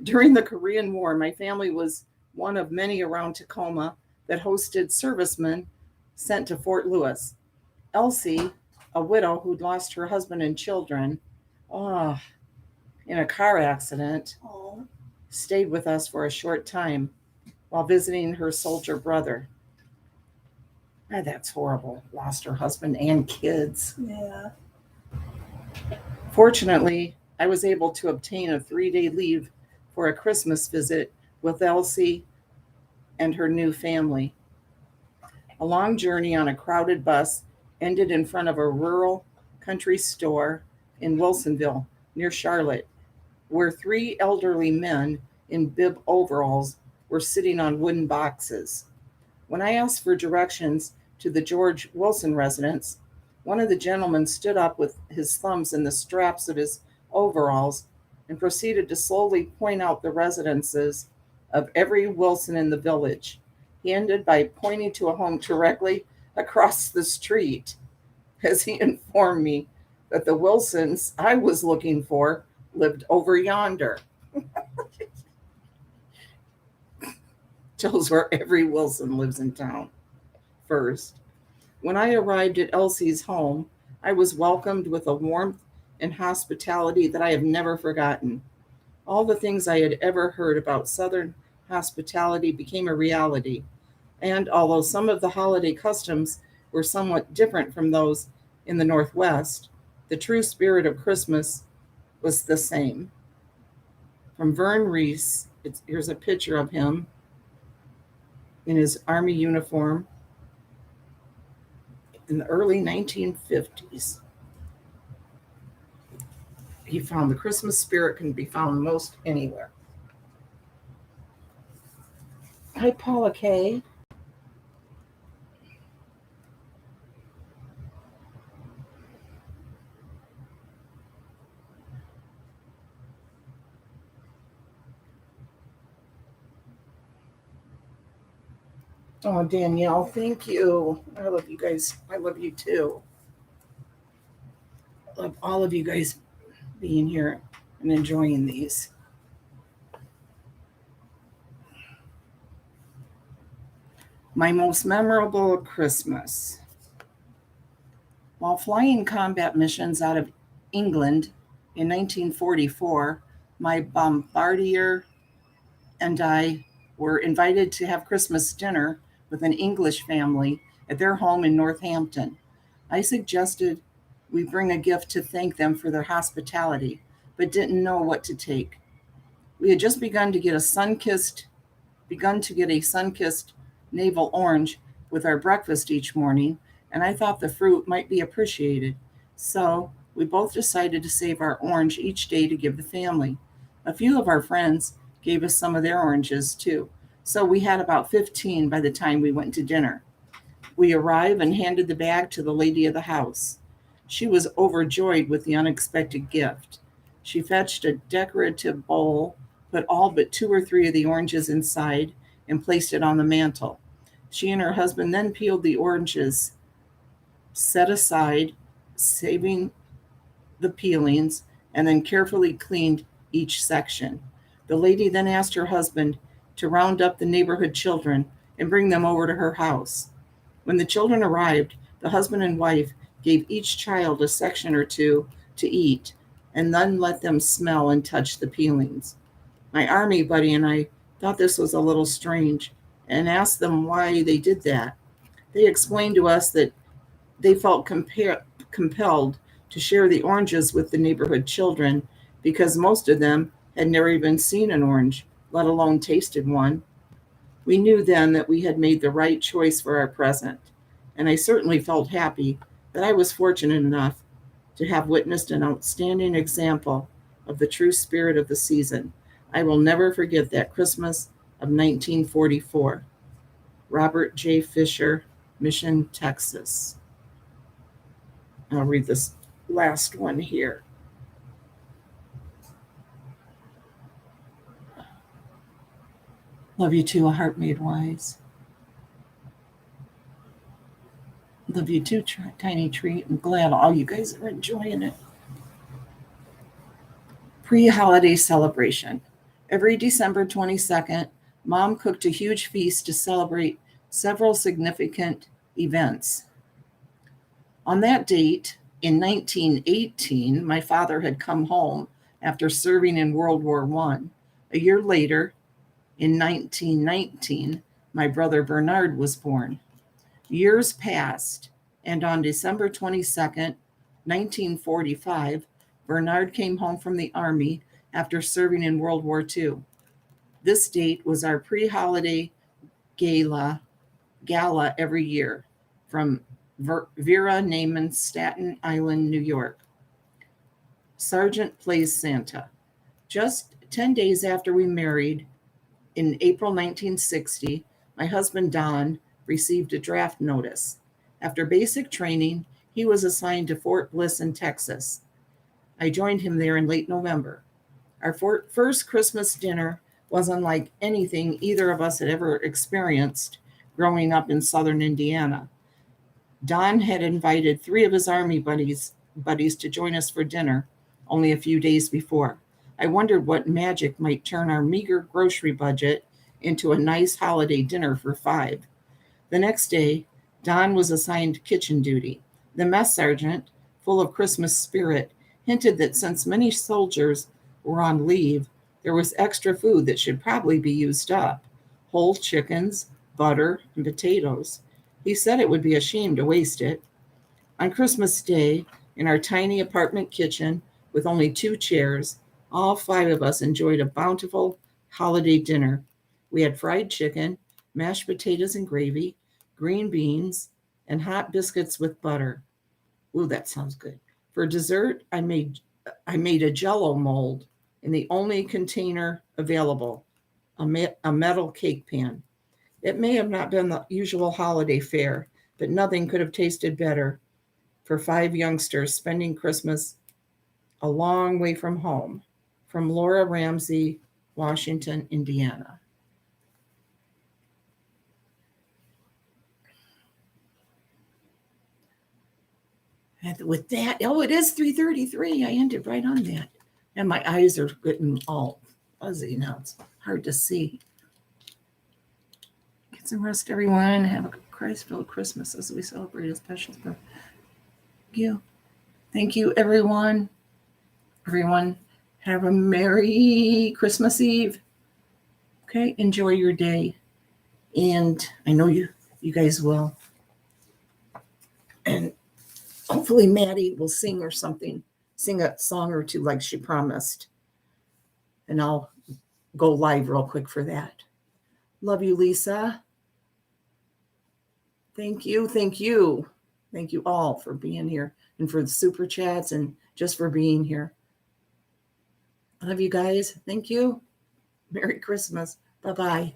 During the Korean War, my family was one of many around Tacoma that hosted servicemen sent to Fort Lewis. Elsie, a widow who'd lost her husband and children in a car accident, Oh. stayed with us for a short time while visiting her soldier brother. That's horrible. Lost her husband and kids. Yeah. Fortunately, I was able to obtain a 3-day leave for a Christmas visit with Elsie and her new family. A long journey on a crowded bus ended in front of a rural country store in Wilsonville, near Charlotte, where 3 elderly men in bib overalls were sitting on wooden boxes. When I asked for directions to the George Wilson residence, one of the gentlemen stood up with his thumbs in the straps of his overalls and proceeded to slowly point out the residences of every Wilson in the village. He ended by pointing to a home directly across the street, as he informed me that the Wilsons I was looking for lived over yonder. Tells where every Wilson lives in town. First, when I arrived at Elsie's home, I was welcomed with a warmth and hospitality that I have never forgotten. All the things I had ever heard about Southern hospitality became a reality, and although some of the holiday customs were somewhat different from those in the Northwest, the true spirit of Christmas was the same. From Vern Reese, here's a picture of him in his Army uniform in the early 1950s. He found the Christmas spirit can be found most anywhere. Hi, Paula Kay. Oh, Danielle, thank you. I love you guys. I love you too. I love all of you guys being here and enjoying these. My most memorable Christmas. While flying combat missions out of England in 1944, my bombardier and I were invited to have Christmas dinner with an English family at their home in Northampton. I suggested we bring a gift to thank them for their hospitality, but didn't know what to take. We had just begun to get a sun-kissed navel orange with our breakfast each morning, and I thought the fruit might be appreciated. So we both decided to save our orange each day to give the family. A few of our friends gave us some of their oranges too, so we had about 15 by the time we went to dinner. We arrived and handed the bag to the lady of the house. She was overjoyed with the unexpected gift. She fetched a decorative bowl, put all but 2 or 3 of the oranges inside, and placed it on the mantel. She and her husband then peeled the oranges, set aside, saving the peelings, and then carefully cleaned each section. The lady then asked her husband to round up the neighborhood children and bring them over to her house. When the children arrived, the husband and wife gave each child a section or two to eat, and then let them smell and touch the peelings. My Army buddy and I thought this was a little strange and asked them why they did that. They explained to us that they felt compelled to share the oranges with the neighborhood children because most of them had never even seen an orange, let alone tasted one. We knew then that we had made the right choice for our present, and I certainly felt happy that I was fortunate enough to have witnessed an outstanding example of the true spirit of the season. I will never forget that Christmas of 1944. Robert J. Fisher, Mission, Texas. I'll read this last one here. Love you too, a heart made wise. Love you too, Tiny Treat. I'm glad all you guys are enjoying it. Pre-holiday celebration. Every December 22nd, Mom cooked a huge feast to celebrate several significant events. On that date, in 1918, my father had come home after serving in World War I. A year later, in 1919, my brother Bernard was born. Years passed, and on December 22nd, 1945, Bernard came home from the Army after serving in World War II. This date was our pre-holiday gala every year from Vera Neyman, Staten Island, New York. Sergeant plays Santa. Just 10 days after we married, in April 1960, my husband Don received a draft notice. After basic training, he was assigned to Fort Bliss in Texas. I joined him there in late November. Our first Christmas dinner was unlike anything either of us had ever experienced growing up in southern Indiana. Don had invited 3 of his Army buddies to join us for dinner only a few days before. I wondered what magic might turn our meager grocery budget into a nice holiday dinner for 5. The next day, Don was assigned kitchen duty. The mess sergeant, full of Christmas spirit, hinted that since many soldiers were on leave, there was extra food that should probably be used up: whole chickens, butter, and potatoes. He said it would be a shame to waste it. On Christmas Day, in our tiny apartment kitchen with only 2 chairs, all 5 of us enjoyed a bountiful holiday dinner. We had fried chicken, mashed potatoes and gravy, green beans, and hot biscuits with butter. Ooh, that sounds good. For dessert, I made a Jell-O mold in the only container available, a metal cake pan. It may have not been the usual holiday fare, but nothing could have tasted better for 5 youngsters spending Christmas a long way from home. From Laura Ramsey, Washington, Indiana. And with that, it is 3:33. I ended right on that. And my eyes are getting all fuzzy now. It's hard to see. Get some rest, everyone. Have a Christ-filled Christmas as we celebrate a special birthday. Thank you. Thank you, everyone. Everyone, have a Merry Christmas Eve. Okay, enjoy your day. And I know you guys will. And hopefully Maddie will sing or something, sing a song or 2 like she promised. And I'll go live real quick for that. Love you, Lisa. Thank you. Thank you. Thank you all for being here and for the super chats and just for being here. I love you guys. Thank you. Merry Christmas. Bye-bye.